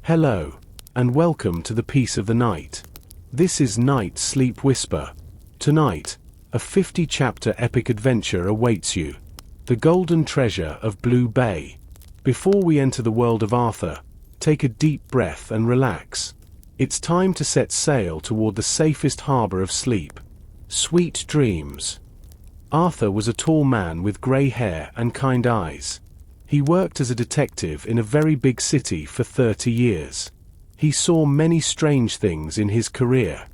Hello, and welcome to the Peace of the Night. This is NightSleepWhisper. Tonight, a 50-chapter epic adventure awaits you. The Golden Treasure of Blue Bay. Before we enter the world of Arthur, take a deep breath and relax. It's time to set sail toward the safest harbor of sleep. Sweet dreams. Arthur was a tall man with gray hair and kind eyes. He worked as a detective in a very big city for 30 years. He saw many strange things in his career.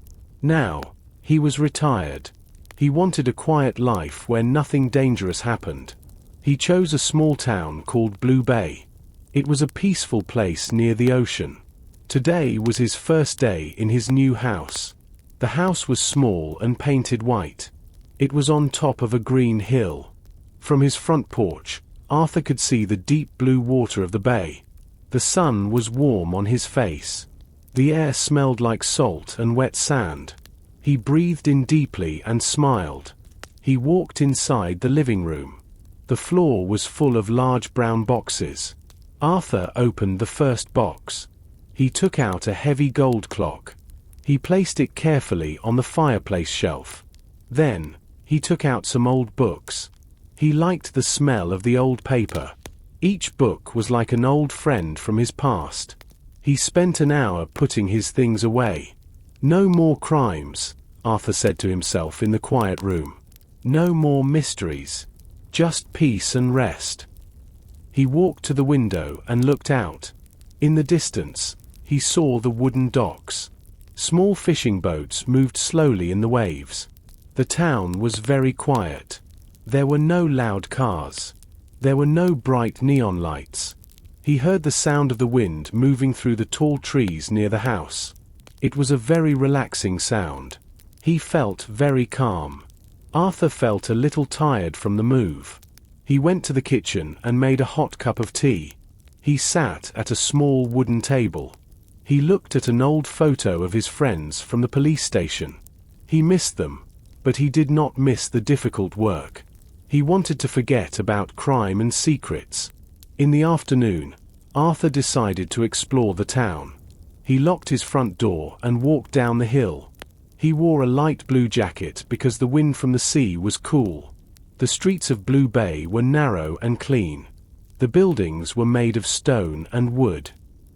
Now, he was retired. He wanted a quiet life where nothing dangerous happened. He chose a small town called Blue Bay. It was a peaceful place near the ocean. Today was his first day in his new house. The house was small and painted white. It was on top of a green hill. From his front porch, Arthur could see the deep blue water of the bay. The sun was warm on his face. The air smelled like salt and wet sand. He breathed in deeply and smiled. He walked inside the living room. The floor was full of large brown boxes. Arthur opened the first box. He took out a heavy gold clock. He placed it carefully on the fireplace shelf. Then, he took out some old books. He liked the smell of the old paper. Each book was like an old friend from his past. He spent an hour putting his things away. No more crimes, Arthur said to himself in the quiet room. No more mysteries. Just peace and rest. He walked to the window and looked out. In the distance, he saw the wooden docks. Small fishing boats moved slowly in the waves. The town was very quiet. There were no loud cars. There were no bright neon lights. He heard the sound of the wind moving through the tall trees near the house. It was a very relaxing sound. He felt very calm. Arthur felt a little tired from the move. He went to the kitchen and made a hot cup of tea. He sat at a small wooden table. He looked at an old photo of his friends from the police station. He missed them, but he did not miss the difficult work. He wanted to forget about crime and secrets. In the afternoon, Arthur decided to explore the town. He locked his front door and walked down the hill. He wore a light blue jacket because the wind from the sea was cool. The streets of Blue Bay were narrow and clean. The buildings were made of stone and wood.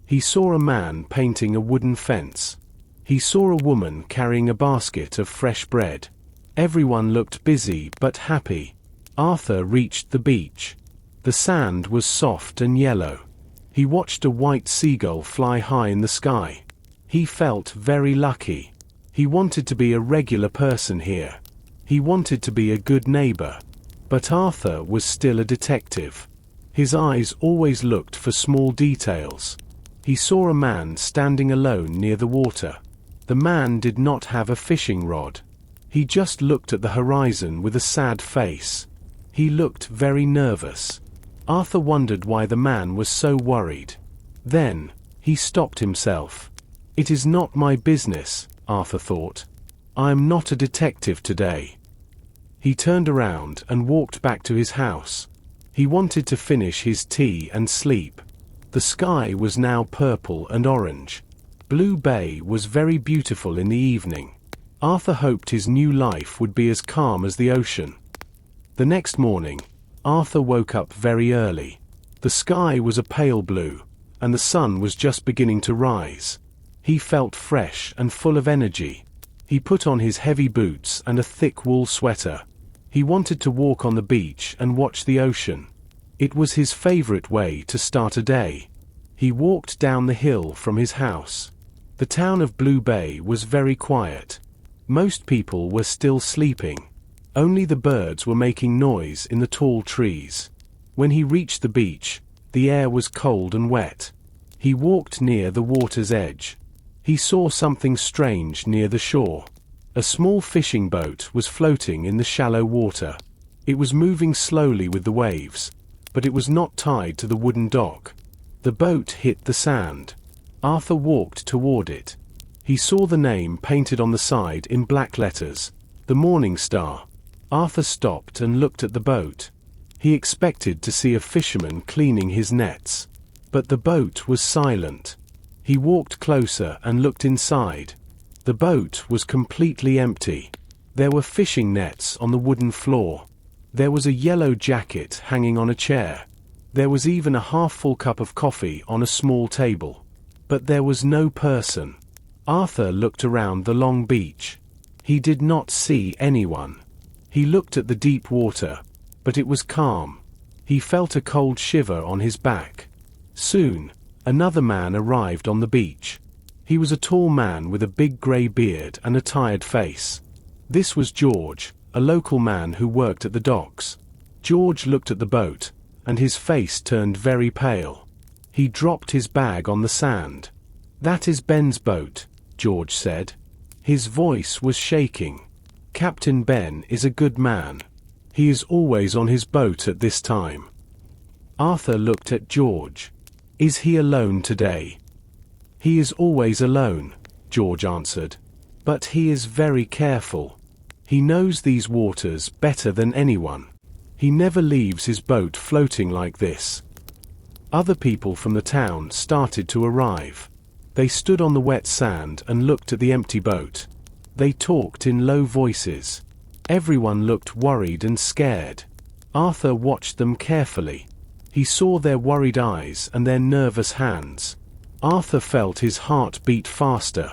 He saw a man painting a wooden fence. He saw a woman carrying a basket of fresh bread. Everyone looked busy but happy. Arthur reached the beach. The sand was soft and yellow. He watched a white seagull fly high in the sky. He felt very lucky. He wanted to be a regular person here. He wanted to be a good neighbor. But Arthur was still a detective. His eyes always looked for small details. He saw a man standing alone near the water. The man did not have a fishing rod. He just looked at the horizon with a sad face. He looked very nervous. Arthur wondered why the man was so worried. Then, he stopped himself. It is not my business, Arthur thought. I am not a detective today. He turned around and walked back to his house. He wanted to finish his tea and sleep. The sky was now purple and orange. Blue Bay was very beautiful in the evening. Arthur hoped his new life would be as calm as the ocean. The next morning, Arthur woke up very early. The sky was a pale blue, and the sun was just beginning to rise. He felt fresh and full of energy. He put on his heavy boots and a thick wool sweater. He wanted to walk on the beach and watch the ocean. It was his favorite way to start a day. He walked down the hill from his house. The town of Blue Bay was very quiet. Most people were still sleeping. Only the birds were making noise in the tall trees. When he reached the beach, the air was cold and wet. He walked near the water's edge. He saw something strange near the shore. A small fishing boat was floating in the shallow water. It was moving slowly with the waves, but it was not tied to the wooden dock. The boat hit the sand. Arthur walked toward it. He saw the name painted on the side in black letters, the Morning Star. Arthur stopped and looked at the boat. He expected to see a fisherman cleaning his nets. But the boat was silent. He walked closer and looked inside. The boat was completely empty. There were fishing nets on the wooden floor. There was a yellow jacket hanging on a chair. There was even a half-full cup of coffee on a small table. But there was no person. Arthur looked around the long beach. He did not see anyone. He looked at the deep water, but it was calm. He felt a cold shiver on his back. Soon, another man arrived on the beach. He was a tall man with a big grey beard and a tired face. This was George, a local man who worked at the docks. George looked at the boat, and his face turned very pale. He dropped his bag on the sand. "That is Ben's boat," George said. His voice was shaking. "Captain Ben is a good man. He is always on his boat at this time." Arthur looked at George. "Is he alone today?" "He is always alone," George answered. "But he is very careful. He knows these waters better than anyone. He never leaves his boat floating like this." Other people from the town started to arrive. They stood on the wet sand and looked at the empty boat. They talked in low voices. Everyone looked worried and scared. Arthur watched them carefully. He saw their worried eyes and their nervous hands. Arthur felt his heart beat faster.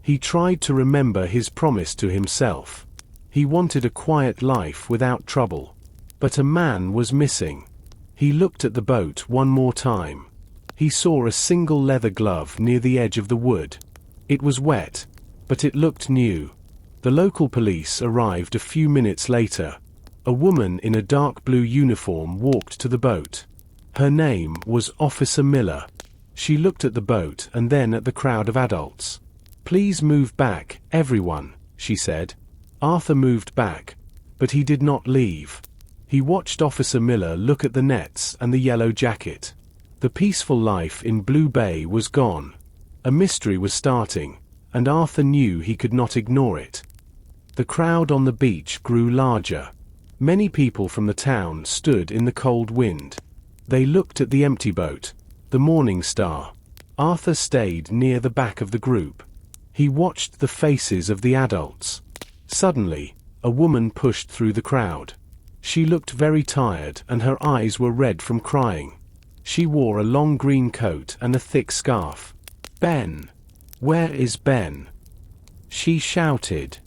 He tried to remember his promise to himself. He wanted a quiet life without trouble. But a man was missing. He looked at the boat one more time. He saw a single leather glove near the edge of the wood. It was wet, but it looked new. The local police arrived a few minutes later. A woman in a dark blue uniform walked to the boat. Her name was Officer Miller. She looked at the boat and then at the crowd of adults. "Please move back, everyone," she said. Arthur moved back, but he did not leave. He watched Officer Miller look at the nets and the yellow jacket. The peaceful life in Blue Bay was gone. A mystery was starting, and Arthur knew he could not ignore it. The crowd on the beach grew larger. Many people from the town stood in the cold wind. They looked at the empty boat, the Morning Star. Arthur stayed near the back of the group. He watched the faces of the adults. Suddenly, a woman pushed through the crowd. She looked very tired and her eyes were red from crying. She wore a long green coat and a thick scarf. "Ben! Where is Ben?" she shouted.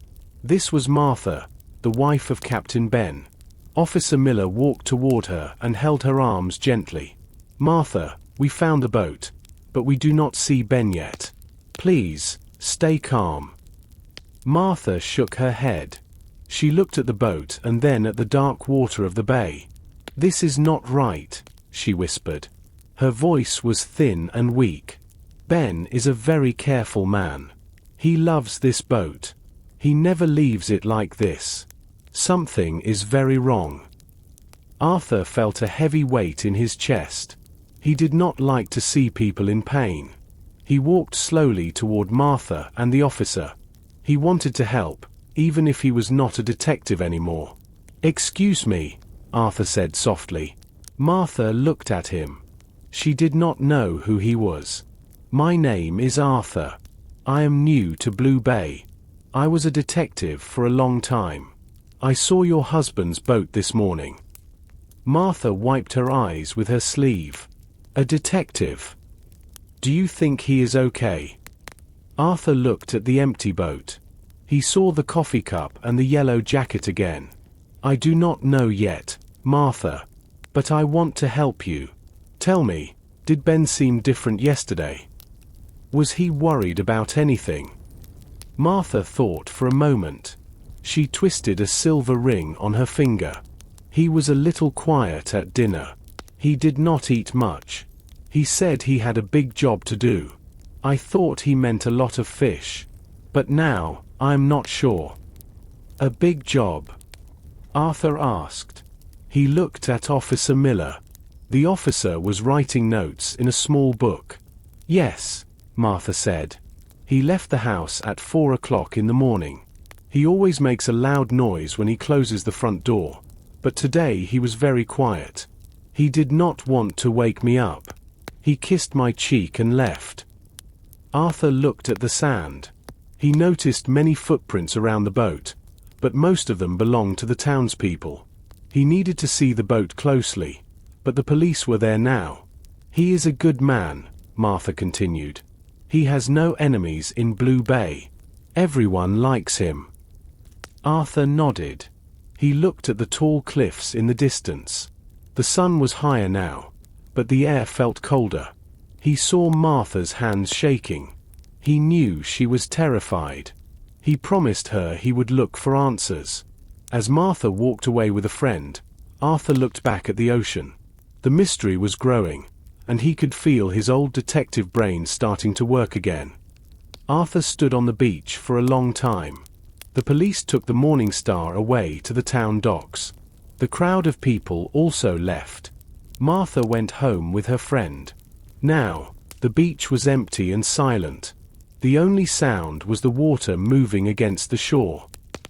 This was Martha, the wife of Captain Ben. Officer Miller walked toward her and held her arms gently. "Martha, we found the boat, but we do not see Ben yet. Please, stay calm." Martha shook her head. She looked at the boat and then at the dark water of the bay. "This is not right," she whispered. Her voice was thin and weak. "Ben is a very careful man. He loves this boat. He never leaves it like this. Something is very wrong." Arthur felt a heavy weight in his chest. He did not like to see people in pain. He walked slowly toward Martha and the officer. He wanted to help, even if he was not a detective anymore. "Excuse me," Arthur said softly. Martha looked at him. She did not know who he was. "My name is Arthur. I am new to Blue Bay. I was a detective for a long time. I saw your husband's boat this morning." Martha wiped her eyes with her sleeve. "A detective? Do you think he is okay?" Arthur looked at the empty boat. He saw the coffee cup and the yellow jacket again. "I do not know yet, Martha. But I want to help you. Tell me, did Ben seem different yesterday? Was he worried about anything?" Martha thought for a moment. She twisted a silver ring on her finger. "He was a little quiet at dinner. He did not eat much. He said he had a big job to do. I thought he meant a lot of fish. But now, I'm not sure." "A big job?" Arthur asked. He looked at Officer Miller. The officer was writing notes in a small book. "Yes," Martha said. "He left the house at 4 o'clock in the morning. He always makes a loud noise when he closes the front door, but today he was very quiet. He did not want to wake me up. He kissed my cheek and left." Arthur looked at the sand. He noticed many footprints around the boat, but most of them belonged to the townspeople. He needed to see the boat closely, but the police were there now. "He is a good man," Martha continued. "He has no enemies in Blue Bay. Everyone likes him." Arthur nodded. He looked at the tall cliffs in the distance. The sun was higher now, but the air felt colder. He saw Martha's hands shaking. He knew she was terrified. He promised her he would look for answers. As Martha walked away with a friend, Arthur looked back at the ocean. The mystery was growing, and he could feel his old detective brain starting to work again. Arthur stood on the beach for a long time. The police took the Morning Star away to the town docks. The crowd of people also left. Martha went home with her friend. Now, the beach was empty and silent. The only sound was the water moving against the shore.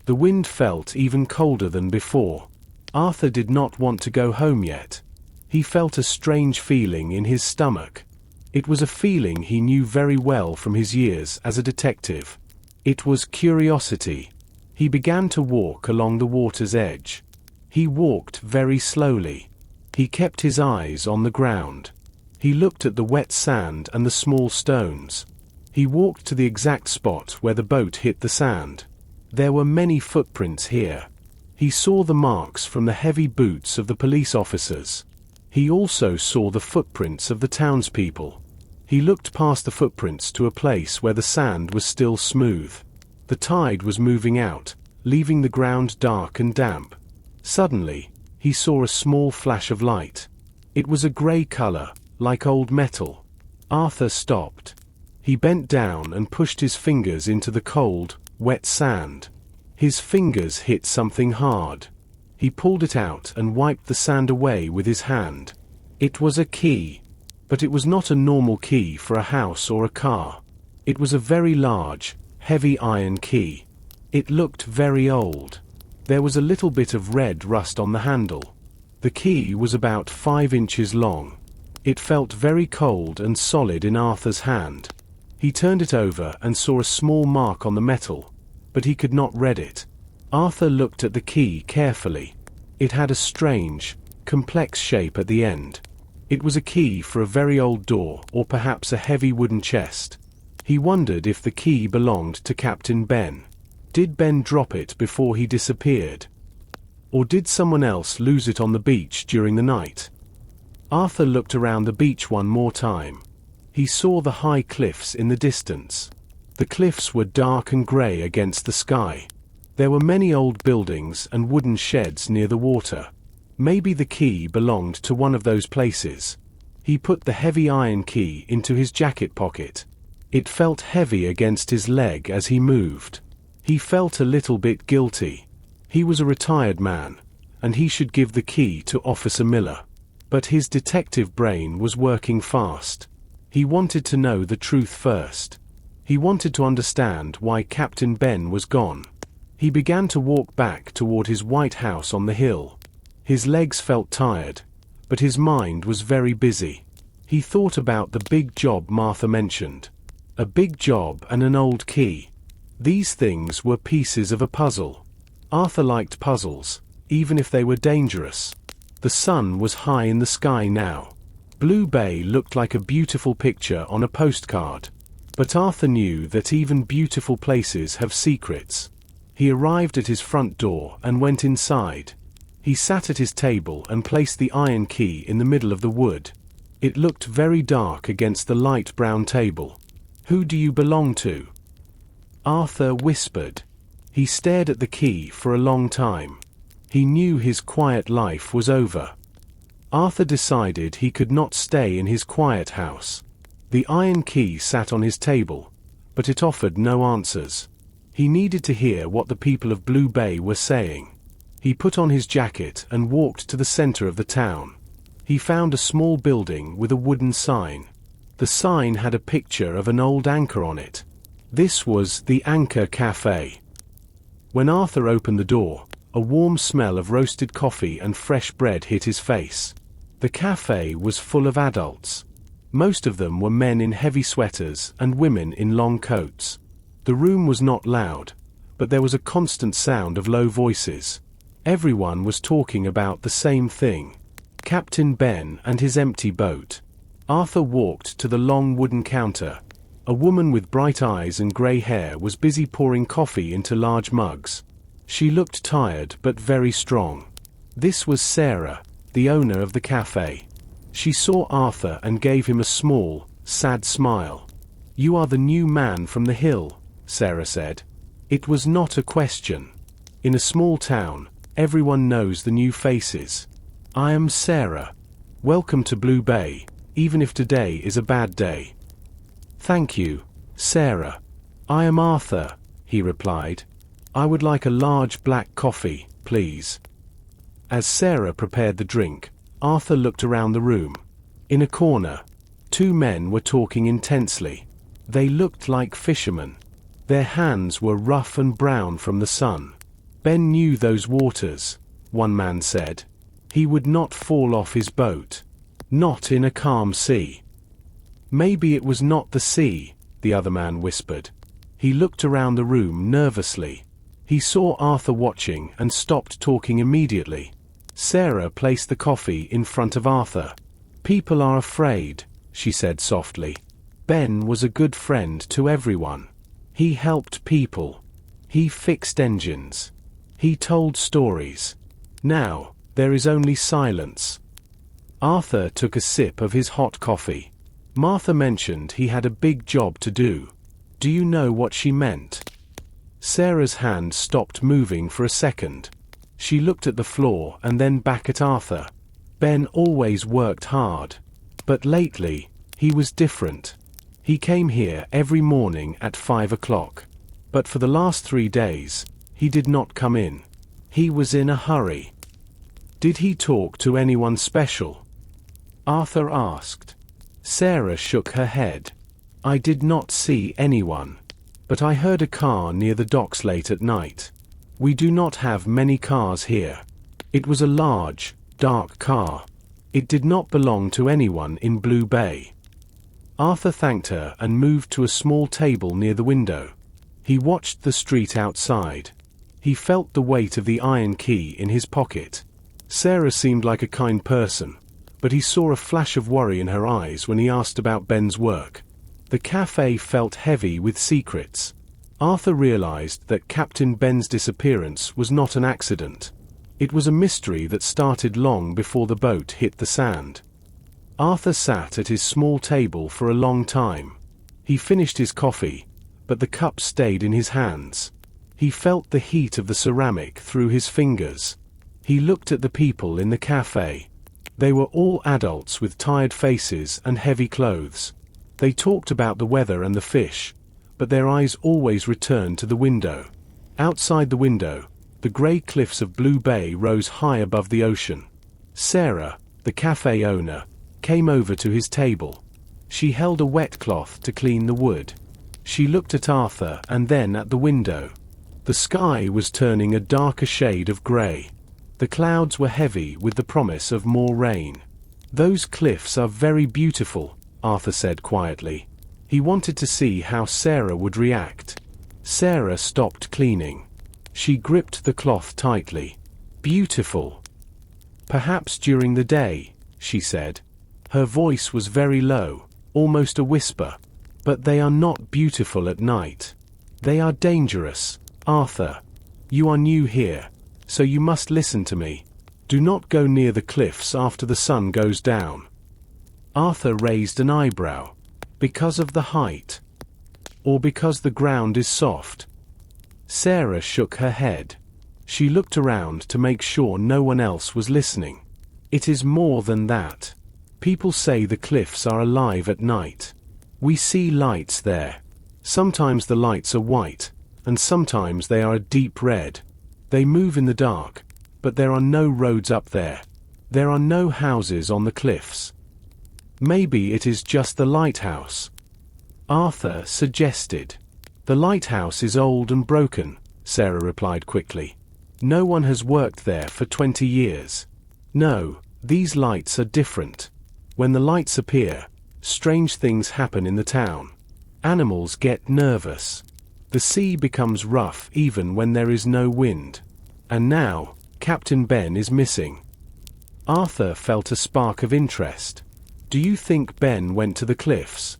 The wind felt even colder than before. Arthur did not want to go home yet. He felt a strange feeling in his stomach. It was a feeling he knew very well from his years as a detective. It was curiosity. He began to walk along the water's edge. He walked very slowly. He kept his eyes on the ground. He looked at the wet sand and the small stones. He walked to the exact spot where the boat hit the sand. There were many footprints here. He saw the marks from the heavy boots of the police officers. He also saw the footprints of the townspeople. He looked past the footprints to a place where the sand was still smooth. The tide was moving out, leaving the ground dark and damp. Suddenly, he saw a small flash of light. It was a grey color, like old metal. Arthur stopped. He bent down and pushed his fingers into the cold, wet sand. His fingers hit something hard. He pulled it out and wiped the sand away with his hand. It was a key. But it was not a normal key for a house or a car. It was a very large, heavy iron key. It looked very old. There was a little bit of red rust on the handle. The key was about 5 inches long. It felt very cold and solid in Arthur's hand. He turned it over and saw a small mark on the metal, but he could not read it. Arthur looked at the key carefully. It had a strange, complex shape at the end. It was a key for a very old door, or perhaps a heavy wooden chest. He wondered if the key belonged to Captain Ben. Did Ben drop it before he disappeared? Or did someone else lose it on the beach during the night? Arthur looked around the beach one more time. He saw the high cliffs in the distance. The cliffs were dark and grey against the sky. There were many old buildings and wooden sheds near the water. Maybe the key belonged to one of those places. He put the heavy iron key into his jacket pocket. It felt heavy against his leg as he moved. He felt a little bit guilty. He was a retired man, and he should give the key to Officer Miller. But his detective brain was working fast. He wanted to know the truth first. He wanted to understand why Captain Ben was gone. He began to walk back toward his white house on the hill. His legs felt tired, but his mind was very busy. He thought about the big job Martha mentioned. A big job and an old key. These things were pieces of a puzzle. Arthur liked puzzles, even if they were dangerous. The sun was high in the sky now. Blue Bay looked like a beautiful picture on a postcard. But Arthur knew that even beautiful places have secrets. He arrived at his front door and went inside. He sat at his table and placed the iron key in the middle of the wood. It looked very dark against the light brown table. "Who do you belong to?" Arthur whispered. He stared at the key for a long time. He knew his quiet life was over. Arthur decided he could not stay in his quiet house. The iron key sat on his table, but it offered no answers. He needed to hear what the people of Blue Bay were saying. He put on his jacket and walked to the center of the town. He found a small building with a wooden sign. The sign had a picture of an old anchor on it. This was the Anchor Cafe. When Arthur opened the door, a warm smell of roasted coffee and fresh bread hit his face. The cafe was full of adults. Most of them were men in heavy sweaters and women in long coats. The room was not loud, but there was a constant sound of low voices. Everyone was talking about the same thing: Captain Ben and his empty boat. Arthur walked to the long wooden counter. A woman with bright eyes and grey hair was busy pouring coffee into large mugs. She looked tired but very strong. This was Sarah, the owner of the cafe. She saw Arthur and gave him a small, sad smile. "You are the new man from the hill," Sarah said. It was not a question. In a small town, everyone knows the new faces. "I am Sarah. Welcome to Blue Bay, even if today is a bad day." "Thank you, Sarah. I am Arthur," he replied. "I would like a large black coffee, please." As Sarah prepared the drink, Arthur looked around the room. In a corner, two men were talking intensely. They looked like fishermen. Their hands were rough and brown from the sun. "Ben knew those waters," one man said. "He would not fall off his boat. Not in a calm sea." "Maybe it was not the sea," the other man whispered. He looked around the room nervously. He saw Arthur watching and stopped talking immediately. Sarah placed the coffee in front of Arthur. "People are afraid," she said softly. "Ben was a good friend to everyone. He helped people. He fixed engines. He told stories. Now, there is only silence." Arthur took a sip of his hot coffee. Martha mentioned he had a big job to do. Do you know what she meant? Sarah's hand stopped moving for a second. She looked at the floor and then back at Arthur. Ben always worked hard. But lately, he was different. He came here every morning at 5 o'clock. But for the last 3 days, he did not come in. He was in a hurry. "Did he talk to anyone special?" Arthur asked. Sarah shook her head. "I did not see anyone. But I heard a car near the docks late at night. We do not have many cars here. It was a large, dark car. It did not belong to anyone in Blue Bay." Arthur thanked her and moved to a small table near the window. He watched the street outside. He felt the weight of the iron key in his pocket. Sarah seemed like a kind person, but he saw a flash of worry in her eyes when he asked about Ben's work. The cafe felt heavy with secrets. Arthur realized that Captain Ben's disappearance was not an accident. It was a mystery that started long before the boat hit the sand. Arthur sat at his small table for a long time. He finished his coffee, but the cup stayed in his hands. He felt the heat of the ceramic through his fingers. He looked at the people in the cafe. They were all adults with tired faces and heavy clothes. They talked about the weather and the fish, but their eyes always returned to the window. Outside the window, the grey cliffs of Blue Bay rose high above the ocean. Sarah, the cafe owner, came over to his table. She held a wet cloth to clean the wood. She looked at Arthur and then at the window. The sky was turning a darker shade of grey. The clouds were heavy with the promise of more rain. "Those cliffs are very beautiful," Arthur said quietly. He wanted to see how Sarah would react. Sarah stopped cleaning. She gripped the cloth tightly. "Beautiful. Perhaps during the day," she said. Her voice was very low, almost a whisper. "But they are not beautiful at night. They are dangerous, Arthur. You are new here, so you must listen to me. Do not go near the cliffs after the sun goes down." Arthur raised an eyebrow. "Because of the height? Or because the ground is soft?" Sarah shook her head. She looked around to make sure no one else was listening. "It is more than that. People say the cliffs are alive at night. We see lights there. Sometimes the lights are white, and sometimes they are a deep red. They move in the dark, but there are no roads up there. There are no houses on the cliffs. Maybe it is just the lighthouse," Arthur suggested. "The lighthouse is old and broken," Sarah replied quickly. "No one has worked there for 20 years. No, these lights are different. When the lights appear, Strange things happen in the town. Animals get nervous. The sea becomes rough even when there is no wind. And now, Captain Ben is missing. Arthur felt a spark of interest. Do you think Ben went to the cliffs?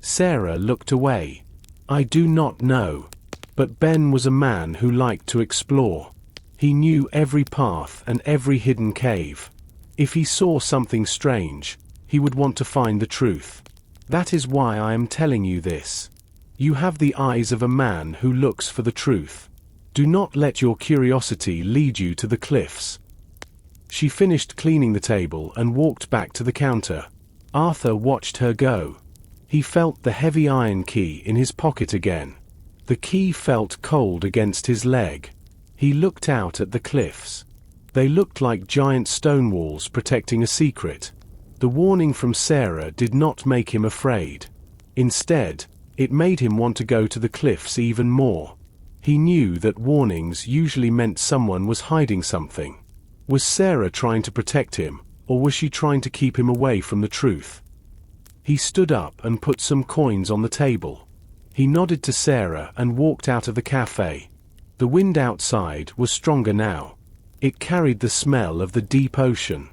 Sarah looked away. I do not know. But Ben was a man who liked to explore. He knew every path and every hidden cave. If he saw something strange, he would want to find the truth. That is why I am telling you this. You have the eyes of a man who looks for the truth. Do not let your curiosity lead you to the cliffs. She finished cleaning the table and walked back to the counter. Arthur watched her go. He felt the heavy iron key in his pocket again. The key felt cold against his leg. He looked out at the cliffs. They looked like giant stone walls protecting a secret. The warning from Sarah did not make him afraid. Instead, it made him want to go to the cliffs even more. He knew that warnings usually meant someone was hiding something. Was Sarah trying to protect him, or was she trying to keep him away from the truth? He stood up and put some coins on the table. He nodded to Sarah and walked out of the cafe. The wind outside was stronger now. It carried the smell of the deep ocean.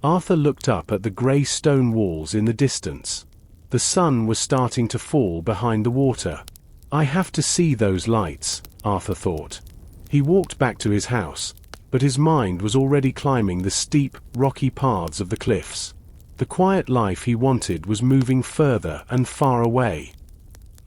Arthur looked up at the grey stone walls in the distance. The sun was starting to fall behind the water. I have to see those lights, Arthur thought. He walked back to his house, but his mind was already climbing the steep, rocky paths of the cliffs. The quiet life he wanted was moving further and far away.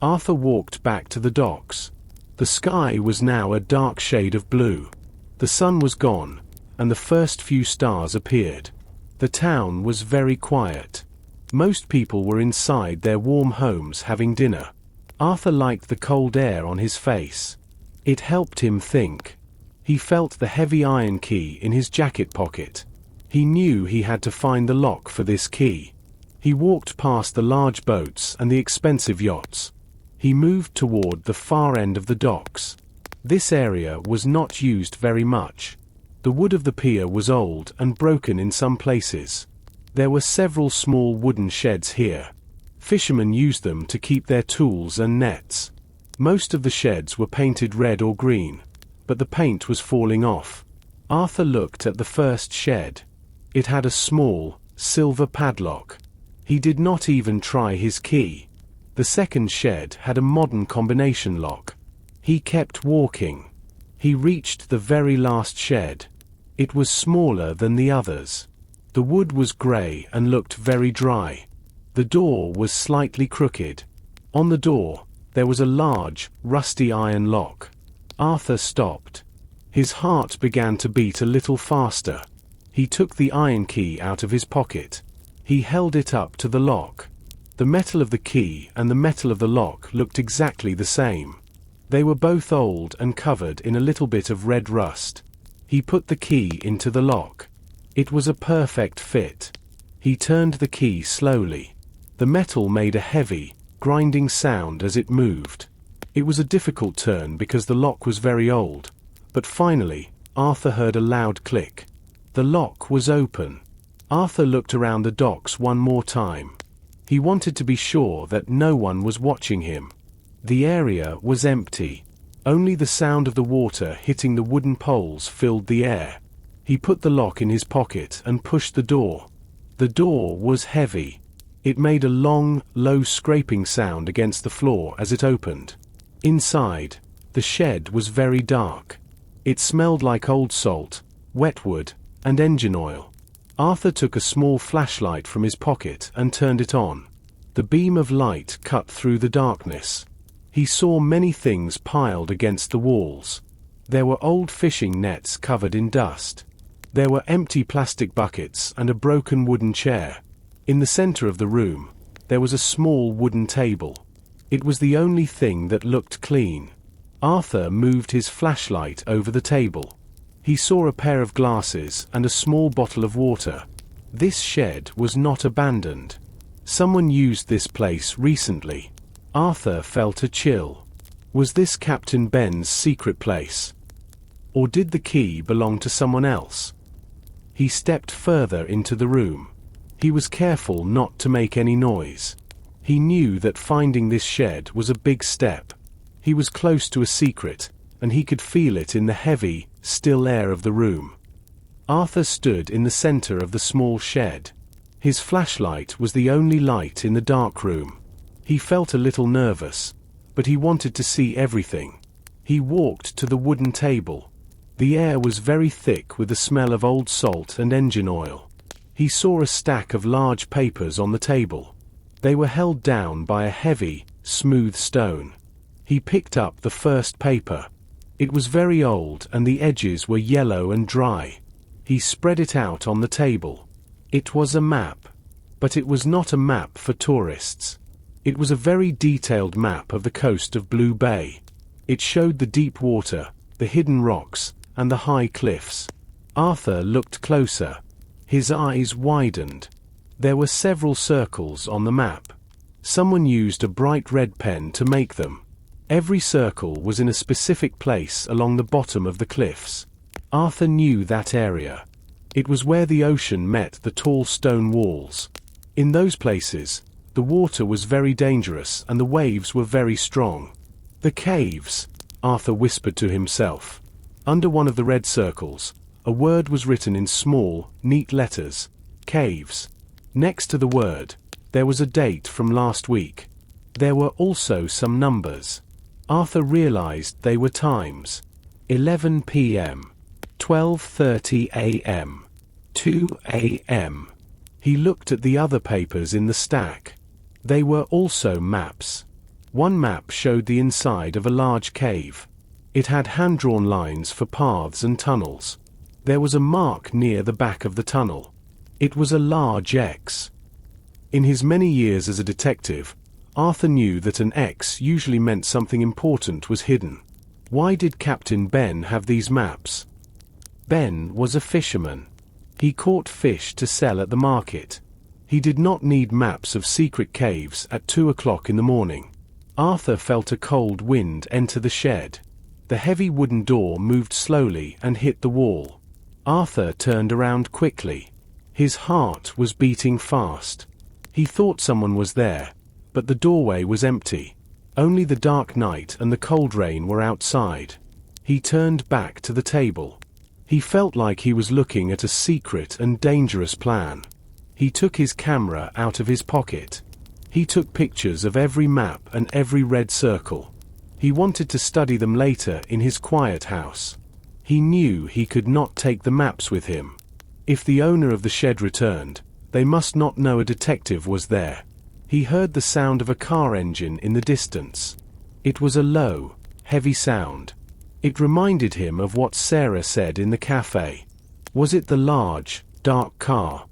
Arthur walked back to the docks. The sky was now a dark shade of blue. The sun was gone, and the first few stars appeared. The town was very quiet. Most people were inside their warm homes having dinner. Arthur liked the cold air on his face. It helped him think. He felt the heavy iron key in his jacket pocket. He knew he had to find the lock for this key. He walked past the large boats and the expensive yachts. He moved toward the far end of the docks. This area was not used very much. The wood of the pier was old and broken in some places. There were several small wooden sheds here. Fishermen used them to keep their tools and nets. Most of the sheds were painted red or green, but the paint was falling off. Arthur looked at the first shed. It had a small, silver padlock. He did not even try his key. The second shed had a modern combination lock. He kept walking. He reached the very last shed. It was smaller than the others. The wood was grey and looked very dry. The door was slightly crooked. On the door, there was a large, rusty iron lock. Arthur stopped. His heart began to beat a little faster. He took the iron key out of his pocket. He held it up to the lock. The metal of the key and the metal of the lock looked exactly the same. They were both old and covered in a little bit of red rust. He put the key into the lock. It was a perfect fit. He turned the key slowly. The metal made a heavy, grinding sound as it moved. It was a difficult turn because the lock was very old, but finally, Arthur heard a loud click. The lock was open. Arthur looked around the docks one more time. He wanted to be sure that no one was watching him. The area was empty. Only the sound of the water hitting the wooden poles filled the air. He put the lock in his pocket and pushed the door. The door was heavy. It made a long, low scraping sound against the floor as it opened. Inside, the shed was very dark. It smelled like old salt, wet wood, and engine oil. Arthur took a small flashlight from his pocket and turned it on. The beam of light cut through the darkness. He saw many things piled against the walls. There were old fishing nets covered in dust. There were empty plastic buckets and a broken wooden chair. In the center of the room, there was a small wooden table. It was the only thing that looked clean. Arthur moved his flashlight over the table. He saw a pair of glasses and a small bottle of water. This shed was not abandoned. Someone used this place recently. Arthur felt a chill. Was this Captain Ben's secret place? Or did the key belong to someone else? He stepped further into the room. He was careful not to make any noise. He knew that finding this shed was a big step. He was close to a secret, and he could feel it in the heavy, still air of the room. Arthur stood in the center of the small shed. His flashlight was the only light in the dark room. He felt a little nervous, but he wanted to see everything. He walked to the wooden table. The air was very thick with the smell of old salt and engine oil. He saw a stack of large papers on the table. They were held down by a heavy, smooth stone. He picked up the first paper. It was very old and the edges were yellow and dry. He spread it out on the table. It was a map. But it was not a map for tourists. It was a very detailed map of the coast of Blue Bay. It showed the deep water, the hidden rocks, and the high cliffs. Arthur looked closer. His eyes widened. There were several circles on the map. Someone used a bright red pen to make them. Every circle was in a specific place along the bottom of the cliffs. Arthur knew that area. It was where the ocean met the tall stone walls. In those places, the water was very dangerous and the waves were very strong. The caves, Arthur whispered to himself. Under one of the red circles, a word was written in small, neat letters. Caves. Next to the word, there was a date from last week. There were also some numbers. Arthur realized they were times. 11 p.m. 12:30 a.m. 2 a.m. He looked at the other papers in the stack. They were also maps. One map showed the inside of a large cave. It had hand-drawn lines for paths and tunnels. There was a mark near the back of the tunnel. It was a large X. In his many years as a detective, Arthur knew that an X usually meant something important was hidden. Why did Captain Ben have these maps? Ben was a fisherman. He caught fish to sell at the market. He did not need maps of secret caves at 2 o'clock in the morning. Arthur felt a cold wind enter the shed. The heavy wooden door moved slowly and hit the wall. Arthur turned around quickly. His heart was beating fast. He thought someone was there, but the doorway was empty. Only the dark night and the cold rain were outside. He turned back to the table. He felt like he was looking at a secret and dangerous plan. He took his camera out of his pocket. He took pictures of every map and every red circle. He wanted to study them later in his quiet house. He knew he could not take the maps with him. If the owner of the shed returned, they must not know a detective was there. He heard the sound of a car engine in the distance. It was a low, heavy sound. It reminded him of what Sarah said in the cafe. Was it the large, dark car?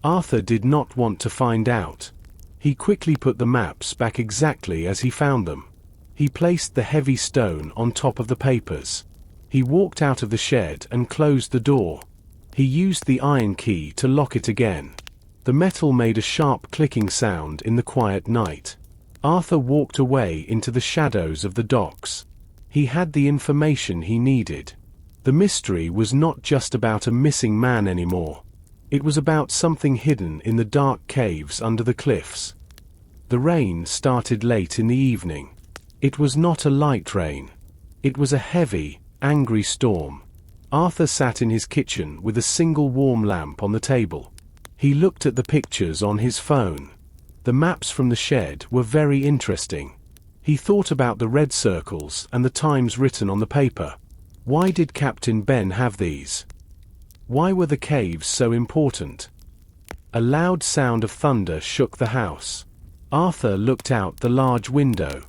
Arthur did not want to find out. He quickly put the maps back exactly as he found them. He placed the heavy stone on top of the papers. He walked out of the shed and closed the door. He used the iron key to lock it again. The metal made a sharp clicking sound in the quiet night. Arthur walked away into the shadows of the docks. He had the information he needed. The mystery was not just about a missing man anymore. It was about something hidden in the dark caves under the cliffs. The rain started late in the evening. It was not a light rain. It was a heavy, angry storm. Arthur sat in his kitchen with a single warm lamp on the table. He looked at the pictures on his phone. The maps from the shed were very interesting. He thought about the red circles and the times written on the paper. Why did Captain Ben have these? Why were the caves so important? A loud sound of thunder shook the house. Arthur looked out the large window.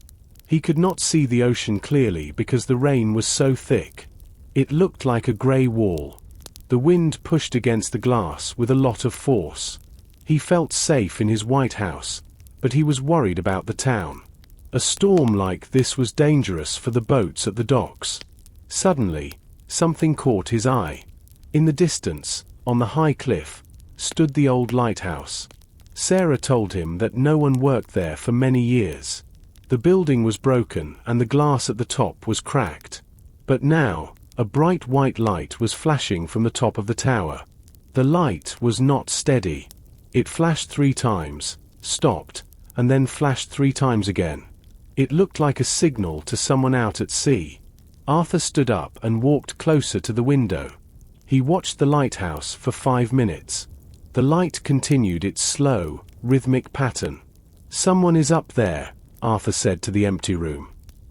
He could not see the ocean clearly because the rain was so thick. It looked like a grey wall. The wind pushed against the glass with a lot of force. He felt safe in his White House, but he was worried about the town. A storm like this was dangerous for the boats at the docks. Suddenly, something caught his eye. In the distance, on the high cliff, stood the old lighthouse. Sarah told him that no one worked there for many years. The building was broken and the glass at the top was cracked. But now, a bright white light was flashing from the top of the tower. The light was not steady. It flashed 3 times, stopped, and then flashed 3 times again. It looked like a signal to someone out at sea. Arthur stood up and walked closer to the window. He watched the lighthouse for 5 minutes. The light continued its slow, rhythmic pattern. "Someone is up there," Arthur said to the empty room.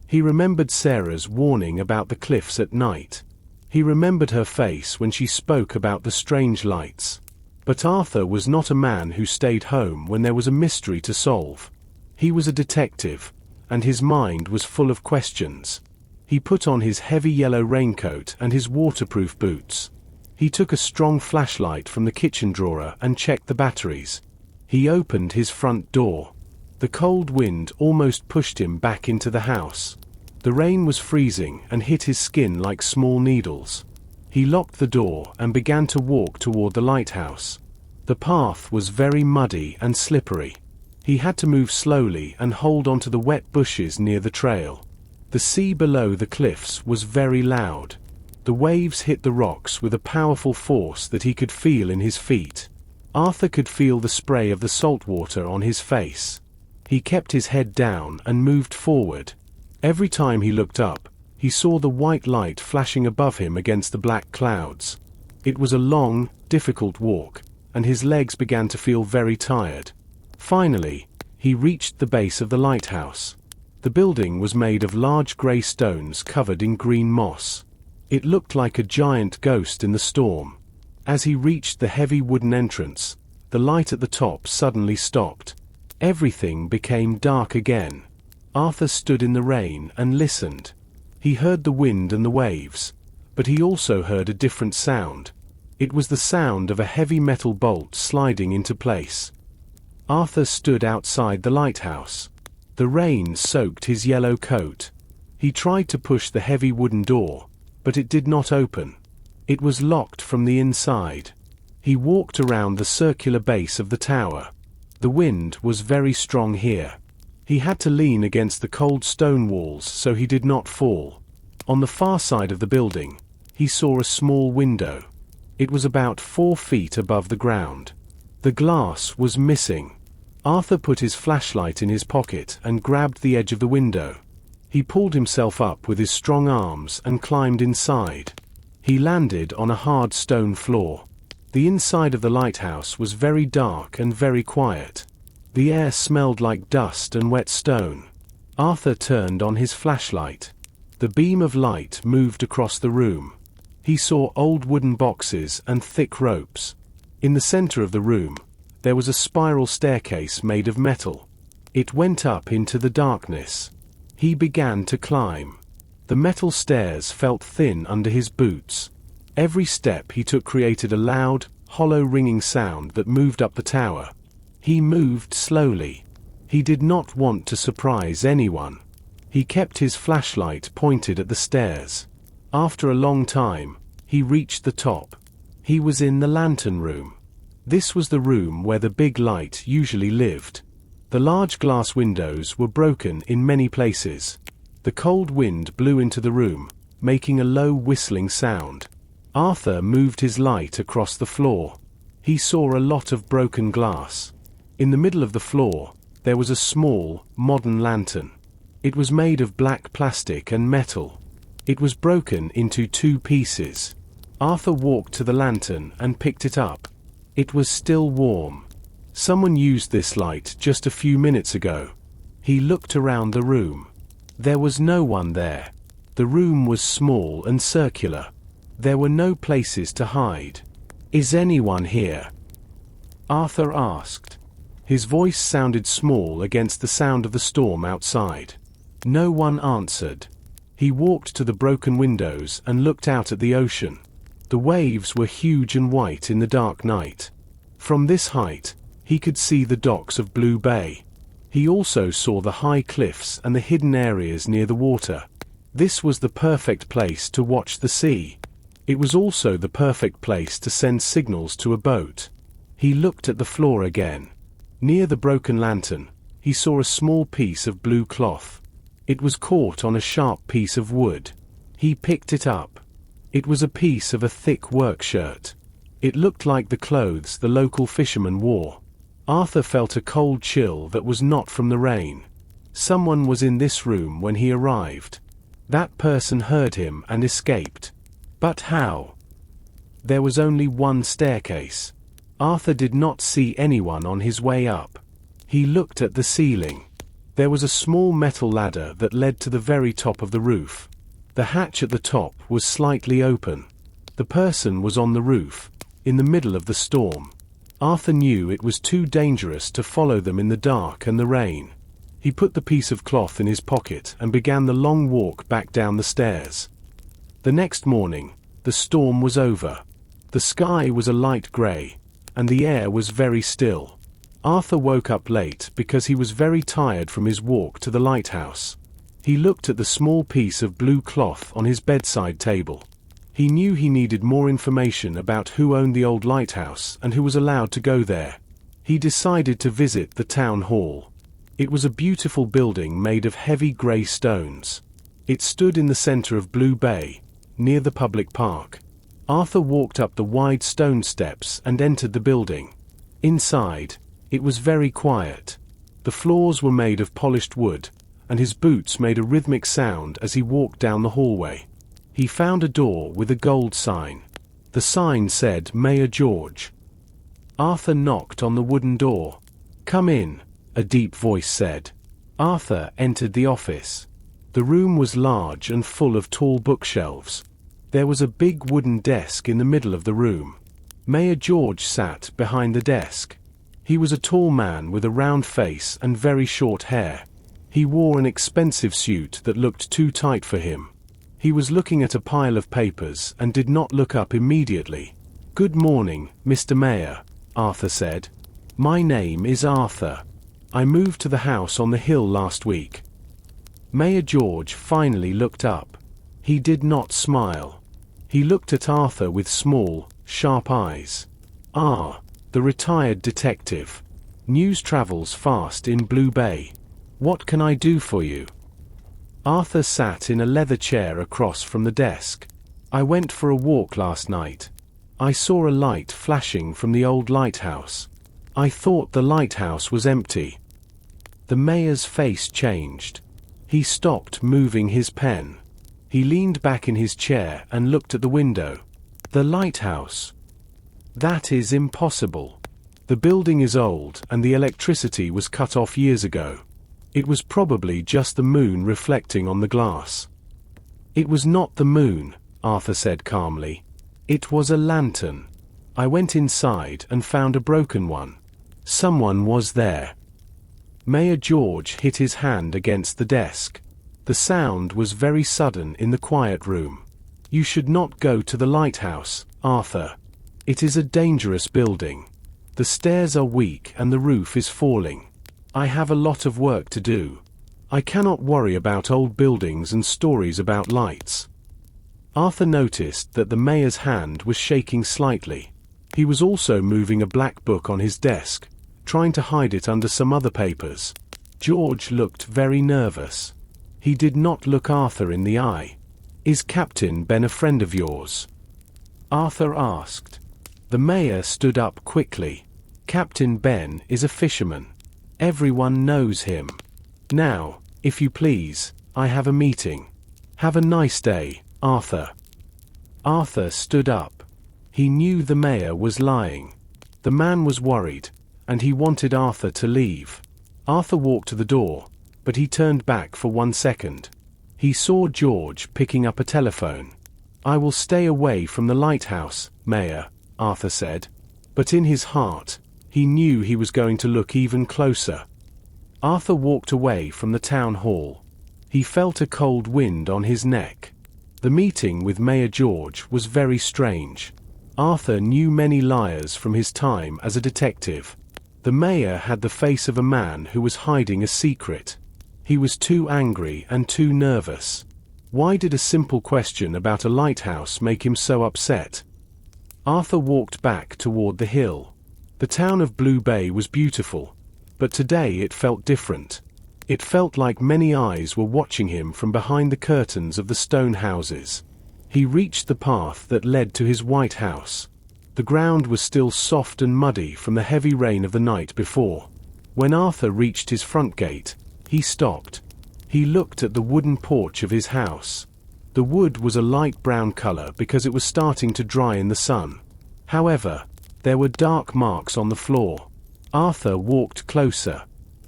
He remembered Sarah's warning about the cliffs at night. He remembered her face when she spoke about the strange lights. But Arthur was not a man who stayed home when there was a mystery to solve. He was a detective, and his mind was full of questions. He put on his heavy yellow raincoat and his waterproof boots. He took a strong flashlight from the kitchen drawer and checked the batteries. He opened his front door. The cold wind almost pushed him back into the house. The rain was freezing and hit his skin like small needles. He locked the door and began to walk toward the lighthouse. The path was very muddy and slippery. He had to move slowly and hold onto the wet bushes near the trail. The sea below the cliffs was very loud. The waves hit the rocks with a powerful force that he could feel in his feet. Arthur could feel the spray of the salt water on his face. He kept his head down and moved forward. Every time he looked up, he saw the white light flashing above him against the black clouds. It was a long, difficult walk, and his legs began to feel very tired. Finally, he reached the base of the lighthouse. The building was made of large grey stones covered in green moss. It looked like a giant ghost in the storm. As he reached the heavy wooden entrance, the light at the top suddenly stopped. Everything became dark again. Arthur stood in the rain and listened. He heard the wind and the waves, but he also heard a different sound. It was the sound of a heavy metal bolt sliding into place. Arthur stood outside the lighthouse. The rain soaked his yellow coat. He tried to push the heavy wooden door, but it did not open. It was locked from the inside. He walked around the circular base of the tower. The wind was very strong here. He had to lean against the cold stone walls so he did not fall. On the far side of the building, he saw a small window. It was about 4 feet above the ground. The glass was missing. Arthur put his flashlight in his pocket and grabbed the edge of the window. He pulled himself up with his strong arms and climbed inside. He landed on a hard stone floor. The inside of the lighthouse was very dark and very quiet. The air smelled like dust and wet stone. Arthur turned on his flashlight. The beam of light moved across the room. He saw old wooden boxes and thick ropes. In the center of the room, there was a spiral staircase made of metal. It went up into the darkness. He began to climb. The metal stairs felt thin under his boots. Every step he took created a loud, hollow ringing sound that moved up the tower. He moved slowly. He did not want to surprise anyone. He kept his flashlight pointed at the stairs. After a long time, he reached the top. He was in the lantern room. This was the room where the big light usually lived. The large glass windows were broken in many places. The cold wind blew into the room, making a low whistling sound. Arthur moved his light across the floor. He saw a lot of broken glass. In the middle of the floor, there was a small, modern lantern. It was made of black plastic and metal. It was broken into 2 pieces. Arthur walked to the lantern and picked it up. It was still warm. Someone used this light just a few minutes ago. He looked around the room. There was no one there. The room was small and circular. There were no places to hide. "Is anyone here?" Arthur asked. His voice sounded small against the sound of the storm outside. No one answered. He walked to the broken windows and looked out at the ocean. The waves were huge and white in the dark night. From this height, he could see the docks of Blue Bay. He also saw the high cliffs and the hidden areas near the water. This was the perfect place to watch the sea. It was also the perfect place to send signals to a boat. He looked at the floor again. Near the broken lantern, he saw a small piece of blue cloth. It was caught on a sharp piece of wood. He picked it up. It was a piece of a thick work shirt. It looked like the clothes the local fishermen wore. Arthur felt a cold chill that was not from the rain. Someone was in this room when he arrived. That person heard him and escaped. But how? There was only one staircase. Arthur did not see anyone on his way up. He looked at the ceiling. There was a small metal ladder that led to the very top of the roof. The hatch at the top was slightly open. The person was on the roof, in the middle of the storm. Arthur knew it was too dangerous to follow them in the dark and the rain. He put the piece of cloth in his pocket and began the long walk back down the stairs. The next morning, the storm was over. The sky was a light grey, and the air was very still. Arthur woke up late because he was very tired from his walk to the lighthouse. He looked at the small piece of blue cloth on his bedside table. He knew he needed more information about who owned the old lighthouse and who was allowed to go there. He decided to visit the town hall. It was a beautiful building made of heavy grey stones. It stood in the center of Blue Bay, near the public park. Arthur walked up the wide stone steps and entered the building. Inside, it was very quiet. The floors were made of polished wood, and his boots made a rhythmic sound as he walked down the hallway. He found a door with a gold sign. The sign said Mayor George. Arthur knocked on the wooden door. "Come in," a deep voice said. Arthur entered the office. The room was large and full of tall bookshelves. There was a big wooden desk in the middle of the room. Mayor George sat behind the desk. He was a tall man with a round face and very short hair. He wore an expensive suit that looked too tight for him. He was looking at a pile of papers and did not look up immediately. "Good morning, Mr. Mayor," Arthur said. "My name is Arthur. I moved to the house on the hill last week." Mayor George finally looked up. He did not smile. He looked at Arthur with small, sharp eyes. "Ah, the retired detective. News travels fast in Blue Bay. What can I do for you?" Arthur sat in a leather chair across from the desk. "I went for a walk last night. I saw a light flashing from the old lighthouse. I thought the lighthouse was empty." The mayor's face changed. He stopped moving his pen. He leaned back in his chair and looked at the window. "The lighthouse? That is impossible. The building is old and the electricity was cut off years ago. It was probably just the moon reflecting on the glass." "It was not the moon," Arthur said calmly. "It was a lantern. I went inside and found a broken one. Someone was there." Mayor George hit his hand against the desk. The sound was very sudden in the quiet room. "You should not go to the lighthouse, Arthur. It is a dangerous building. The stairs are weak and the roof is falling. I have a lot of work to do. I cannot worry about old buildings and stories about lights." Arthur noticed that the mayor's hand was shaking slightly. He was also moving a black book on his desk, trying to hide it under some other papers. George looked very nervous. He did not look Arthur in the eye. "Is Captain Ben a friend of yours?" Arthur asked. The mayor stood up quickly. "Captain Ben is a fisherman. Everyone knows him. Now, if you please, I have a meeting. Have a nice day, Arthur." Arthur stood up. He knew the mayor was lying. The man was worried, and he wanted Arthur to leave. Arthur walked to the door, but he turned back for 1 second. He saw George picking up a telephone. "I will stay away from the lighthouse, Mayor," Arthur said. But in his heart, he knew he was going to look even closer. Arthur walked away from the town hall. He felt a cold wind on his neck. The meeting with Mayor George was very strange. Arthur knew many liars from his time as a detective. The mayor had the face of a man who was hiding a secret. He was too angry and too nervous. Why did a simple question about a lighthouse make him so upset? Arthur walked back toward the hill. The town of Blue Bay was beautiful, but today it felt different. It felt like many eyes were watching him from behind the curtains of the stone houses. He reached the path that led to his white house. The ground was still soft and muddy from the heavy rain of the night before. When Arthur reached his front gate, he stopped. He looked at the wooden porch of his house. The wood was a light brown color because it was starting to dry in the sun. However, there were dark marks on the floor. Arthur walked closer.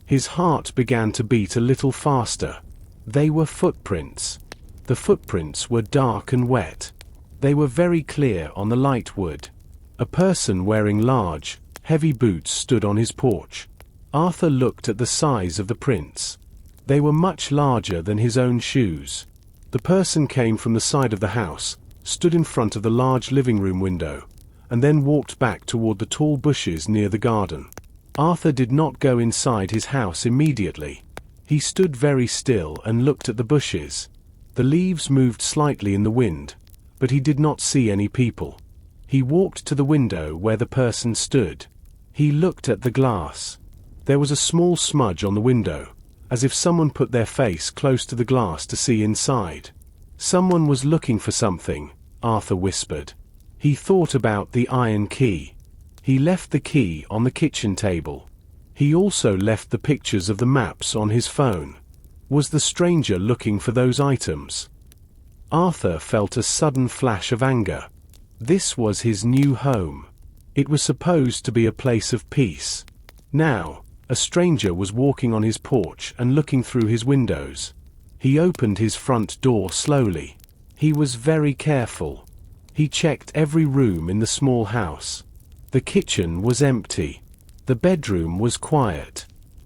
His heart began to beat a little faster. They were footprints. The footprints were dark and wet. They were very clear on the light wood. A person wearing large, heavy boots stood on his porch. Arthur looked at the size of the prints. They were much larger than his own shoes. The person came from the side of the house, stood in front of the large living room window, and then walked back toward the tall bushes near the garden. Arthur did not go inside his house immediately. He stood very still and looked at the bushes. The leaves moved slightly in the wind, but he did not see any people. He walked to the window where the person stood. He looked at the glass. There was a small smudge on the window, as if someone put their face close to the glass to see inside. Someone was looking for something, Arthur whispered. He thought about the iron key. He left the key on the kitchen table. He also left the pictures of the maps on his phone. Was the stranger looking for those items? Arthur felt a sudden flash of anger. This was his new home. It was supposed to be a place of peace. Now, a stranger was walking on his porch and looking through his windows. He opened his front door slowly. He was very careful. He checked every room in the small house. The kitchen was empty. The bedroom was quiet.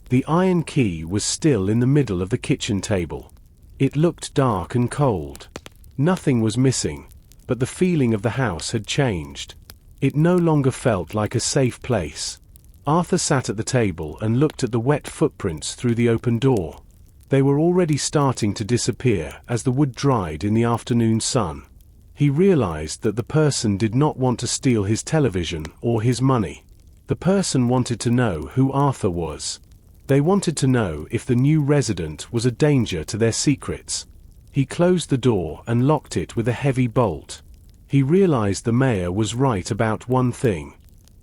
The iron key was still in the middle of the kitchen table. It looked dark and cold. Nothing was missing, but the feeling of the house had changed. It no longer felt like a safe place. Arthur sat at the table and looked at the wet footprints through the open door. They were already starting to disappear as the wood dried in the afternoon sun. He realized that the person did not want to steal his television or his money. The person wanted to know who Arthur was. They wanted to know if the new resident was a danger to their secrets. He closed the door and locked it with a heavy bolt. He realized the mayor was right about one thing.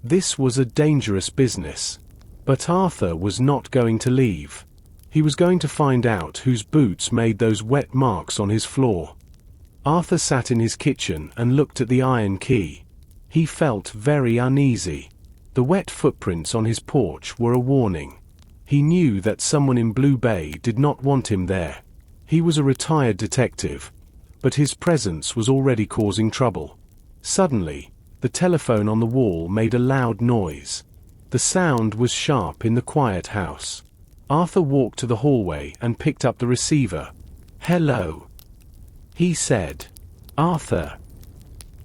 This was a dangerous business. But Arthur was not going to leave. He was going to find out whose boots made those wet marks on his floor. Arthur sat in his kitchen and looked at the iron key. He felt very uneasy. The wet footprints on his porch were a warning. He knew that someone in Blue Bay did not want him there. He was a retired detective, but his presence was already causing trouble. Suddenly, the telephone on the wall made a loud noise. The sound was sharp in the quiet house. Arthur walked to the hallway and picked up the receiver. "Hello," he said. "Arthur."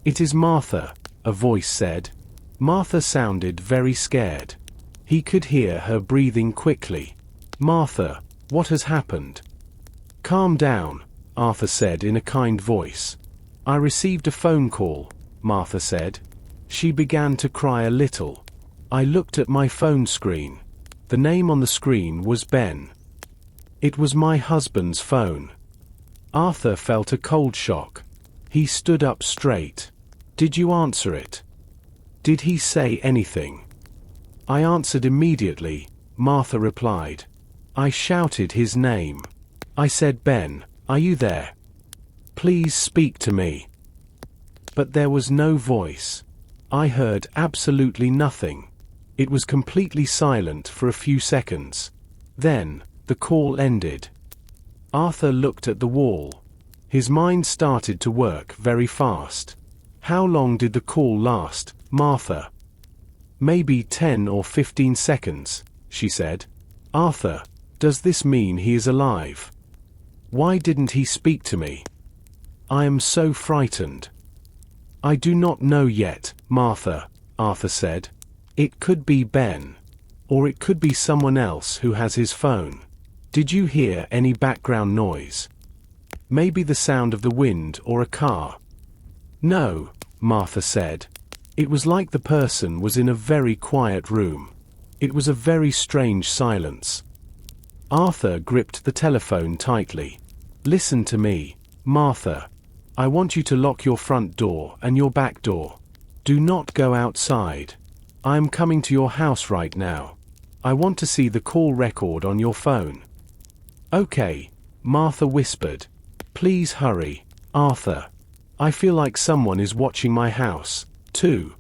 "It is Martha," a voice said. Martha sounded very scared. He could hear her breathing quickly. "Martha, what has happened?" "Calm down," Arthur said in a kind voice. "I received a phone call," Martha said. She began to cry a little. "I looked at my phone screen. The name on the screen was Ben. It was my husband's phone." Arthur felt a cold shock. He stood up straight. "Did you answer it? Did he say anything?" "I answered immediately," Martha replied. "I shouted his name. I said, 'Ben, are you there? Please speak to me.' But there was no voice. I heard absolutely nothing. It was completely silent for a few seconds. Then, the call ended." Arthur looked at the wall. His mind started to work very fast. "How long did the call last, Martha?" "Maybe 10 or 15 seconds, she said. "Arthur, does this mean he is alive? Why didn't he speak to me? I am so frightened." "I do not know yet, Martha," Arthur said. "It could be Ben. Or it could be someone else who has his phone. Did you hear any background noise? Maybe the sound of the wind or a car?" "No," Martha said. "It was like the person was in a very quiet room. It was a very strange silence." Arthur gripped the telephone tightly. "Listen to me, Martha. I want you to lock your front door and your back door. Do not go outside. I am coming to your house right now. I want to see the call record on your phone." "Okay," Martha whispered. "Please hurry, Arthur. I feel like someone is watching my house, too."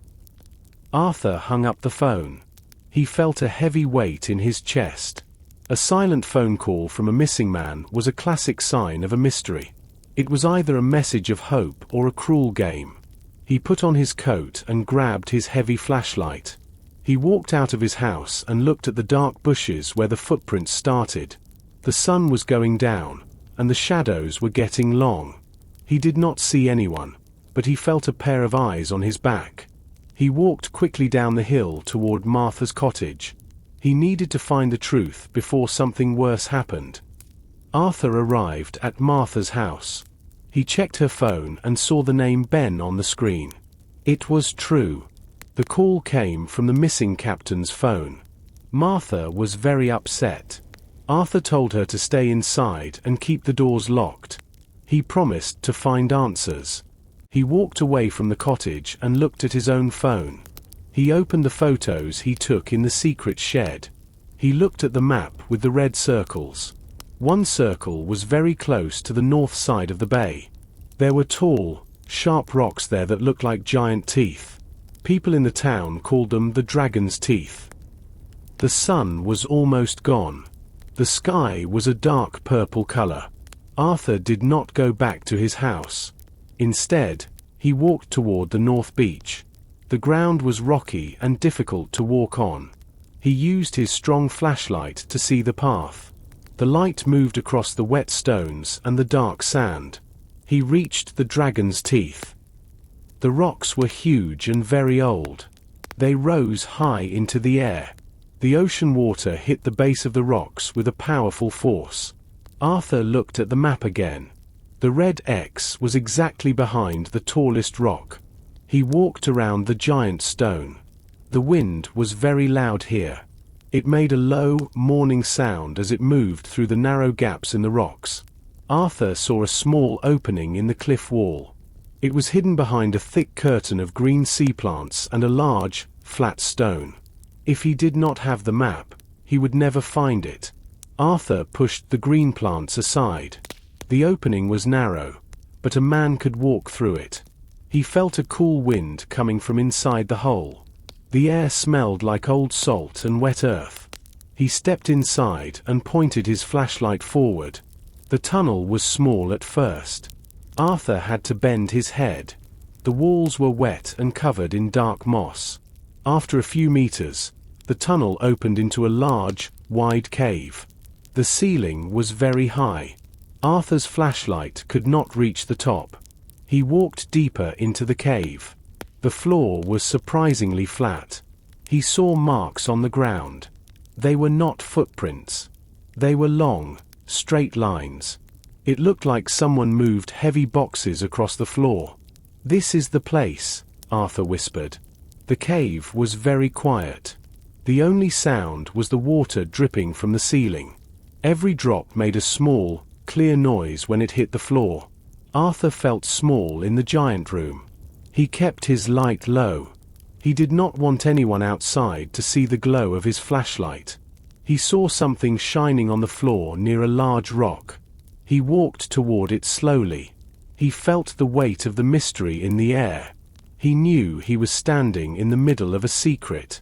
Arthur hung up the phone. He felt a heavy weight in his chest. A silent phone call from a missing man was a classic sign of a mystery. It was either a message of hope or a cruel game. He put on his coat and grabbed his heavy flashlight. He walked out of his house and looked at the dark bushes where the footprints started. The sun was going down, and the shadows were getting long. He did not see anyone, but he felt a pair of eyes on his back. He walked quickly down the hill toward Martha's cottage. He needed to find the truth before something worse happened. Arthur arrived at Martha's house. He checked her phone and saw the name Ben on the screen. It was true. The call came from the missing captain's phone. Martha was very upset. Arthur told her to stay inside and keep the doors locked. He promised to find answers. He walked away from the cottage and looked at his own phone. He opened the photos he took in the secret shed. He looked at the map with the red circles. One circle was very close to the north side of the bay. There were tall, sharp rocks there that looked like giant teeth. People in the town called them the dragon's teeth. The sun was almost gone. The sky was a dark purple color. Arthur did not go back to his house. Instead, he walked toward the north beach. The ground was rocky and difficult to walk on. He used his strong flashlight to see the path. The light moved across the wet stones and the dark sand. He reached the dragon's teeth. The rocks were huge and very old. They rose high into the air. The ocean water hit the base of the rocks with a powerful force. Arthur looked at the map again. The red X was exactly behind the tallest rock. He walked around the giant stone. The wind was very loud here. It made a low, mourning sound as it moved through the narrow gaps in the rocks. Arthur saw a small opening in the cliff wall. It was hidden behind a thick curtain of green sea plants and a large, flat stone. If he did not have the map, he would never find it. Arthur pushed the green plants aside. The opening was narrow, but a man could walk through it. He felt a cool wind coming from inside the hole. The air smelled like old salt and wet earth. He stepped inside and pointed his flashlight forward. The tunnel was small at first. Arthur had to bend his head. The walls were wet and covered in dark moss. After a few meters, the tunnel opened into a large, wide cave. The ceiling was very high. Arthur's flashlight could not reach the top. He walked deeper into the cave. The floor was surprisingly flat. He saw marks on the ground. They were not footprints. They were long, straight lines. It looked like someone moved heavy boxes across the floor. "This is the place," Arthur whispered. The cave was very quiet. The only sound was the water dripping from the ceiling. Every drop made a small, clear noise when it hit the floor. Arthur felt small in the giant room. He kept his light low. He did not want anyone outside to see the glow of his flashlight. He saw something shining on the floor near a large rock. He walked toward it slowly. He felt the weight of the mystery in the air. He knew he was standing in the middle of a secret.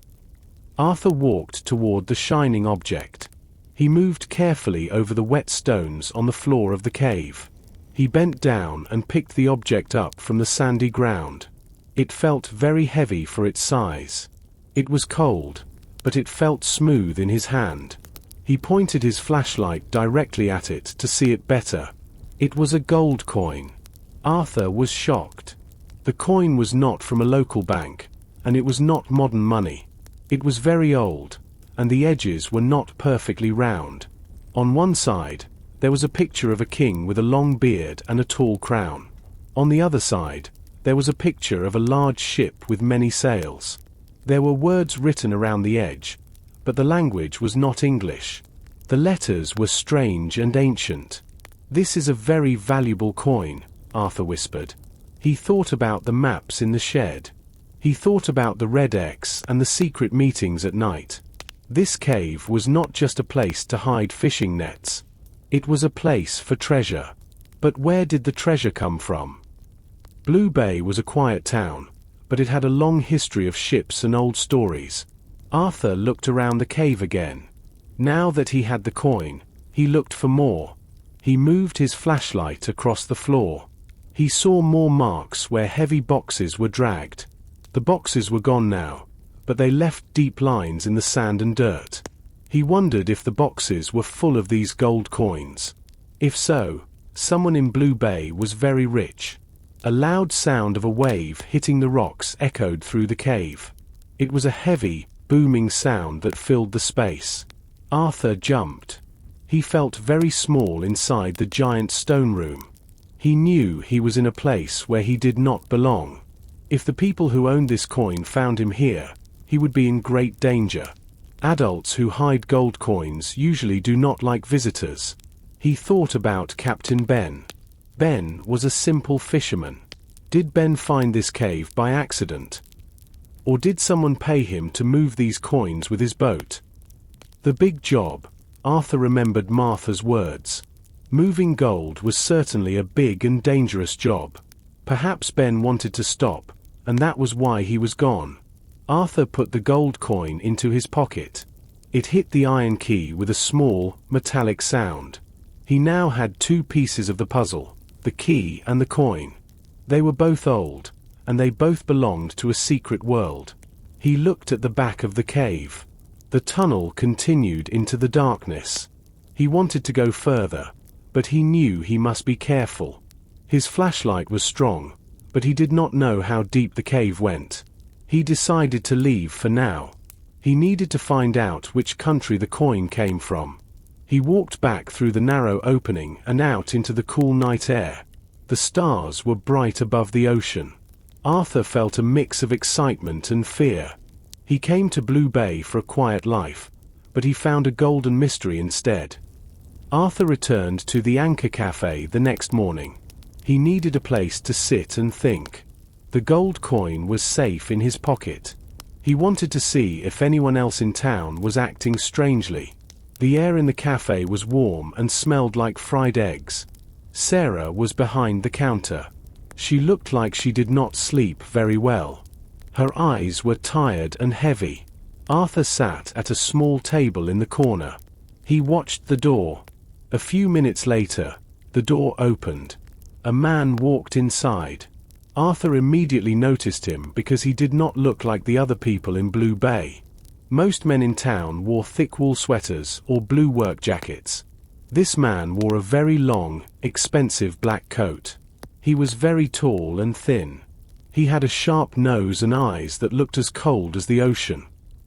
Arthur walked toward the shining object. He moved carefully over the wet stones on the floor of the cave. He bent down and picked the object up from the sandy ground. It felt very heavy for its size. It was cold, but it felt smooth in his hand. He pointed his flashlight directly at it to see it better. It was a gold coin. Arthur was shocked. The coin was not from a local bank, and it was not modern money. It was very old, and the edges were not perfectly round. On one side, there was a picture of a king with a long beard and a tall crown. On the other side, there was a picture of a large ship with many sails. There were words written around the edge, but the language was not English. The letters were strange and ancient. "This is a very valuable coin," Arthur whispered. He thought about the maps in the shed. He thought about the red X and the secret meetings at night. This cave was not just a place to hide fishing nets. It was a place for treasure. But where did the treasure come from? Blue Bay was a quiet town, but it had a long history of ships and old stories. Arthur looked around the cave again. Now that he had the coin, he looked for more. He moved his flashlight across the floor. He saw more marks where heavy boxes were dragged. The boxes were gone now, but they left deep lines in the sand and dirt. He wondered if the boxes were full of these gold coins. If so, someone in Blue Bay was very rich. A loud sound of a wave hitting the rocks echoed through the cave. It was a heavy, booming sound that filled the space. Arthur jumped. He felt very small inside the giant stone room. He knew he was in a place where he did not belong. If the people who owned this coin found him here, he would be in great danger. Adults who hide gold coins usually do not like visitors. He thought about Captain Ben. Ben was a simple fisherman. Did Ben find this cave by accident? Or did someone pay him to move these coins with his boat? The big job. Arthur remembered Martha's words. Moving gold was certainly a big and dangerous job. Perhaps Ben wanted to stop, and that was why he was gone. Arthur put the gold coin into his pocket. It hit the iron key with a small, metallic sound. He now had two pieces of the puzzle, the key and the coin. They were both old, and they both belonged to a secret world. He looked at the back of the cave. The tunnel continued into the darkness. He wanted to go further, but he knew he must be careful. His flashlight was strong, but he did not know how deep the cave went. He decided to leave for now. He needed to find out which country the coin came from. He walked back through the narrow opening and out into the cool night air. The stars were bright above the ocean. Arthur felt a mix of excitement and fear. He came to Blue Bay for a quiet life, but he found a golden mystery instead. Arthur returned to the Anchor Cafe the next morning. He needed a place to sit and think. The gold coin was safe in his pocket. He wanted to see if anyone else in town was acting strangely. The air in the cafe was warm and smelled like fried eggs. Sarah was behind the counter. She looked like she did not sleep very well. Her eyes were tired and heavy. Arthur sat at a small table in the corner. He watched the door. A few minutes later, the door opened. A man walked inside. Arthur immediately noticed him because he did not look like the other people in Blue Bay. Most men in town wore thick wool sweaters or blue work jackets. This man wore a very long, expensive black coat. He was very tall and thin. He had a sharp nose and eyes that looked as cold as the ocean.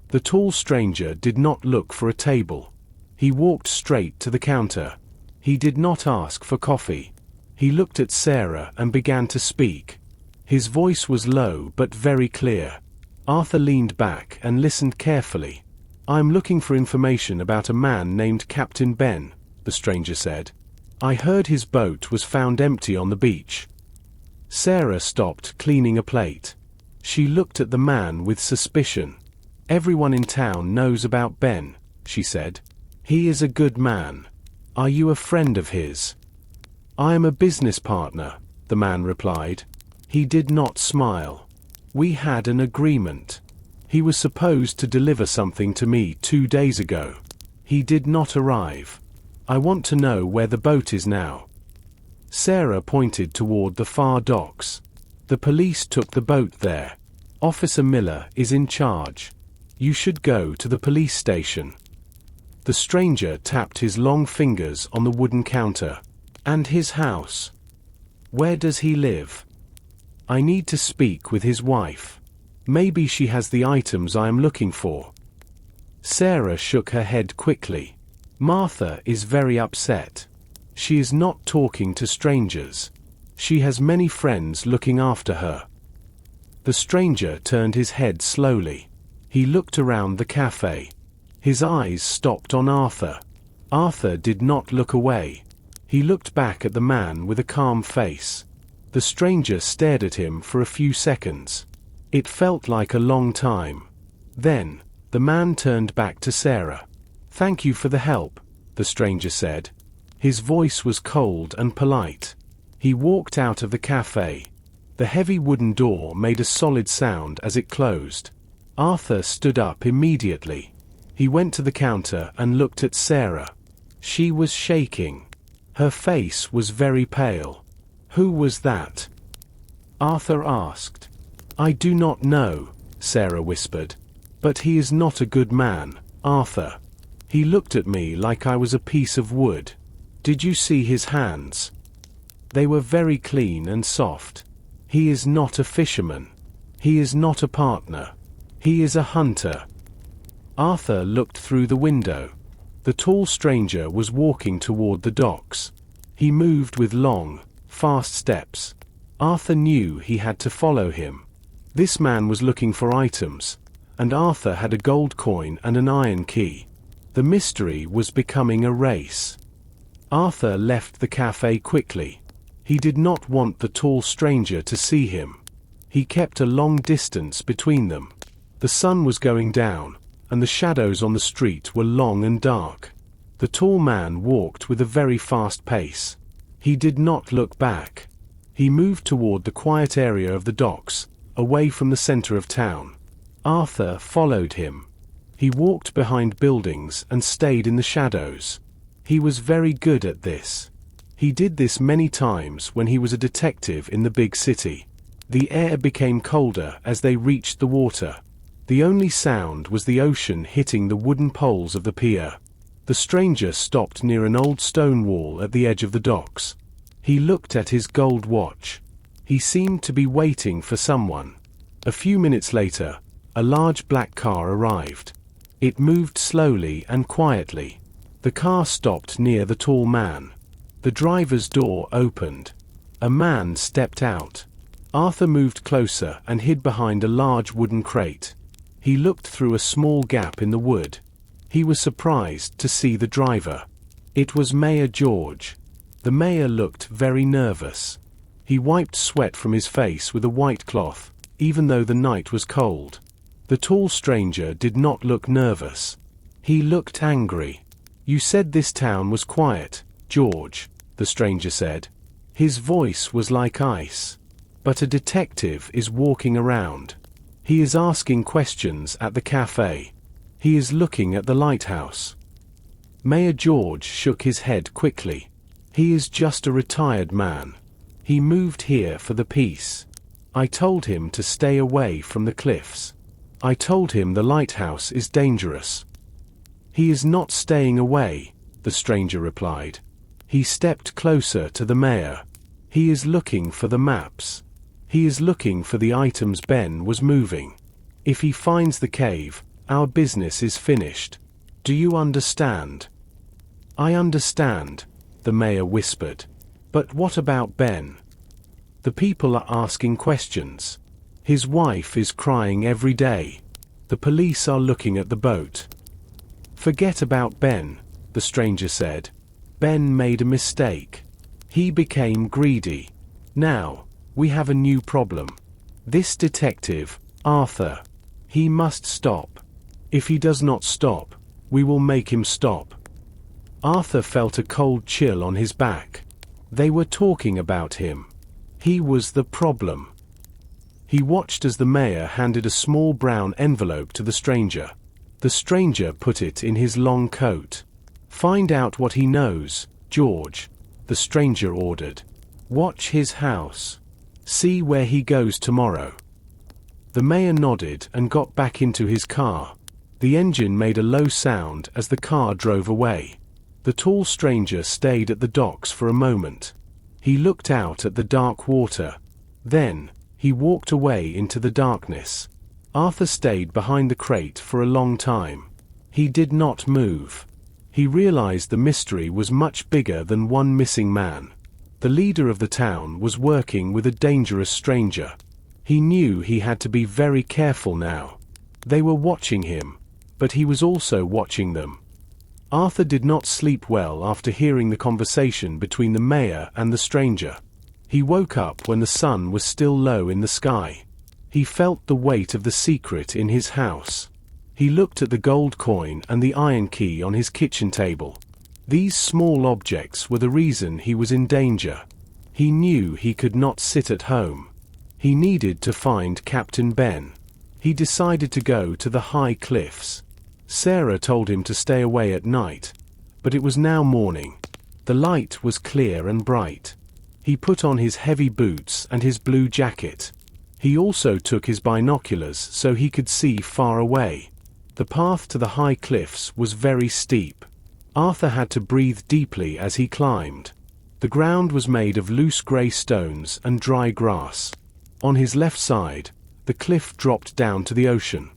The tall stranger did not look for a table. He walked straight to the counter. He did not ask for coffee. He looked at Sarah and began to speak. His voice was low but very clear. Arthur leaned back and listened carefully. "I'm looking for information about a man named Captain Ben," the stranger said. "I heard his boat was found empty on the beach." Sarah stopped cleaning a plate. She looked at the man with suspicion. "Everyone in town knows about Ben," she said. "He is a good man. Are you a friend of his?" "I am a business partner," the man replied. He did not smile. "We had an agreement. He was supposed to deliver something to me 2 days ago. He did not arrive. I want to know where the boat is now." Sarah pointed toward the far docks. "The police took the boat there. Officer Miller is in charge. You should go to the police station." The stranger tapped his long fingers on the wooden counter. "And his house? Where does he live? I need to speak with his wife. Maybe she has the items I am looking for." Sarah shook her head quickly. "Martha is very upset. She is not talking to strangers. She has many friends looking after her." The stranger turned his head slowly. He looked around the cafe. His eyes stopped on Arthur. Arthur did not look away. He looked back at the man with a calm face. The stranger stared at him for a few seconds. It felt like a long time. Then, the man turned back to Sarah. "Thank you for the help," the stranger said. His voice was cold and polite. He walked out of the cafe. The heavy wooden door made a solid sound as it closed. Arthur stood up immediately. He went to the counter and looked at Sarah. She was shaking. Her face was very pale. "Who was that?" Arthur asked. "I do not know," Sarah whispered. "But he is not a good man, Arthur. He looked at me like I was a piece of wood. Did you see his hands? They were very clean and soft. He is not a fisherman. He is not a partner. He is a hunter." Arthur looked through the window. The tall stranger was walking toward the docks. He moved with long, fast steps. Arthur knew he had to follow him. This man was looking for items, and Arthur had a gold coin and an iron key. The mystery was becoming a race. Arthur left the cafe quickly. He did not want the tall stranger to see him. He kept a long distance between them. The sun was going down, and the shadows on the street were long and dark. The tall man walked with a very fast pace. He did not look back. He moved toward the quiet area of the docks, away from the center of town. Arthur followed him. He walked behind buildings and stayed in the shadows. He was very good at this. He did this many times when he was a detective in the big city. The air became colder as they reached the water. The only sound was the ocean hitting the wooden poles of the pier. The stranger stopped near an old stone wall at the edge of the docks. He looked at his gold watch. He seemed to be waiting for someone. A few minutes later, a large black car arrived. It moved slowly and quietly. The car stopped near the tall man. The driver's door opened. A man stepped out. Arthur moved closer and hid behind a large wooden crate. He looked through a small gap in the wood. He was surprised to see the driver. It was Mayor George. The mayor looked very nervous. He wiped sweat from his face with a white cloth, even though the night was cold. The tall stranger did not look nervous. He looked angry. "You said this town was quiet, George," the stranger said. His voice was like ice. "But a detective is walking around. He is asking questions at the cafe. He is looking at the lighthouse." Mayor George shook his head quickly. "He is just a retired man. He moved here for the peace. I told him to stay away from the cliffs. I told him the lighthouse is dangerous." "He is not staying away," the stranger replied. He stepped closer to the mayor. "He is looking for the maps. He is looking for the items Ben was moving. If he finds the cave, our business is finished. Do you understand?" "I understand," the mayor whispered. "But what about Ben? The people are asking questions. His wife is crying every day. The police are looking at the boat." "Forget about Ben," the stranger said. "Ben made a mistake. He became greedy. Now, we have a new problem. This detective, Arthur. He must stop. If he does not stop, we will make him stop." Arthur felt a cold chill on his back. They were talking about him. He was the problem. He watched as the mayor handed a small brown envelope to the stranger. The stranger put it in his long coat. "Find out what he knows, George," the stranger ordered. "Watch his house. See where he goes tomorrow." The mayor nodded and got back into his car. The engine made a low sound as the car drove away. The tall stranger stayed at the docks for a moment. He looked out at the dark water. Then, he walked away into the darkness. Arthur stayed behind the crate for a long time. He did not move. He realized the mystery was much bigger than one missing man. The leader of the town was working with a dangerous stranger. He knew he had to be very careful now. They were watching him, but he was also watching them. Arthur did not sleep well after hearing the conversation between the mayor and the stranger. He woke up when the sun was still low in the sky. He felt the weight of the secret in his house. He looked at the gold coin and the iron key on his kitchen table. These small objects were the reason he was in danger. He knew he could not sit at home. He needed to find Captain Ben. He decided to go to the high cliffs. Sarah told him to stay away at night, but it was now morning. The light was clear and bright. He put on his heavy boots and his blue jacket. He also took his binoculars so he could see far away. The path to the high cliffs was very steep. Arthur had to breathe deeply as he climbed. The ground was made of loose grey stones and dry grass. On his left side, the cliff dropped down to the ocean.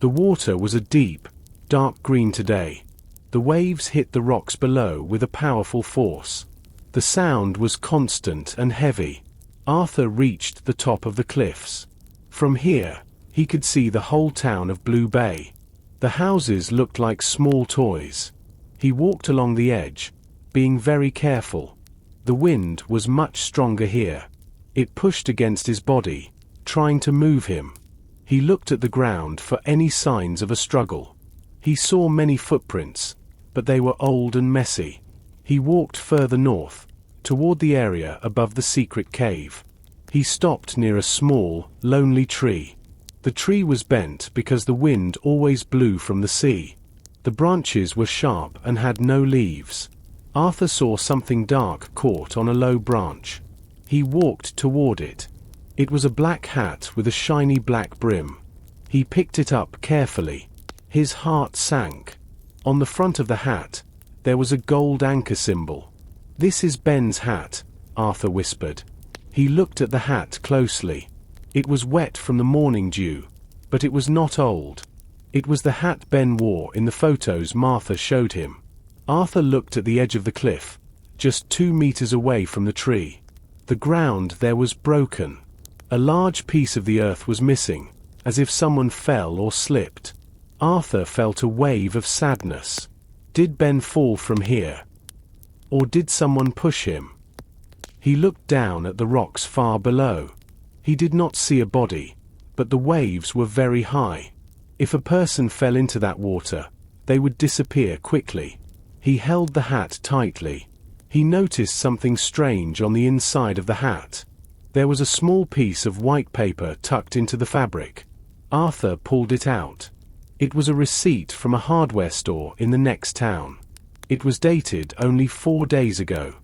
The water was a deep, dark green today. The waves hit the rocks below with a powerful force. The sound was constant and heavy. Arthur reached the top of the cliffs. From here, he could see the whole town of Blue Bay. The houses looked like small toys. He walked along the edge, being very careful. The wind was much stronger here. It pushed against his body, trying to move him. He looked at the ground for any signs of a struggle. He saw many footprints, but they were old and messy. He walked further north, toward the area above the secret cave. He stopped near a small, lonely tree. The tree was bent because the wind always blew from the sea. The branches were sharp and had no leaves. Arthur saw something dark caught on a low branch. He walked toward it. It was a black hat with a shiny black brim. He picked it up carefully. His heart sank. On the front of the hat, there was a gold anchor symbol. "This is Ben's hat," Arthur whispered. He looked at the hat closely. It was wet from the morning dew, but it was not old. It was the hat Ben wore in the photos Martha showed him. Arthur looked at the edge of the cliff, just 2 meters away from the tree. The ground there was broken. A large piece of the earth was missing, as if someone fell or slipped. Arthur felt a wave of sadness. Did Ben fall from here? Or did someone push him? He looked down at the rocks far below. He did not see a body, but the waves were very high. If a person fell into that water, they would disappear quickly. He held the hat tightly. He noticed something strange on the inside of the hat. There was a small piece of white paper tucked into the fabric. Arthur pulled it out. It was a receipt from a hardware store in the next town. It was dated only 4 days ago.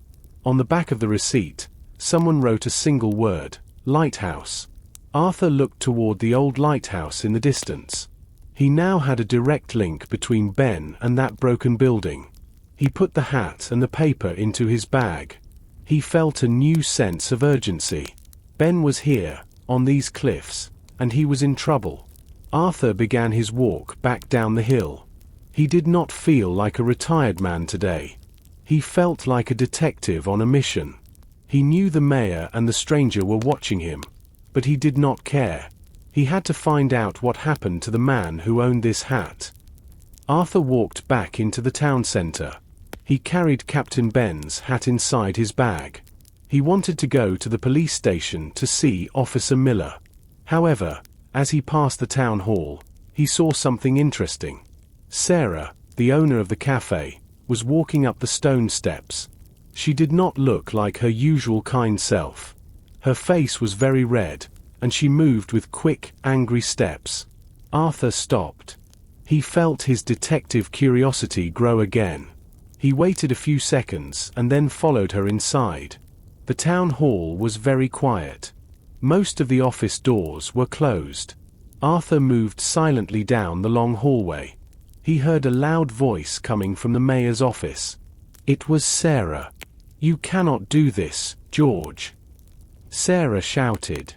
On the back of the receipt, someone wrote a single word, "Lighthouse." Arthur looked toward the old lighthouse in the distance. He now had a direct link between Ben and that broken building. He put the hat and the paper into his bag. He felt a new sense of urgency. Ben was here, on these cliffs, and he was in trouble. Arthur began his walk back down the hill. He did not feel like a retired man today. He felt like a detective on a mission. He knew the mayor and the stranger were watching him, but he did not care. He had to find out what happened to the man who owned this hat. Arthur walked back into the town center. He carried Captain Ben's hat inside his bag. He wanted to go to the police station to see Officer Miller. However, as he passed the town hall, he saw something interesting. Sarah, the owner of the cafe, was walking up the stone steps. She did not look like her usual kind self. Her face was very red, and she moved with quick, angry steps. Arthur stopped. He felt his detective curiosity grow again. He waited a few seconds and then followed her inside. The town hall was very quiet. Most of the office doors were closed. Arthur moved silently down the long hallway. He heard a loud voice coming from the mayor's office. It was Sarah. "You cannot do this, George," Sarah shouted.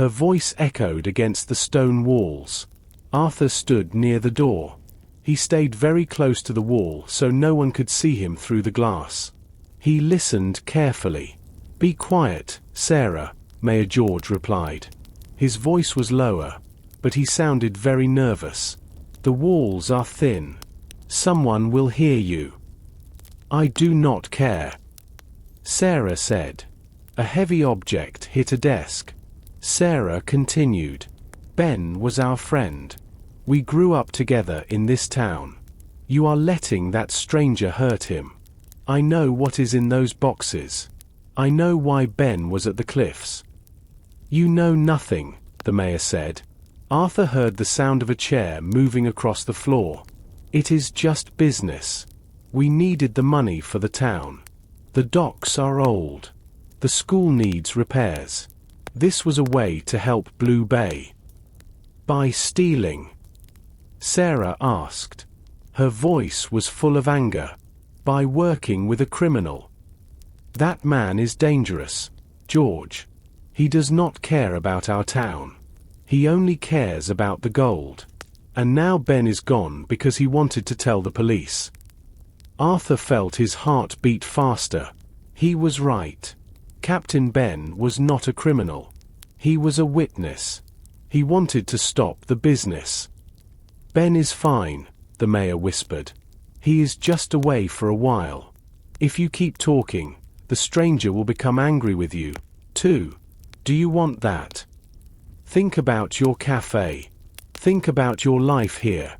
Her voice echoed against the stone walls. Arthur stood near the door. He stayed very close to the wall so no one could see him through the glass. He listened carefully. "Be quiet, Sarah," Mayor George replied. His voice was lower, but he sounded very nervous. "The walls are thin. Someone will hear you." "I do not care," Sarah said. A heavy object hit a desk. Sarah continued. Ben was our friend. We grew up together in this town. You are letting that stranger hurt him. I know what is in those boxes. I know why Ben was at the cliffs." "You know nothing," the mayor said. Arthur heard the sound of a chair moving across the floor. "It is just business. We needed the money for the town. The docks are old. The school needs repairs. This was a way to help Blue Bay." "By stealing?" Sarah asked. Her voice was full of anger. "By working with a criminal. That man is dangerous, George. He does not care about our town. He only cares about the gold. And now Ben is gone because he wanted to tell the police." Arthur felt his heart beat faster. He was right. Captain Ben was not a criminal. He was a witness. He wanted to stop the business. "Ben is fine," the mayor whispered. "He is just away for a while. If you keep talking, the stranger will become angry with you, too. Do you want that? Think about your cafe. Think about your life here."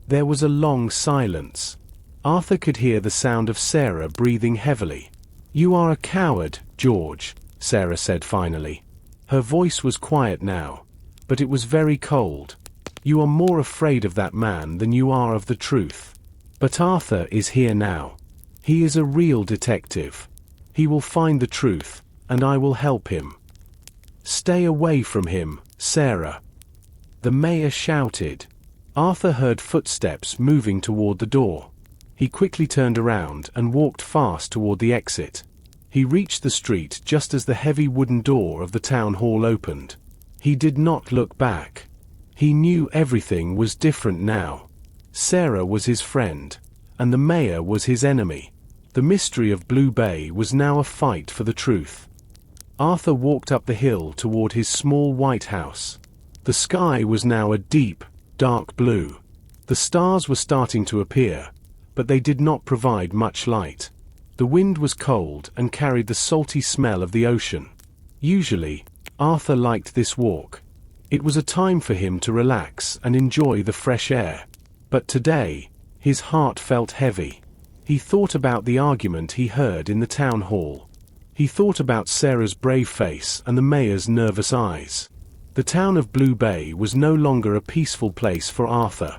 There was a long silence. Arthur could hear the sound of Sarah breathing heavily. "You are a coward, George," Sarah said finally. Her voice was quiet now, but it was very cold. "You are more afraid of that man than you are of the truth. But Arthur is here now. He is a real detective. He will find the truth, and I will help him." "Stay away from him, Sarah," the mayor shouted. Arthur heard footsteps moving toward the door. He quickly turned around and walked fast toward the exit. He reached the street just as the heavy wooden door of the town hall opened. He did not look back. He knew everything was different now. Sarah was his friend, and the mayor was his enemy. The mystery of Blue Bay was now a fight for the truth. Arthur walked up the hill toward his small white house. The sky was now a deep, dark blue. The stars were starting to appear, but they did not provide much light. The wind was cold and carried the salty smell of the ocean. Usually, Arthur liked this walk. It was a time for him to relax and enjoy the fresh air. But today, his heart felt heavy. He thought about the argument he heard in the town hall. He thought about Sarah's brave face and the mayor's nervous eyes. The town of Blue Bay was no longer a peaceful place for Arthur.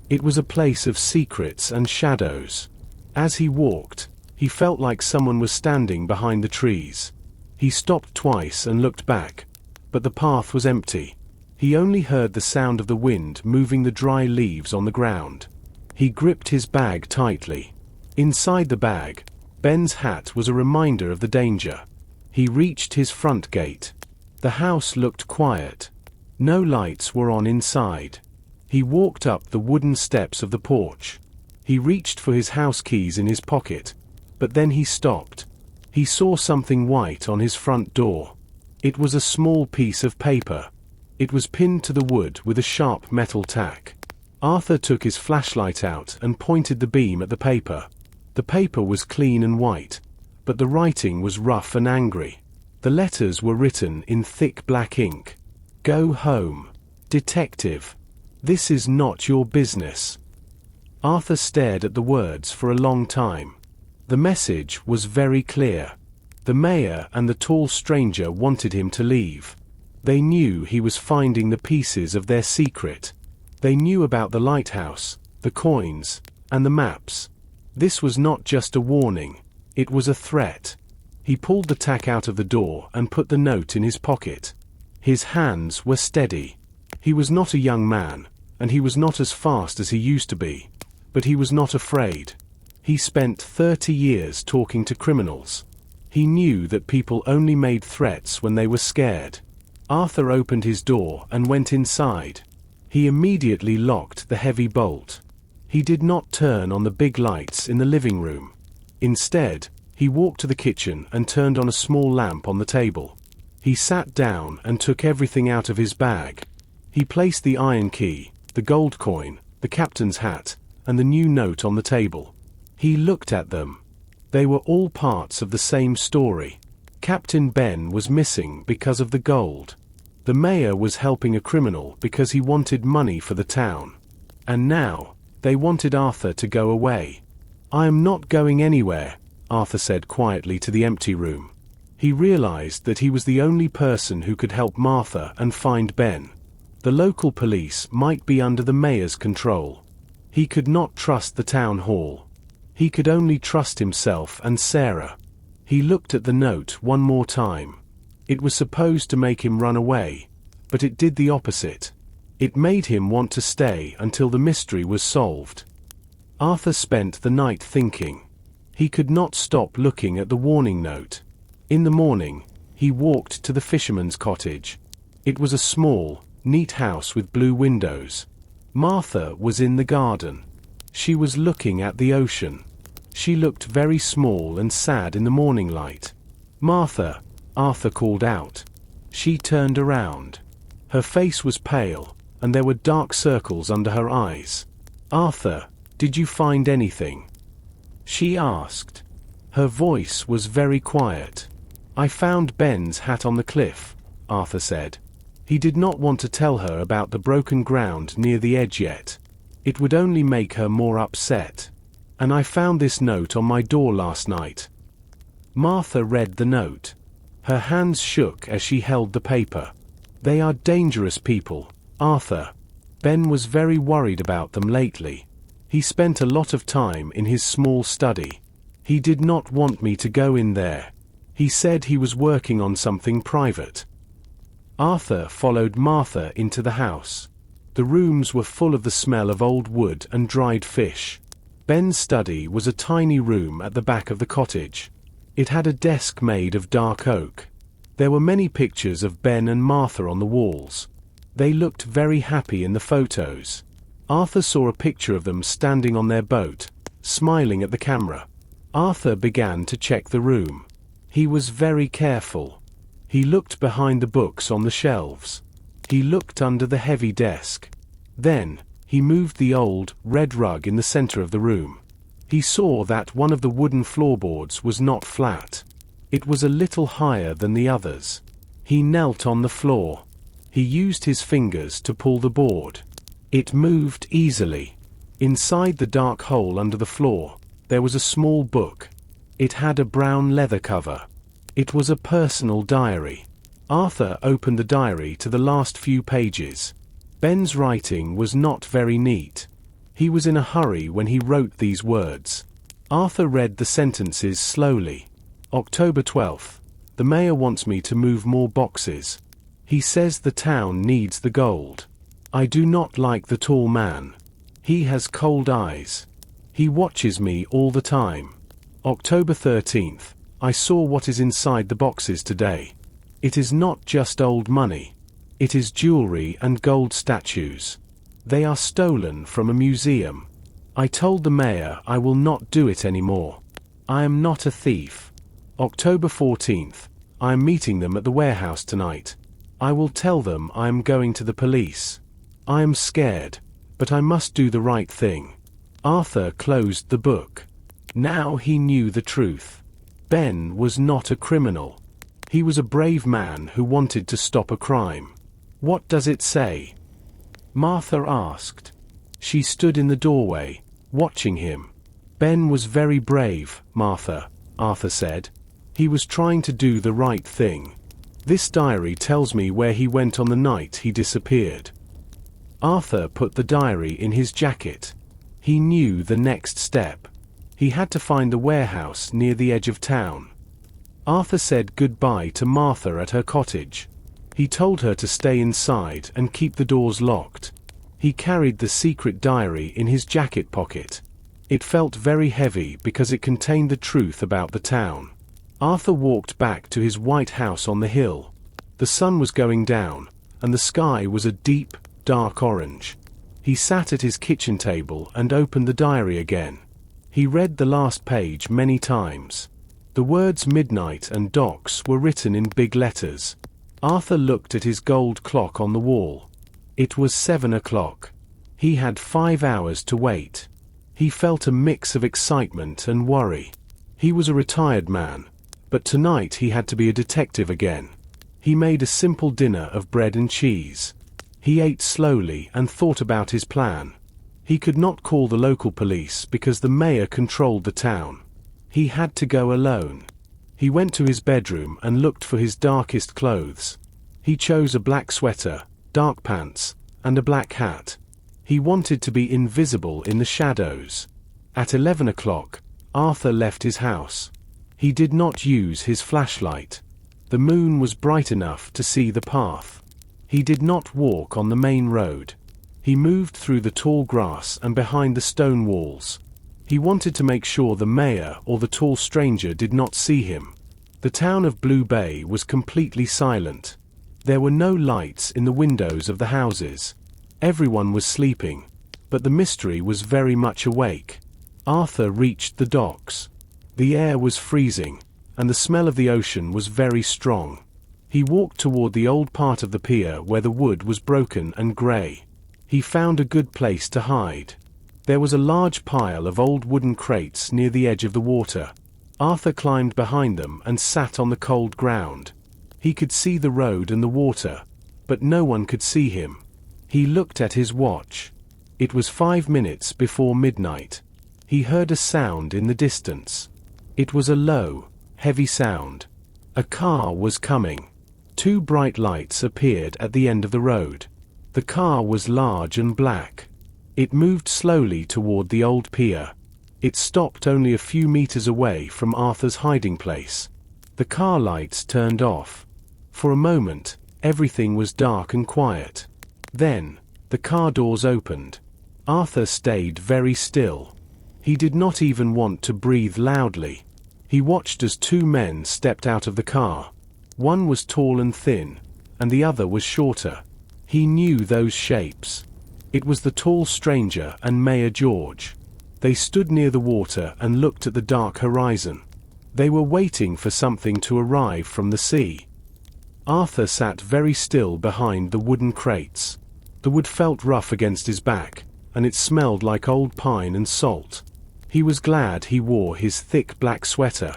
It was a place of secrets and shadows. As he walked, he felt like someone was standing behind the trees. He stopped twice and looked back, but the path was empty. He only heard the sound of the wind moving the dry leaves on the ground. He gripped his bag tightly. Inside the bag, Ben's hat was a reminder of the danger. He reached his front gate. The house looked quiet. No lights were on inside. He walked up the wooden steps of the porch. He reached for his house keys in his pocket, but then he stopped. He saw something white on his front door. It was a small piece of paper. It was pinned to the wood with a sharp metal tack. Arthur took his flashlight out and pointed the beam at the paper. The paper was clean and white, but the writing was rough and angry. The letters were written in thick black ink. "Go home, detective. This is not your business." Arthur stared at the words for a long time. The message was very clear. The mayor and the tall stranger wanted him to leave. They knew he was finding the pieces of their secret. They knew about the lighthouse, the coins, and the maps. This was not just a warning, it was a threat. He pulled the tack out of the door and put the note in his pocket. His hands were steady. He was not a young man, and he was not as fast as he used to be, but he was not afraid. He spent 30 years talking to criminals. He knew that people only made threats when they were scared. Arthur opened his door and went inside. He immediately locked the heavy bolt. He did not turn on the big lights in the living room. Instead, he walked to the kitchen and turned on a small lamp on the table. He sat down and took everything out of his bag. He placed the iron key, the gold coin, the captain's hat, and the new note on the table. He looked at them. They were all parts of the same story. Captain Ben was missing because of the gold. The mayor was helping a criminal because he wanted money for the town. And now, they wanted Arthur to go away. "I am not going anywhere," Arthur said quietly to the empty room. He realized that he was the only person who could help Martha and find Ben. The local police might be under the mayor's control. He could not trust the town hall. He could only trust himself and Sarah. He looked at the note one more time. It was supposed to make him run away, but it did the opposite. It made him want to stay until the mystery was solved. Arthur spent the night thinking. He could not stop looking at the warning note. In the morning, he walked to the fisherman's cottage. It was a small, neat house with blue windows. Martha was in the garden. She was looking at the ocean. She looked very small and sad in the morning light. "Martha," Arthur called out. She turned around. Her face was pale, and there were dark circles under her eyes. "Arthur, did you find anything?" she asked. Her voice was very quiet. "I found Ben's hat on the cliff," Arthur said. He did not want to tell her about the broken ground near the edge yet. It would only make her more upset. "And I found this note on my door last night." Martha read the note. Her hands shook as she held the paper. "They are dangerous people, Arthur. Ben was very worried about them lately. He spent a lot of time in his small study. He did not want me to go in there. He said he was working on something private." Arthur followed Martha into the house. The rooms were full of the smell of old wood and dried fish. Ben's study was a tiny room at the back of the cottage. It had a desk made of dark oak. There were many pictures of Ben and Martha on the walls. They looked very happy in the photos. Arthur saw a picture of them standing on their boat, smiling at the camera. Arthur began to check the room. He was very careful. He looked behind the books on the shelves. He looked under the heavy desk. Then, he moved the old, red rug in the center of the room. He saw that one of the wooden floorboards was not flat. It was a little higher than the others. He knelt on the floor. He used his fingers to pull the board. It moved easily. Inside the dark hole under the floor, there was a small book. It had a brown leather cover. It was a personal diary. Arthur opened the diary to the last few pages. Ben's writing was not very neat. He was in a hurry when he wrote these words. Arthur read the sentences slowly. October 12th. The mayor wants me to move more boxes. He says the town needs the gold. I do not like the tall man. He has cold eyes. He watches me all the time. October 13th. I saw what is inside the boxes today. It is not just old money. It is jewelry and gold statues. They are stolen from a museum. I told the mayor I will not do it anymore. I am not a thief. October 14th. I am meeting them at the warehouse tonight. I will tell them I am going to the police. I am scared, but I must do the right thing. Arthur closed the book. Now he knew the truth. Ben was not a criminal. He was a brave man who wanted to stop a crime. "What does it say?" Martha asked. She stood in the doorway, watching him. "Ben was very brave, Martha," Arthur said. "He was trying to do the right thing. This diary tells me where he went on the night he disappeared." Arthur put the diary in his jacket. He knew the next step. He had to find the warehouse near the edge of town. Arthur said goodbye to Martha at her cottage. He told her to stay inside and keep the doors locked. He carried the secret diary in his jacket pocket. It felt very heavy because it contained the truth about the town. Arthur walked back to his white house on the hill. The sun was going down, and the sky was a deep, dark orange. He sat at his kitchen table and opened the diary again. He read the last page many times. The words midnight and docks were written in big letters. Arthur looked at his gold clock on the wall. It was 7 o'clock. He had 5 hours to wait. He felt a mix of excitement and worry. He was a retired man, but tonight he had to be a detective again. He made a simple dinner of bread and cheese. He ate slowly and thought about his plan. He could not call the local police because the mayor controlled the town. He had to go alone. He went to his bedroom and looked for his darkest clothes. He chose a black sweater, dark pants, and a black hat. He wanted to be invisible in the shadows. At 11 o'clock, Arthur left his house. He did not use his flashlight. The moon was bright enough to see the path. He did not walk on the main road. He moved through the tall grass and behind the stone walls. He wanted to make sure the mayor or the tall stranger did not see him. The town of Blue Bay was completely silent. There were no lights in the windows of the houses. Everyone was sleeping, but the mystery was very much awake. Arthur reached the docks. The air was freezing, and the smell of the ocean was very strong. He walked toward the old part of the pier where the wood was broken and grey. He found a good place to hide. There was a large pile of old wooden crates near the edge of the water. Arthur climbed behind them and sat on the cold ground. He could see the road and the water, but no one could see him. He looked at his watch. It was 5 minutes before midnight. He heard a sound in the distance. It was a low, heavy sound. A car was coming. 2 bright lights appeared at the end of the road. The car was large and black. It moved slowly toward the old pier. It stopped only a few meters away from Arthur's hiding place. The car lights turned off. For a moment, everything was dark and quiet. Then, the car doors opened. Arthur stayed very still. He did not even want to breathe loudly. He watched as 2 men stepped out of the car. One was tall and thin, and the other was shorter. He knew those shapes. It was the tall stranger and Mayor George. They stood near the water and looked at the dark horizon. They were waiting for something to arrive from the sea. Arthur sat very still behind the wooden crates. The wood felt rough against his back, and it smelled like old pine and salt. He was glad he wore his thick black sweater.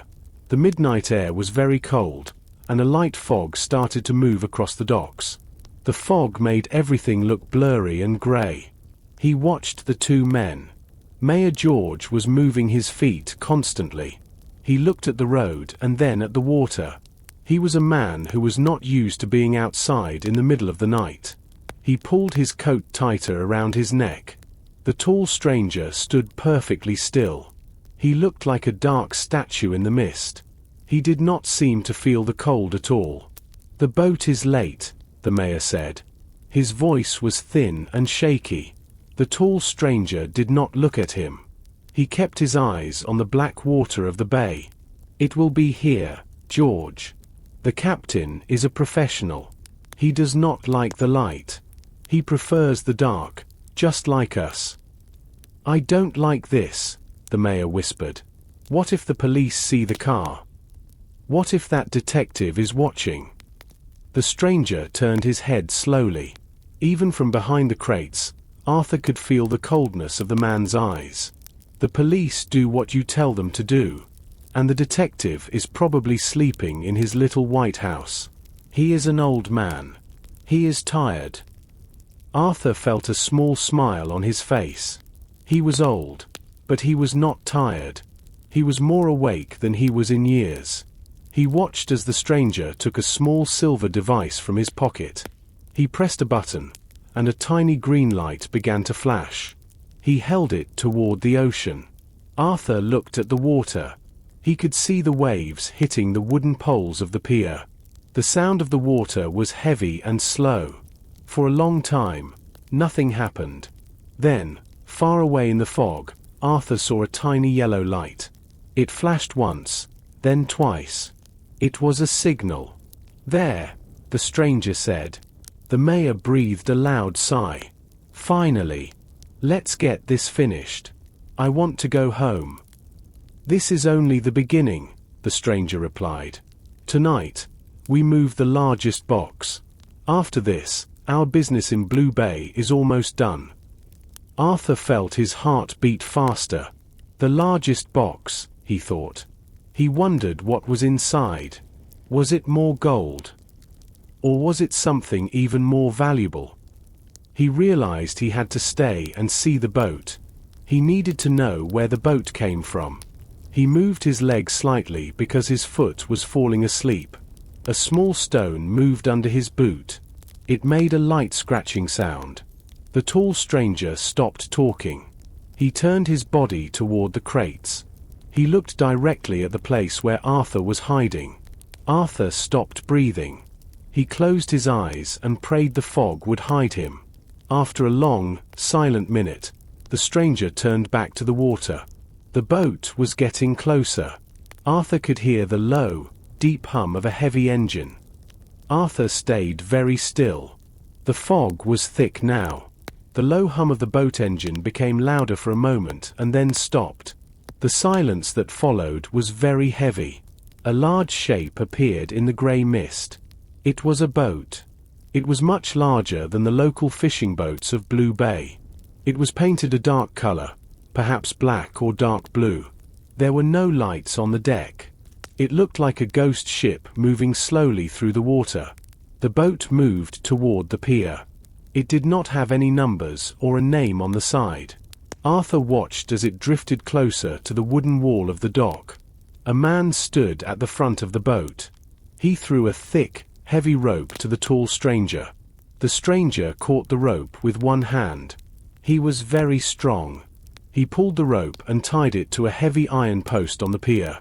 The midnight air was very cold, and a light fog started to move across the docks. The fog made everything look blurry and grey. He watched the 2 men. Mayor George was moving his feet constantly. He looked at the road and then at the water. He was a man who was not used to being outside in the middle of the night. He pulled his coat tighter around his neck. The tall stranger stood perfectly still. He looked like a dark statue in the mist. He did not seem to feel the cold at all. "The boat is late," the mayor said. His voice was thin and shaky. The tall stranger did not look at him. He kept his eyes on the black water of the bay. "It will be here, George. The captain is a professional. He does not like the light. He prefers the dark, just like us." "I don't like this," the mayor whispered. "What if the police see the car? What if that detective is watching?" The stranger turned his head slowly. Even from behind the crates, Arthur could feel the coldness of the man's eyes. The police do what you tell them to do. And the detective is probably sleeping in his little white house. He is an old man. He is tired. Arthur felt a small smile on his face. He was old, but he was not tired. He was more awake than he was in years. He watched as the stranger took a small silver device from his pocket. He pressed a button, and a tiny green light began to flash. He held it toward the ocean. Arthur looked at the water. He could see the waves hitting the wooden poles of the pier. The sound of the water was heavy and slow. For a long time, nothing happened. Then, far away in the fog, Arthur saw a tiny yellow light. It flashed once, then twice. It was a signal. "There," the stranger said. The mayor breathed a loud sigh. "Finally. Let's get this finished. I want to go home." "This is only the beginning," the stranger replied. "Tonight, we move the largest box. After this, our business in Blue Bay is almost done." Arthur felt his heart beat faster. The largest box, he thought. He wondered what was inside. Was it more gold? Or was it something even more valuable? He realized he had to stay and see the boat. He needed to know where the boat came from. He moved his leg slightly because his foot was falling asleep. A small stone moved under his boot. It made a light scratching sound. The tall stranger stopped talking. He turned his body toward the crates. He looked directly at the place where Arthur was hiding. Arthur stopped breathing. He closed his eyes and prayed the fog would hide him. After a long, silent minute, the stranger turned back to the water. The boat was getting closer. Arthur could hear the low, deep hum of a heavy engine. Arthur stayed very still. The fog was thick now. The low hum of the boat engine became louder for a moment and then stopped. The silence that followed was very heavy. A large shape appeared in the grey mist. It was a boat. It was much larger than the local fishing boats of Blue Bay. It was painted a dark color, perhaps black or dark blue. There were no lights on the deck. It looked like a ghost ship moving slowly through the water. The boat moved toward the pier. It did not have any numbers or a name on the side. Arthur watched as it drifted closer to the wooden wall of the dock. A man stood at the front of the boat. He threw a thick, heavy rope to the tall stranger. The stranger caught the rope with one hand. He was very strong. He pulled the rope and tied it to a heavy iron post on the pier.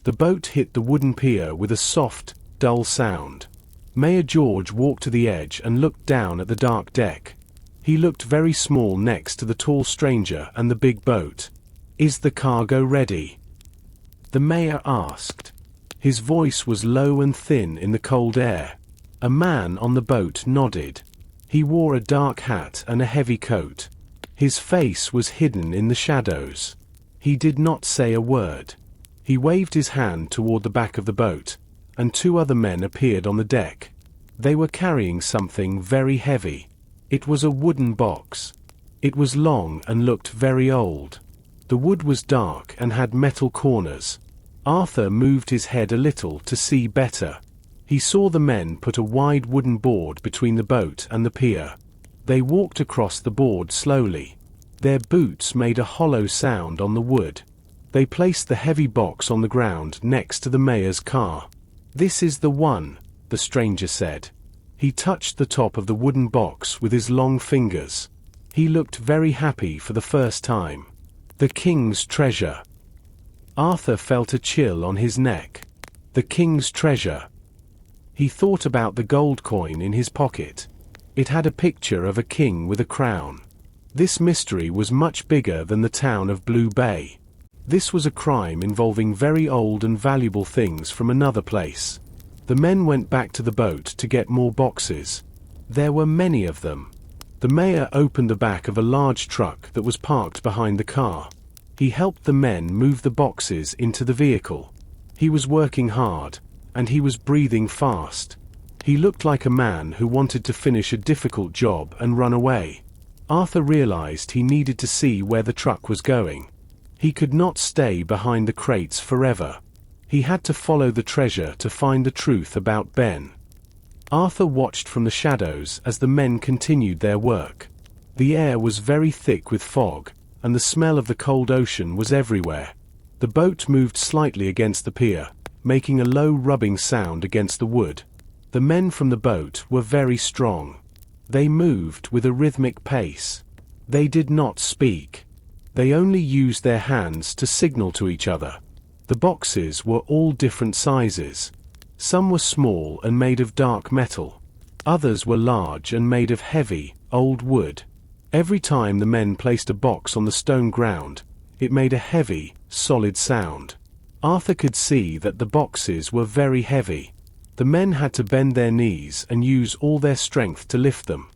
The boat hit the wooden pier with a soft, dull sound. Mayor George walked to the edge and looked down at the dark deck. He looked very small next to the tall stranger and the big boat. "Is the cargo ready?" the mayor asked. His voice was low and thin in the cold air. A man on the boat nodded. He wore a dark hat and a heavy coat. His face was hidden in the shadows. He did not say a word. He waved his hand toward the back of the boat, and two other men appeared on the deck. They were carrying something very heavy. It was a wooden box. It was long and looked very old. The wood was dark and had metal corners. Arthur moved his head a little to see better. He saw the men put a wide wooden board between the boat and the pier. They walked across the board slowly. Their boots made a hollow sound on the wood. They placed the heavy box on the ground next to the mayor's car. "This is the one," the stranger said. He touched the top of the wooden box with his long fingers. He looked very happy for the first time. The king's treasure. Arthur felt a chill on his neck. The king's treasure. He thought about the gold coin in his pocket. It had a picture of a king with a crown. This mystery was much bigger than the town of Blue Bay. This was a crime involving very old and valuable things from another place. The men went back to the boat to get more boxes. There were many of them. The mayor opened the back of a large truck that was parked behind the car. He helped the men move the boxes into the vehicle. He was working hard, and he was breathing fast. He looked like a man who wanted to finish a difficult job and run away. Arthur realized he needed to see where the truck was going. He could not stay behind the crates forever. He had to follow the treasure to find the truth about Ben. Arthur watched from the shadows as the men continued their work. The air was very thick with fog, and the smell of the cold ocean was everywhere. The boat moved slightly against the pier, making a low rubbing sound against the wood. The men from the boat were very strong. They moved with a rhythmic pace. They did not speak. They only used their hands to signal to each other. The boxes were all different sizes. Some were small and made of dark metal. Others were large and made of heavy, old wood. Every time the men placed a box on the stone ground, it made a heavy, solid sound. Arthur could see that the boxes were very heavy. The men had to bend their knees and use all their strength to lift them.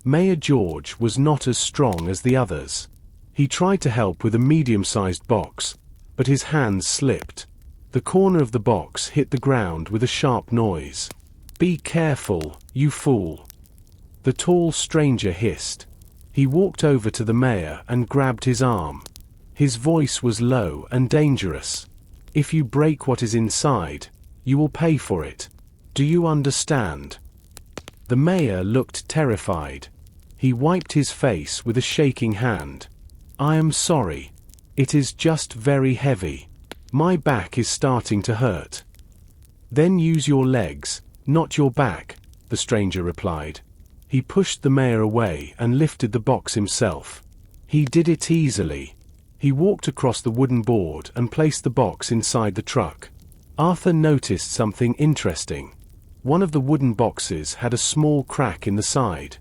Mayor George was not as strong as the others. He tried to help with a medium-sized box, but his hands slipped. The corner of the box hit the ground with a sharp noise. "Be careful, you fool!" the tall stranger hissed. He walked over to the mayor and grabbed his arm. His voice was low and dangerous. "If you break what is inside, you will pay for it. Do you understand?" The mayor looked terrified. He wiped his face with a shaking hand. "I am sorry. It is just very heavy. My back is starting to hurt." "Then use your legs, not your back," the stranger replied. He pushed the mayor away and lifted the box himself. He did it easily. He walked across the wooden board and placed the box inside the truck. Arthur noticed something interesting. One of the wooden boxes had a small crack in the side.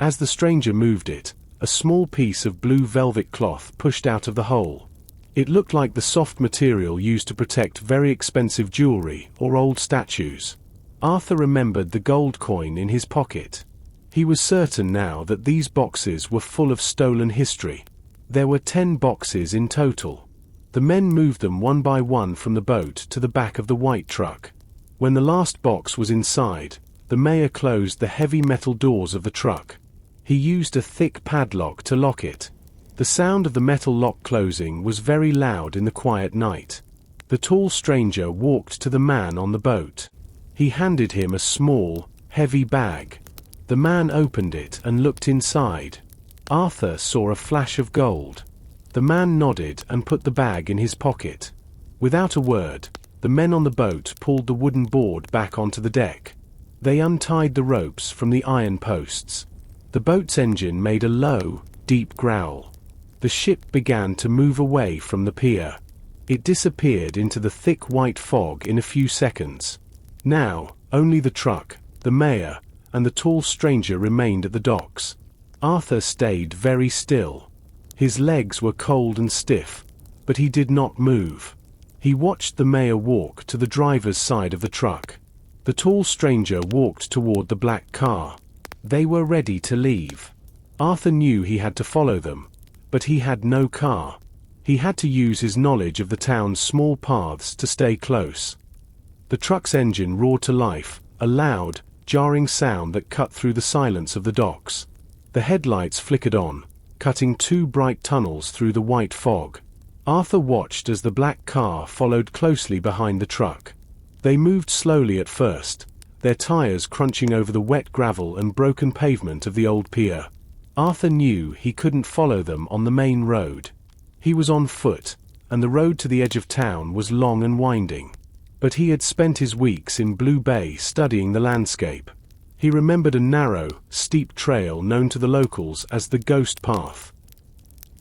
As the stranger moved it, a small piece of blue velvet cloth pushed out of the hole. It looked like the soft material used to protect very expensive jewelry or old statues. Arthur remembered the gold coin in his pocket. He was certain now that these boxes were full of stolen history. There were 10 boxes in total. The men moved them one by one from the boat to the back of the white truck. When the last box was inside, the mayor closed the heavy metal doors of the truck. He used a thick padlock to lock it. The sound of the metal lock closing was very loud in the quiet night. The tall stranger walked to the man on the boat. He handed him a small, heavy bag. The man opened it and looked inside. Arthur saw a flash of gold. The man nodded and put the bag in his pocket. Without a word, the men on the boat pulled the wooden board back onto the deck. They untied the ropes from the iron posts. The boat's engine made a low, deep growl. The ship began to move away from the pier. It disappeared into the thick white fog in a few seconds. Now, only the truck, the mayor, and the tall stranger remained at the docks. Arthur stayed very still. His legs were cold and stiff, but he did not move. He watched the mayor walk to the driver's side of the truck. The tall stranger walked toward the black car. They were ready to leave. Arthur knew he had to follow them, but he had no car. He had to use his knowledge of the town's small paths to stay close. The truck's engine roared to life, a loud, jarring sound that cut through the silence of the docks. The headlights flickered on, cutting 2 bright tunnels through the white fog. Arthur watched as the black car followed closely behind the truck. They moved slowly at first, their tires crunching over the wet gravel and broken pavement of the old pier. Arthur knew he couldn't follow them on the main road. He was on foot, and the road to the edge of town was long and winding. But he had spent his weeks in Blue Bay studying the landscape. He remembered a narrow, steep trail known to the locals as the Ghost Path.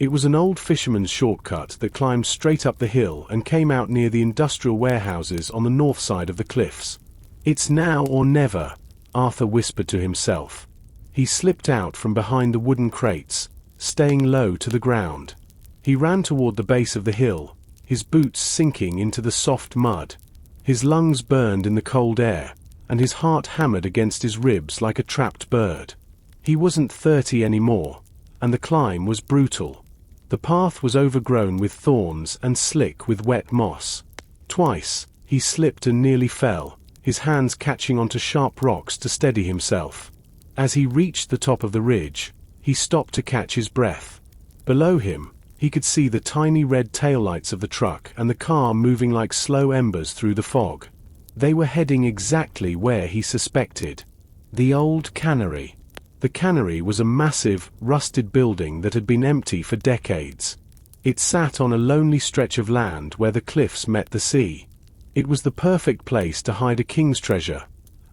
It was an old fisherman's shortcut that climbed straight up the hill and came out near the industrial warehouses on the north side of the cliffs. "It's now or never," Arthur whispered to himself. He slipped out from behind the wooden crates, staying low to the ground. He ran toward the base of the hill, his boots sinking into the soft mud. His lungs burned in the cold air, and his heart hammered against his ribs like a trapped bird. He wasn't 30 anymore, and the climb was brutal. The path was overgrown with thorns and slick with wet moss. Twice, he slipped and nearly fell, his hands catching onto sharp rocks to steady himself. As he reached the top of the ridge, he stopped to catch his breath. Below him, he could see the tiny red taillights of the truck and the car moving like slow embers through the fog. They were heading exactly where he suspected. The old cannery. The cannery was a massive, rusted building that had been empty for decades. It sat on a lonely stretch of land where the cliffs met the sea. It was the perfect place to hide a king's treasure,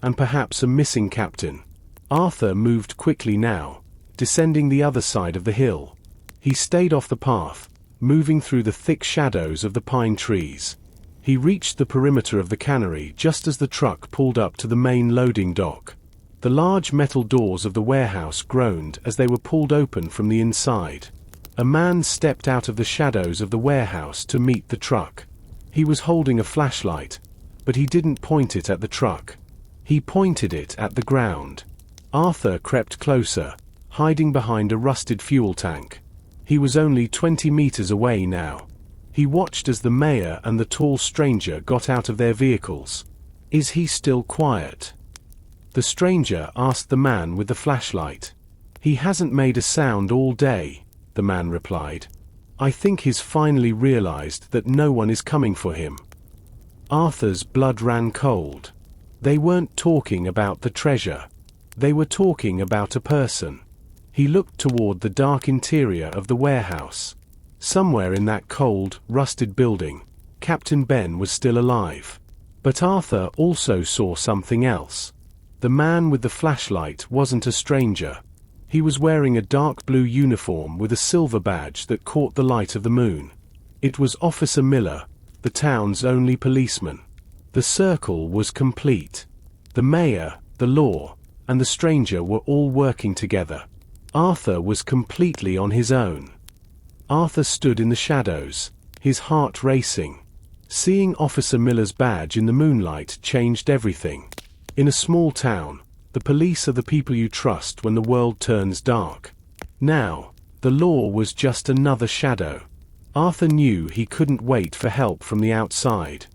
and perhaps a missing captain. Arthur moved quickly now, descending the other side of the hill. He stayed off the path, moving through the thick shadows of the pine trees. He reached the perimeter of the cannery just as the truck pulled up to the main loading dock. The large metal doors of the warehouse groaned as they were pulled open from the inside. A man stepped out of the shadows of the warehouse to meet the truck. He was holding a flashlight, but he didn't point it at the truck. He pointed it at the ground. Arthur crept closer, hiding behind a rusted fuel tank. He was only 20 meters away now. He watched as the mayor and the tall stranger got out of their vehicles. "Is he still quiet?" The stranger asked the man with the flashlight. "He hasn't made a sound all day," the man replied. "I think he's finally realized that no one is coming for him." Arthur's blood ran cold. They weren't talking about the treasure. They were talking about a person. He looked toward the dark interior of the warehouse. Somewhere in that cold, rusted building, Captain Ben was still alive. But Arthur also saw something else. The man with the flashlight wasn't a stranger. He was wearing a dark blue uniform with a silver badge that caught the light of the moon. It was Officer Miller, the town's only policeman. The circle was complete. The mayor, the law, and the stranger were all working together. Arthur was completely on his own. Arthur stood in the shadows, his heart racing. Seeing Officer Miller's badge in the moonlight changed everything. In a small town, the police are the people you trust when the world turns dark. Now, the law was just another shadow. Arthur knew he couldn't wait for help from the outside.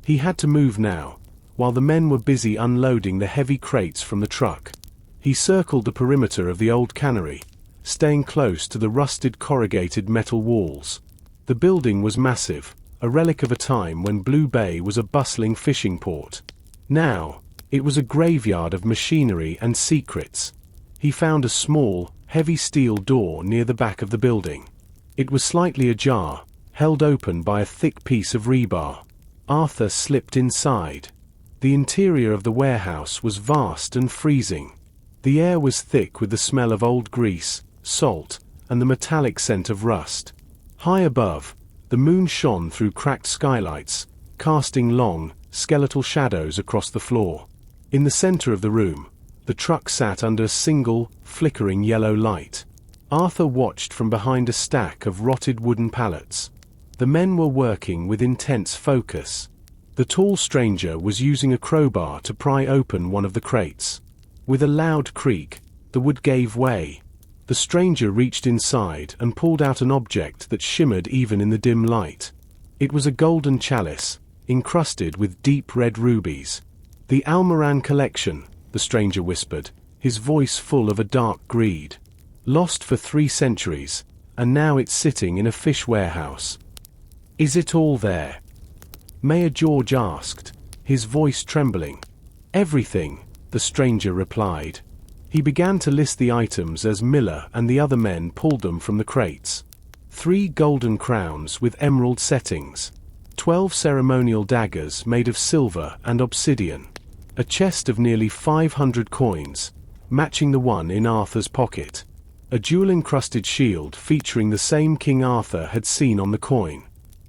He had to move now, while the men were busy unloading the heavy crates from the truck. He circled the perimeter of the old cannery, staying close to the rusted corrugated metal walls. The building was massive, a relic of a time when Blue Bay was a bustling fishing port. Now, it was a graveyard of machinery and secrets. He found a small, heavy steel door near the back of the building. It was slightly ajar, held open by a thick piece of rebar. Arthur slipped inside. The interior of the warehouse was vast and freezing. The air was thick with the smell of old grease, salt, and the metallic scent of rust. High above, the moon shone through cracked skylights, casting long, skeletal shadows across the floor. In the center of the room, the truck sat under a single, flickering yellow light. Arthur watched from behind a stack of rotted wooden pallets. The men were working with intense focus. The tall stranger was using a crowbar to pry open one of the crates. With a loud creak, the wood gave way. The stranger reached inside and pulled out an object that shimmered even in the dim light. It was a golden chalice, encrusted with deep red rubies. "The Almoran collection," the stranger whispered, his voice full of a dark greed. "Lost for 3 centuries, and now it's sitting in a fish warehouse." "Is it all there?" Mayor George asked, his voice trembling. "Everything," the stranger replied. He began to list the items as Miller and the other men pulled them from the crates. 3 golden crowns with emerald settings. 12 ceremonial daggers made of silver and obsidian. A chest of nearly 500 coins, matching the one in Arthur's pocket. A jewel-encrusted shield featuring the same King Arthur had seen on the coin.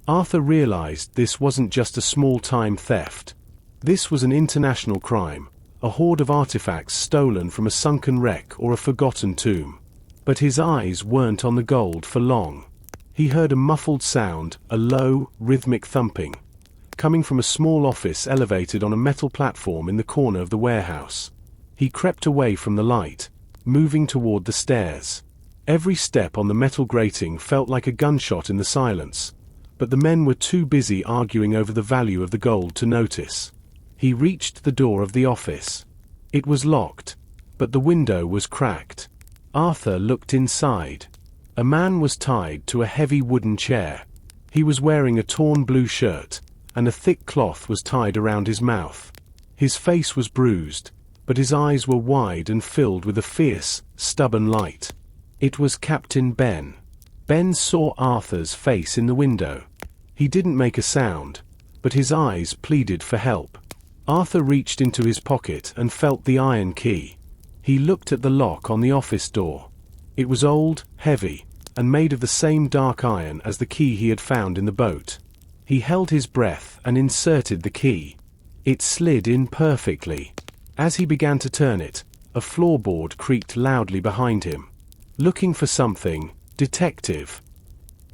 Arthur realized this wasn't just a small-time theft. This was an international crime, a hoard of artifacts stolen from a sunken wreck or a forgotten tomb. But his eyes weren't on the gold for long. He heard a muffled sound, a low, rhythmic thumping, coming from a small office elevated on a metal platform in the corner of the warehouse. He crept away from the light, moving toward the stairs. Every step on the metal grating felt like a gunshot in the silence, but the men were too busy arguing over the value of the gold to notice. He reached the door of the office. It was locked, but the window was cracked. Arthur looked inside. A man was tied to a heavy wooden chair. He was wearing a torn blue shirt, and a thick cloth was tied around his mouth. His face was bruised, but his eyes were wide and filled with a fierce, stubborn light. It was Captain Ben. Ben saw Arthur's face in the window. He didn't make a sound, but his eyes pleaded for help. Arthur reached into his pocket and felt the iron key. He looked at the lock on the office door. It was old, heavy, and made of the same dark iron as the key he had found in the boat. He held his breath and inserted the key. It slid in perfectly. As he began to turn it, a floorboard creaked loudly behind him. "Looking for something, detective?"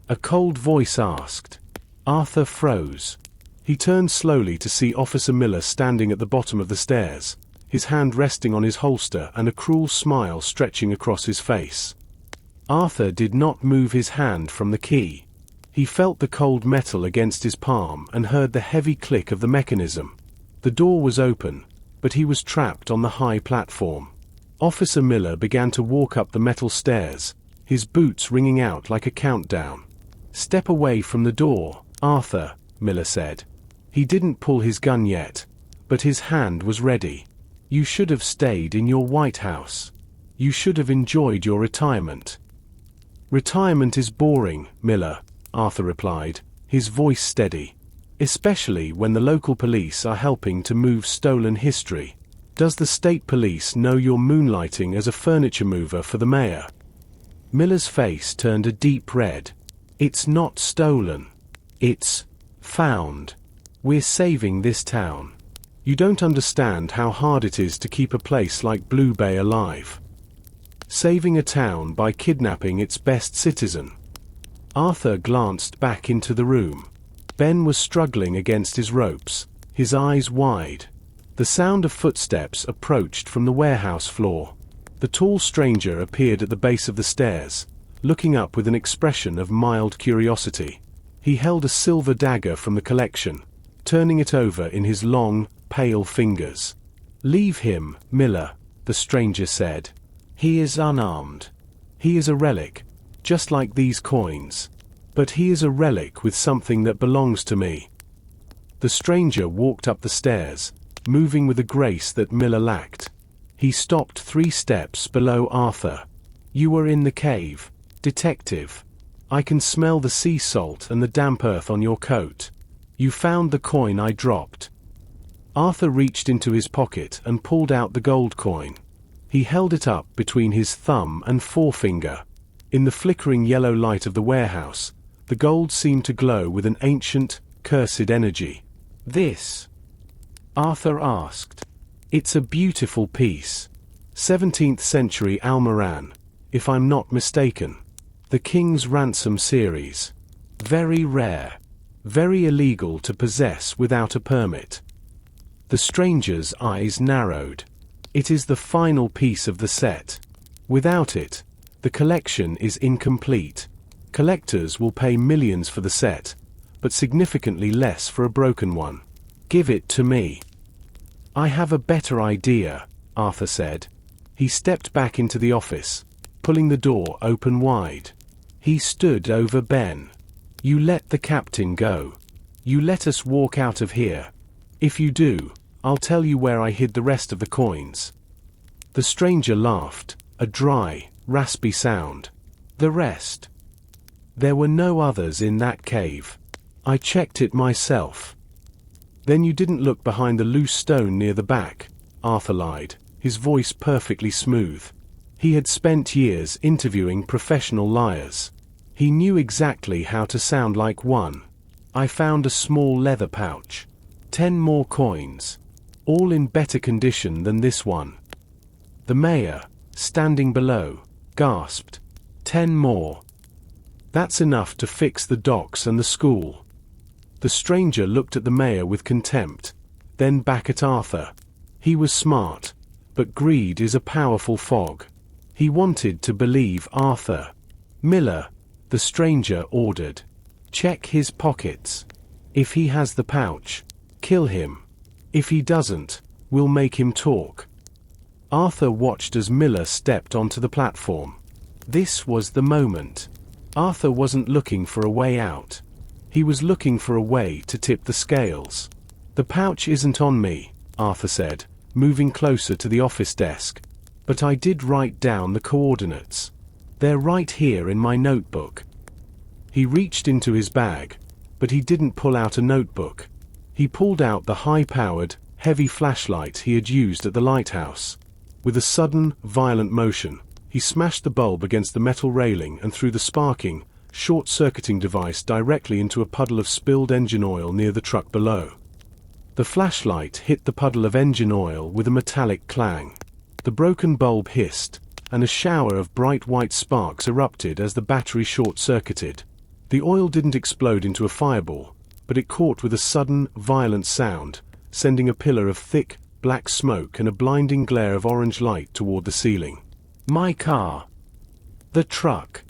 a cold voice asked. Arthur froze. He turned slowly to see Officer Miller standing at the bottom of the stairs, his hand resting on his holster and a cruel smile stretching across his face. Arthur did not move his hand from the key. He felt the cold metal against his palm and heard the heavy click of the mechanism. The door was open, but he was trapped on the high platform. Officer Miller began to walk up the metal stairs, his boots ringing out like a countdown. "Step away from the door, Arthur," Miller said. He didn't pull his gun yet, but his hand was ready. You should have stayed in your White House. You should have enjoyed your retirement." "Retirement is boring, Miller," Arthur replied, his voice steady. "Especially when the local police are helping to move stolen history. Does the state police know you're moonlighting as a furniture mover for the mayor?" Miller's face turned a deep red. "It's not stolen. It's found. We're saving this town. You don't understand how hard it is to keep a place like Blue Bay alive. Saving a town by kidnapping its best citizen." Arthur glanced back into the room. Ben was struggling against his ropes, his eyes wide. The sound of footsteps approached from the warehouse floor. The tall stranger appeared at the base of the stairs, looking up with an expression of mild curiosity. He held a silver dagger from the collection, turning it over in his long, pale fingers. "Leave him, Miller," the stranger said. "He is unarmed. He is a relic, just like these coins. But he is a relic with something that belongs to me." The stranger walked up the stairs, moving with a grace that Miller lacked. He stopped 3 steps below Arthur. "You were in the cave, detective. I can smell the sea salt and the damp earth on your coat. You found the coin I dropped." Arthur reached into his pocket and pulled out the gold coin. He held it up between his thumb and forefinger. In the flickering yellow light of the warehouse, the gold seemed to glow with an ancient, cursed energy. "This?" Arthur asked. "It's a beautiful piece. 17th century Almoran, if I'm not mistaken. The King's Ransom series. Very rare. Very illegal to possess without a permit." The stranger's eyes narrowed. "It is the final piece of the set. Without it, the collection is incomplete. Collectors will pay millions for the set, but significantly less for a broken one. Give it to me." "I have a better idea," Arthur said. He stepped back into the office, pulling the door open wide. He stood over Ben. "You let the captain go. You let us walk out of here. If you do, I'll tell you where I hid the rest of the coins." The stranger laughed, a dry, raspy sound. "The rest? There were no others in that cave. I checked it myself." "Then you didn't look behind the loose stone near the back," Arthur lied, his voice perfectly smooth. He had spent years interviewing professional liars. He knew exactly how to sound like one. "I found a small leather pouch. 10 more coins. All in better condition than this one." The mayor, standing below, gasped. 10 more. That's enough to fix the docks and the school." The stranger looked at the mayor with contempt, then back at Arthur. He was smart, but greed is a powerful fog. He wanted to believe Arthur. "Miller," the stranger ordered. "Check his pockets. If he has the pouch, kill him. If he doesn't, we'll make him talk." Arthur watched as Miller stepped onto the platform. This was the moment. Arthur wasn't looking for a way out. He was looking for a way to tip the scales. "The pouch isn't on me," Arthur said, moving closer to the office desk. "But I did write down the coordinates. They're right here in my notebook." He reached into his bag, but he didn't pull out a notebook. He pulled out the high-powered, heavy flashlight he had used at the lighthouse. With a sudden, violent motion, he smashed the bulb against the metal railing and threw the sparking, short-circuiting device directly into a puddle of spilled engine oil near the truck below. The flashlight hit the puddle of engine oil with a metallic clang. The broken bulb hissed, and a shower of bright white sparks erupted as the battery short-circuited. The oil didn't explode into a fireball, but it caught with a sudden, violent sound, sending a pillar of thick, black smoke and a blinding glare of orange light toward the ceiling. "My car!" "The truck!"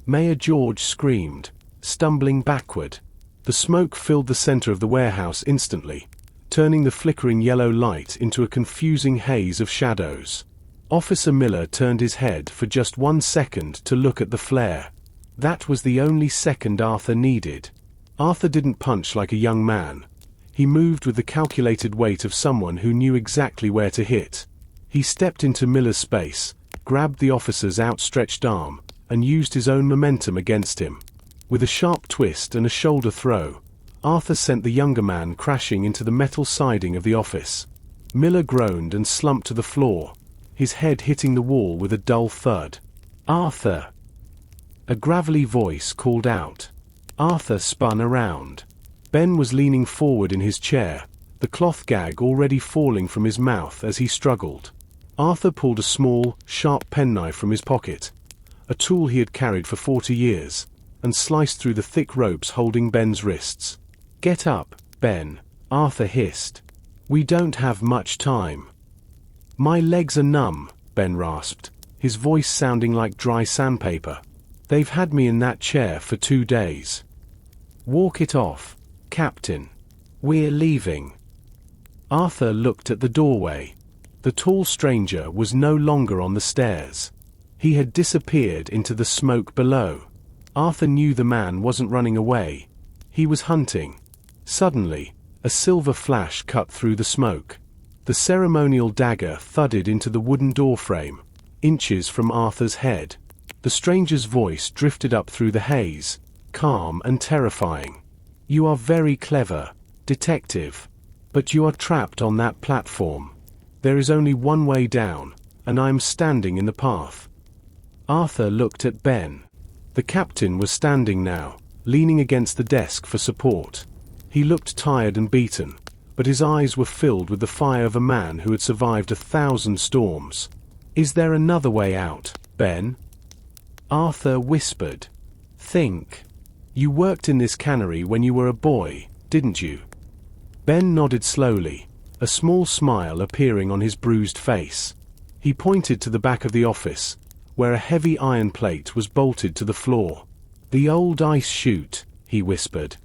Mayor George screamed, stumbling backward. The smoke filled the center of the warehouse instantly, turning the flickering yellow light into a confusing haze of shadows. Officer Miller turned his head for just 1 second to look at the flare. That was the only second Arthur needed. Arthur didn't punch like a young man. He moved with the calculated weight of someone who knew exactly where to hit. He stepped into Miller's space, grabbed the officer's outstretched arm, and used his own momentum against him. With a sharp twist and a shoulder throw, Arthur sent the younger man crashing into the metal siding of the office. Miller groaned and slumped to the floor, his head hitting the wall with a dull thud. "Arthur!" A gravelly voice called out. Arthur spun around. Ben was leaning forward in his chair, the cloth gag already falling from his mouth as he struggled. Arthur pulled a small, sharp penknife from his pocket, a tool he had carried for 40 years, and sliced through the thick ropes holding Ben's wrists. "Get up, Ben," Arthur hissed. "We don't have much time." "My legs are numb," Ben rasped, his voice sounding like dry sandpaper. "They've had me in that chair for 2 days." "Walk it off, Captain. We're leaving." Arthur looked at the doorway. The tall stranger was no longer on the stairs. He had disappeared into the smoke below. Arthur knew the man wasn't running away. He was hunting. Suddenly, a silver flash cut through the smoke. The ceremonial dagger thudded into the wooden doorframe, inches from Arthur's head. The stranger's voice drifted up through the haze, calm and terrifying. "You are very clever, detective. But you are trapped on that platform. There is only one way down, and I am standing in the path." Arthur looked at Ben. The captain was standing now, leaning against the desk for support. He looked tired and beaten, but his eyes were filled with the fire of a man who had survived 1,000 storms. "Is there another way out, Ben?" Arthur whispered. "Think. You worked in this cannery when you were a boy, didn't you?" Ben nodded slowly, a small smile appearing on his bruised face. He pointed to the back of the office, where a heavy iron plate was bolted to the floor. "The old ice chute," he whispered.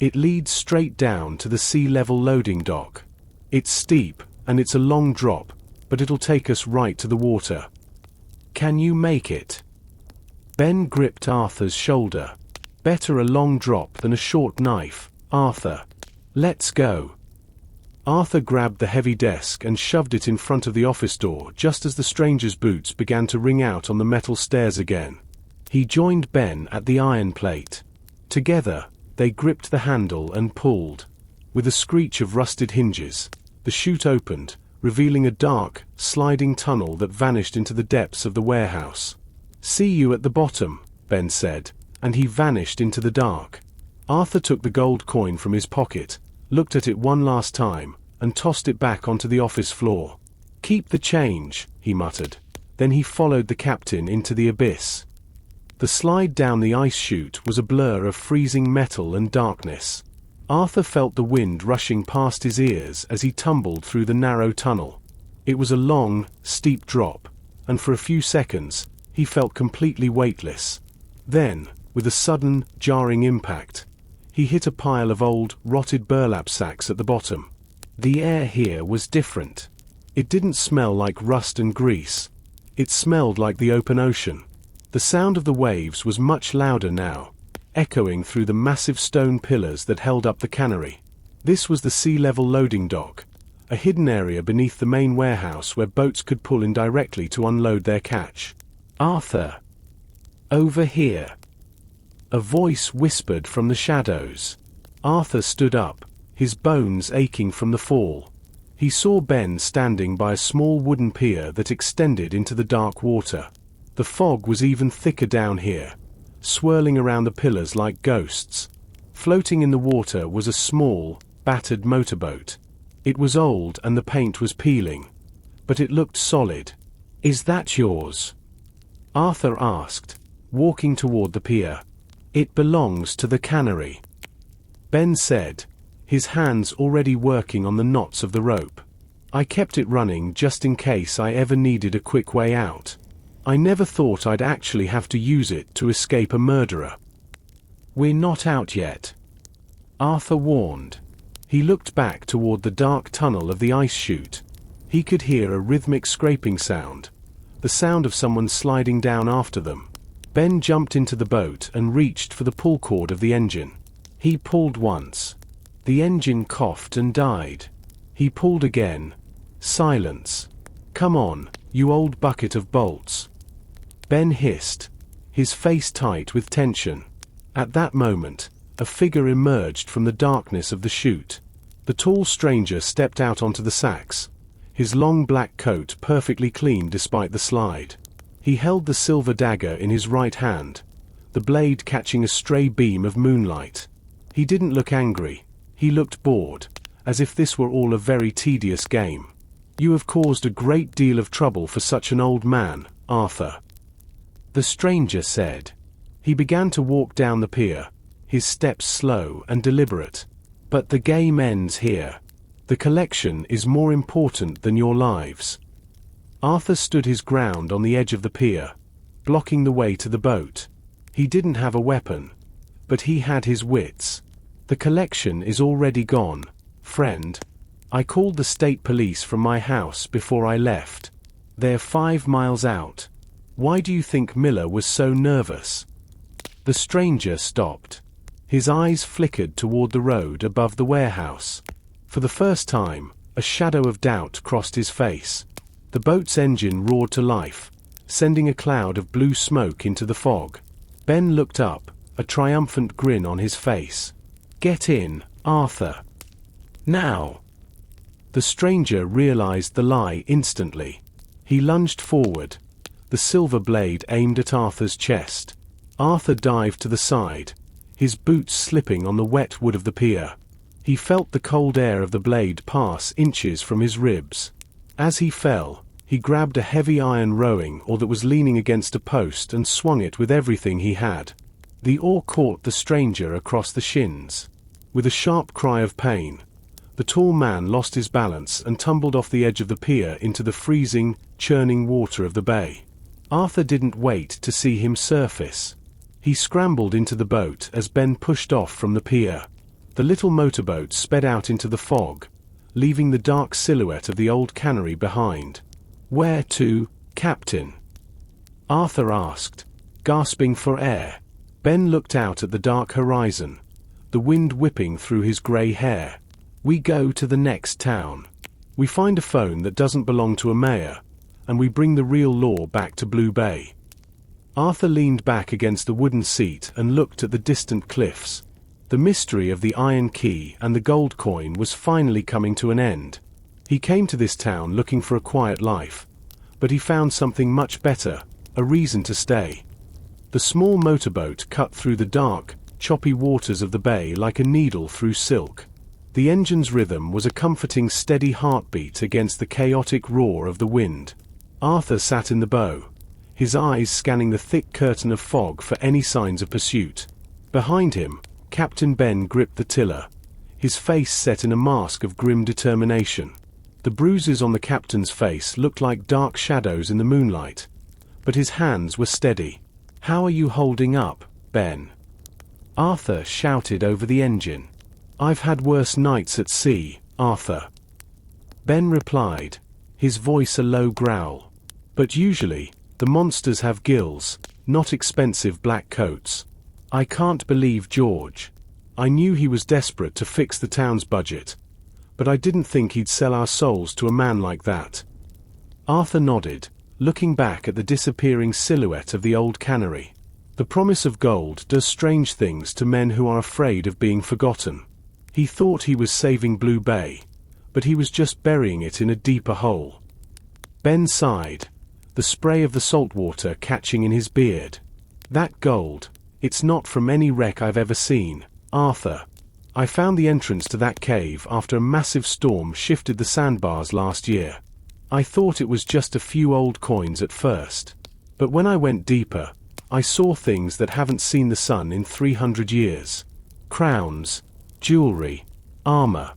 "It leads straight down to the sea-level loading dock. It's steep, and it's a long drop, but it'll take us right to the water. Can you make it?" Ben gripped Arthur's shoulder. "Better a long drop than a short knife, Arthur. Let's go." Arthur grabbed the heavy desk and shoved it in front of the office door just as the stranger's boots began to ring out on the metal stairs again. He joined Ben at the iron plate. Together, they gripped the handle and pulled. With a screech of rusted hinges, the chute opened, revealing a dark, sliding tunnel that vanished into the depths of the warehouse. "See you at the bottom," Ben said, and he vanished into the dark. Arthur took the gold coin from his pocket, looked at it one last time, and tossed it back onto the office floor. "Keep the change," he muttered. Then he followed the captain into the abyss. The slide down the ice chute was a blur of freezing metal and darkness. Arthur felt the wind rushing past his ears as he tumbled through the narrow tunnel. It was a long, steep drop, and for a few seconds, he felt completely weightless. Then, with a sudden, jarring impact, he hit a pile of old, rotted burlap sacks at the bottom. The air here was different. It didn't smell like rust and grease. It smelled like the open ocean. The sound of the waves was much louder now, echoing through the massive stone pillars that held up the cannery. This was the sea-level loading dock, a hidden area beneath the main warehouse where boats could pull in directly to unload their catch. "Arthur! Over here!" A voice whispered from the shadows. Arthur stood up, his bones aching from the fall. He saw Ben standing by a small wooden pier that extended into the dark water. The fog was even thicker down here, swirling around the pillars like ghosts. Floating in the water was a small, battered motorboat. It was old and the paint was peeling, but it looked solid. "Is that yours?" Arthur asked, walking toward the pier. "It belongs to the cannery," Ben said, his hands already working on the knots of the rope. "I kept it running just in case I ever needed a quick way out. I never thought I'd actually have to use it to escape a murderer." "We're not out yet," Arthur warned. He looked back toward the dark tunnel of the ice chute. He could hear a rhythmic scraping sound, the sound of someone sliding down after them. Ben jumped into the boat and reached for the pull cord of the engine. He pulled once. The engine coughed and died. He pulled again. Silence. "Come on, you old bucket of bolts," Ben hissed, his face tight with tension. At that moment, a figure emerged from the darkness of the chute. The tall stranger stepped out onto the sacks, his long black coat perfectly clean despite the slide. He held the silver dagger in his right hand, the blade catching a stray beam of moonlight. He didn't look angry, he looked bored, as if this were all a very tedious game. "You have caused a great deal of trouble for such an old man, Arthur," the stranger said. He began to walk down the pier, his steps slow and deliberate. "But the game ends here. The collection is more important than your lives." Arthur stood his ground on the edge of the pier, blocking the way to the boat. He didn't have a weapon, but he had his wits. "The collection is already gone, friend. I called the state police from my house before I left. They're 5 miles out. Why do you think Miller was so nervous?" The stranger stopped. His eyes flickered toward the road above the warehouse. For the first time, a shadow of doubt crossed his face. The boat's engine roared to life, sending a cloud of blue smoke into the fog. Ben looked up, a triumphant grin on his face. "Get in, Arthur. Now." The stranger realized the lie instantly. He lunged forward, the silver blade aimed at Arthur's chest. Arthur dived to the side, his boots slipping on the wet wood of the pier. He felt the cold air of the blade pass inches from his ribs. As he fell, he grabbed a heavy iron rowing oar that was leaning against a post and swung it with everything he had. The oar caught the stranger across the shins. With a sharp cry of pain, the tall man lost his balance and tumbled off the edge of the pier into the freezing, churning water of the bay. Arthur didn't wait to see him surface. He scrambled into the boat as Ben pushed off from the pier. The little motorboat sped out into the fog, leaving the dark silhouette of the old cannery behind. "Where to, Captain?" Arthur asked, gasping for air. Ben looked out at the dark horizon, the wind whipping through his grey hair. "We go to the next town. We find a phone that doesn't belong to a mayor, and we bring the real law back to Blue Bay." Arthur leaned back against the wooden seat and looked at the distant cliffs. The mystery of the iron key and the gold coin was finally coming to an end. He came to this town looking for a quiet life, but he found something much better, a reason to stay. The small motorboat cut through the dark, choppy waters of the bay like a needle through silk. The engine's rhythm was a comforting steady heartbeat against the chaotic roar of the wind. Arthur sat in the bow, his eyes scanning the thick curtain of fog for any signs of pursuit. Behind him, Captain Ben gripped the tiller, his face set in a mask of grim determination. The bruises on the captain's face looked like dark shadows in the moonlight, but his hands were steady. "How are you holding up, Ben?" Arthur shouted over the engine. "I've had worse nights at sea, Arthur." Ben replied, his voice a low growl. "But usually, the monsters have gills, not expensive black coats. I can't believe George. I knew he was desperate to fix the town's budget, but I didn't think he'd sell our souls to a man like that." Arthur nodded, looking back at the disappearing silhouette of the old cannery. The promise of gold does strange things to men who are afraid of being forgotten. He thought he was saving Blue Bay, but he was just burying it in a deeper hole. Ben sighed, the spray of the salt water catching in his beard. "That gold, it's not from any wreck I've ever seen, Arthur. I found the entrance to that cave after a massive storm shifted the sandbars last year. I thought it was just a few old coins at first, but when I went deeper, I saw things that haven't seen the sun in 300 years. Crowns, jewelry, armor.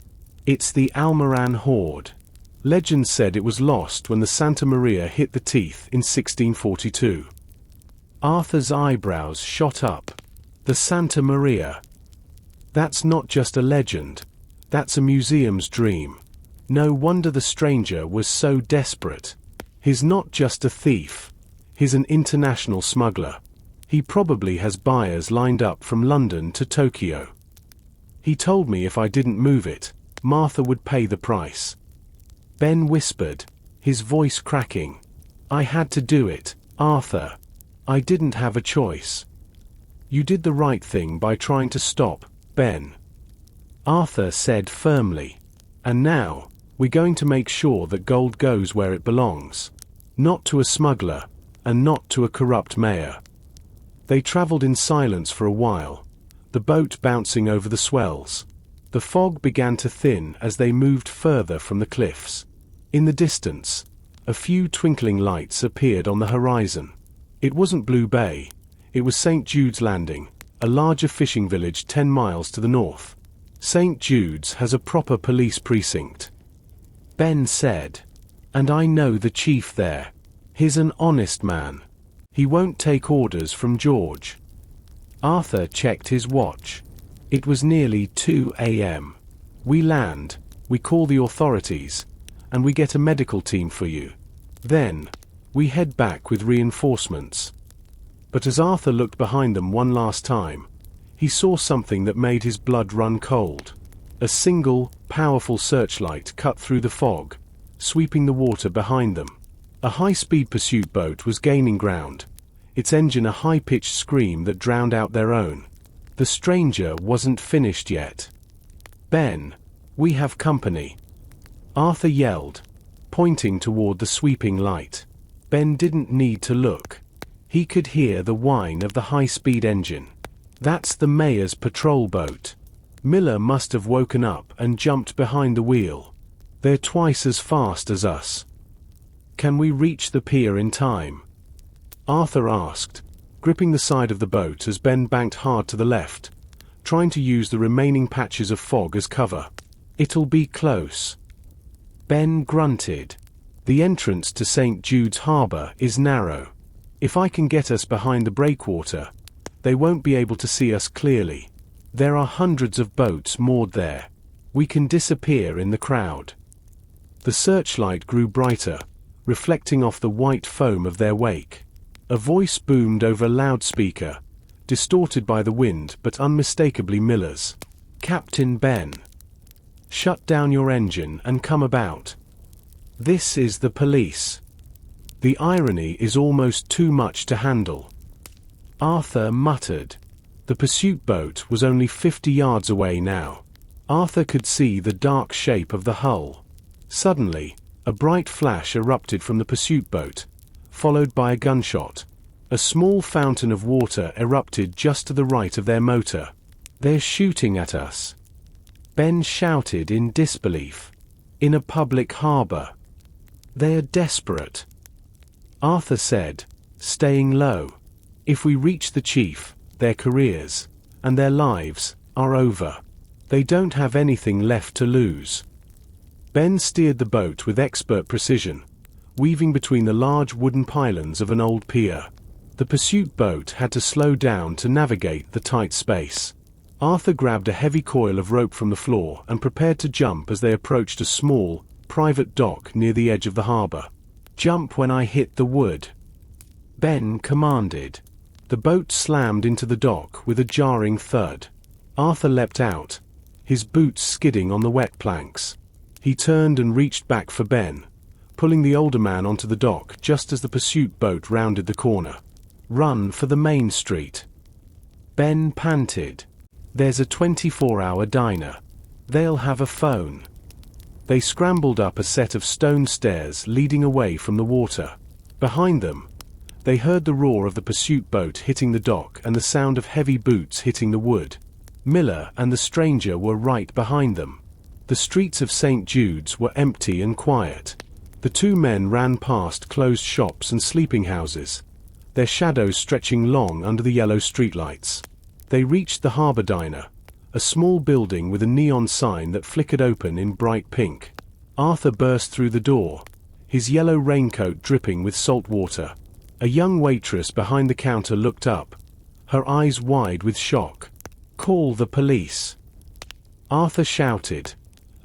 It's the Almoran hoard. Legend said it was lost when the Santa Maria hit the teeth in 1642. Arthur's eyebrows shot up. The Santa Maria. That's not just a legend. That's a museum's dream. No wonder the stranger was so desperate. He's not just a thief. He's an international smuggler. He probably has buyers lined up from London to Tokyo. He told me if I didn't move it, Martha would pay the price. Ben whispered, his voice cracking. I had to do it, Arthur. I didn't have a choice. You did the right thing by trying to stop, Ben. Arthur said firmly. And now, we're going to make sure that gold goes where it belongs. Not to a smuggler, and not to a corrupt mayor. They traveled in silence for a while, the boat bouncing over the swells. The fog began to thin as they moved further from the cliffs. In the distance, a few twinkling lights appeared on the horizon. It wasn't Blue Bay, it was St. Jude's Landing, a larger fishing village 10 miles to the north. St. Jude's has a proper police precinct. Ben said. And I know the chief there. He's an honest man. He won't take orders from George. Arthur checked his watch. It was nearly 2 a.m. We land, we call the authorities, and we get a medical team for you. Then, we head back with reinforcements. But as Arthur looked behind them one last time, he saw something that made his blood run cold. A single, powerful searchlight cut through the fog, sweeping the water behind them. A high-speed pursuit boat was gaining ground, its engine a high-pitched scream that drowned out their own. The stranger wasn't finished yet. Ben, we have company. Arthur yelled, pointing toward the sweeping light. Ben didn't need to look. He could hear the whine of the high-speed engine. That's the mayor's patrol boat. Miller must have woken up and jumped behind the wheel. They're twice as fast as us. Can we reach the pier in time? Arthur asked, gripping the side of the boat as Ben banked hard to the left, trying to use the remaining patches of fog as cover. It'll be close. Ben grunted. The entrance to St. Jude's Harbor is narrow. If I can get us behind the breakwater, they won't be able to see us clearly. There are hundreds of boats moored there. We can disappear in the crowd. The searchlight grew brighter, reflecting off the white foam of their wake. A voice boomed over a loudspeaker, distorted by the wind but unmistakably Miller's. Captain Ben. Shut down your engine and come about. This is the police. The irony is almost too much to handle. Arthur muttered. The pursuit boat was only 50 yards away now. Arthur could see the dark shape of the hull. Suddenly, a bright flash erupted from the pursuit boat, followed by a gunshot. A small fountain of water erupted just to the right of their motor. They're shooting at us. Ben shouted in disbelief. In a public harbor. They're desperate. Arthur said, staying low. If we reach the chief, their careers, and their lives, are over. They don't have anything left to lose. Ben steered the boat with expert precision, weaving between the large wooden pylons of an old pier. The pursuit boat had to slow down to navigate the tight space. Arthur grabbed a heavy coil of rope from the floor and prepared to jump as they approached a small, private dock near the edge of the harbor. Jump when I hit the wood. Ben commanded. The boat slammed into the dock with a jarring thud. Arthur leapt out, his boots skidding on the wet planks. He turned and reached back for Ben, pulling the older man onto the dock just as the pursuit boat rounded the corner. Run for the main street. Ben panted. There's a 24-hour diner. They'll have a phone. They scrambled up a set of stone stairs leading away from the water. Behind them, they heard the roar of the pursuit boat hitting the dock and the sound of heavy boots hitting the wood. Miller and the stranger were right behind them. The streets of St. Jude's were empty and quiet. The two men ran past closed shops and sleeping houses, their shadows stretching long under the yellow streetlights. They reached the harbor diner, a small building with a neon sign that flickered open in bright pink. Arthur burst through the door, his yellow raincoat dripping with salt water. A young waitress behind the counter looked up, her eyes wide with shock. Call the police. Arthur shouted,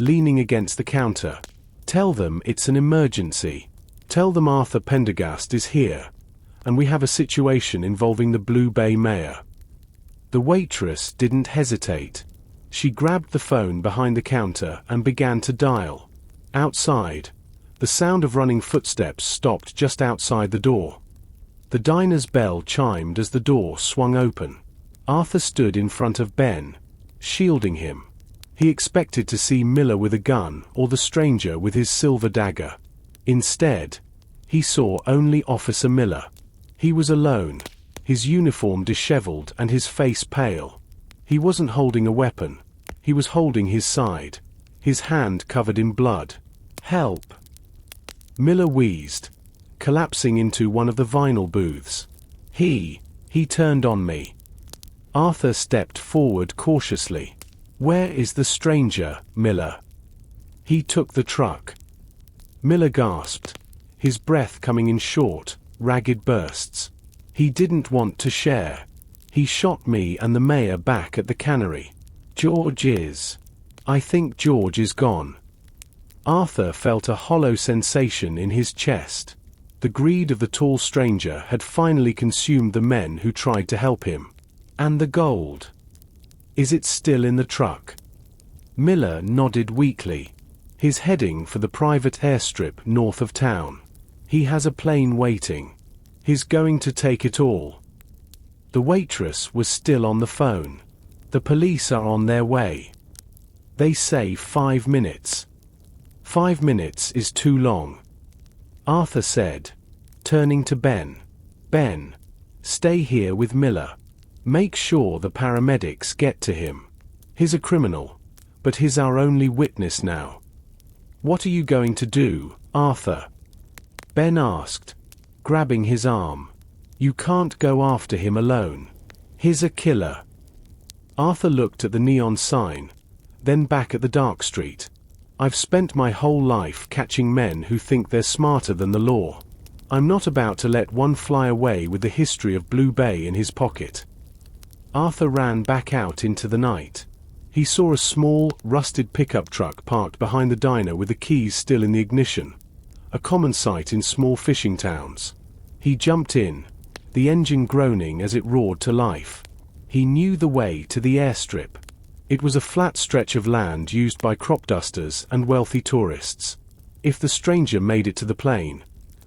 leaning against the counter. Tell them it's an emergency. Tell them Arthur Pendergast is here, and we have a situation involving the Blue Bay mayor. The waitress didn't hesitate. She grabbed the phone behind the counter and began to dial. Outside, the sound of running footsteps stopped just outside the door. The diner's bell chimed as the door swung open. Arthur stood in front of Ben, shielding him. He expected to see Miller with a gun or the stranger with his silver dagger. Instead, he saw only Officer Miller. He was alone, his uniform disheveled and his face pale. He wasn't holding a weapon. He was holding his side, his hand covered in blood. "Help!" Miller wheezed, collapsing into one of the vinyl booths. He turned on me. Arthur stepped forward cautiously. "Where is the stranger, Miller?" "He took the truck." Miller gasped, his breath coming in short, ragged bursts. "He didn't want to share. He shot me and the mayor back at the cannery. I think George is gone." Arthur felt a hollow sensation in his chest. The greed of the tall stranger had finally consumed the men who tried to help him. And the gold. "Is it still in the truck?" Miller nodded weakly. "He's heading for the private airstrip north of town. He has a plane waiting. He's going to take it all." The waitress was still on the phone. "The police are on their way. They say 5 minutes. 5 minutes is too long," Arthur said, turning to Ben. "Ben, stay here with Miller. Make sure the paramedics get to him. He's a criminal, but he's our only witness now." "What are you going to do, Arthur?" Ben asked, grabbing his arm. "You can't go after him alone. He's a killer." Arthur looked at the neon sign, then back at the dark street. "I've spent my whole life catching men who think they're smarter than the law. I'm not about to let one fly away with the history of Blue Bay in his pocket." Arthur ran back out into the night. He saw a small, rusted pickup truck parked behind the diner with the keys still in the ignition, a common sight in small fishing towns. He jumped in, the engine groaning as it roared to life. He knew the way to the airstrip. It was a flat stretch of land used by crop dusters and wealthy tourists. If the stranger made it to the plane,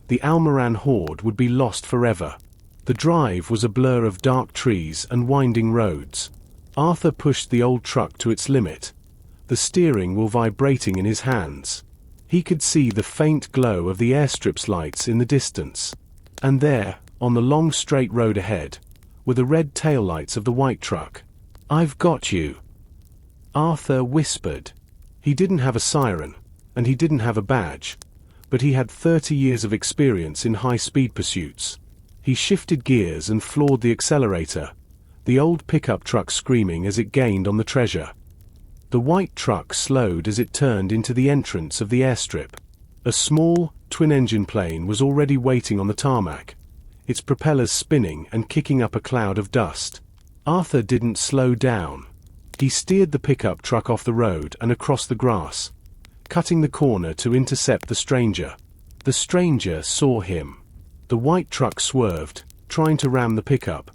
the Almoran horde would be lost forever. The drive was a blur of dark trees and winding roads. Arthur pushed the old truck to its limit, the steering wheel vibrating in his hands. He could see the faint glow of the airstrip's lights in the distance. And there, on the long straight road ahead, were the red taillights of the white truck. "I've got you," Arthur whispered. He didn't have a siren, and he didn't have a badge, but he had 30 years of experience in high-speed pursuits. He shifted gears and floored the accelerator, the old pickup truck screaming as it gained on the treasure. The white truck slowed as it turned into the entrance of the airstrip. A small, twin-engine plane was already waiting on the tarmac, its propellers spinning and kicking up a cloud of dust. Arthur didn't slow down. He steered the pickup truck off the road and across the grass, cutting the corner to intercept the stranger. The stranger saw him. The white truck swerved, trying to ram the pickup,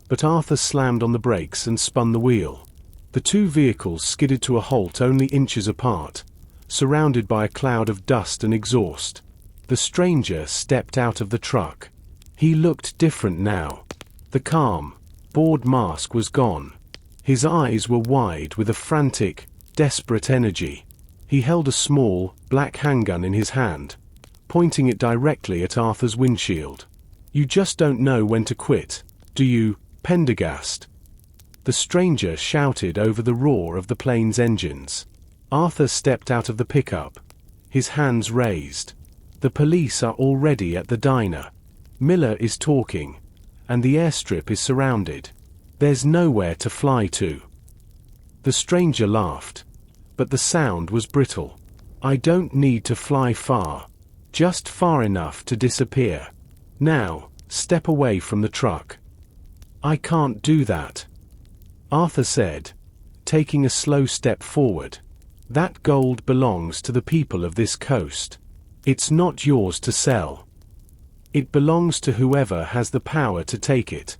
but Arthur slammed on the brakes and spun the wheel. The two vehicles skidded to a halt only inches apart, surrounded by a cloud of dust and exhaust. The stranger stepped out of the truck. He looked different now. The calm, bored mask was gone. His eyes were wide with a frantic, desperate energy. He held a small, black handgun in his hand, pointing it directly at Arthur's windshield. "You just don't know when to quit, do you, Pendergast?" The stranger shouted over the roar of the plane's engines. Arthur stepped out of the pickup, his hands raised. "The police are already at the diner. Miller is talking, and the airstrip is surrounded. There's nowhere to fly to." The stranger laughed, but the sound was brittle. "I don't need to fly far. Just far enough to disappear. Now, step away from the truck." "I can't do that," Arthur said, taking a slow step forward. "That gold belongs to the people of this coast. It's not yours to sell. It belongs to whoever has the power to take it."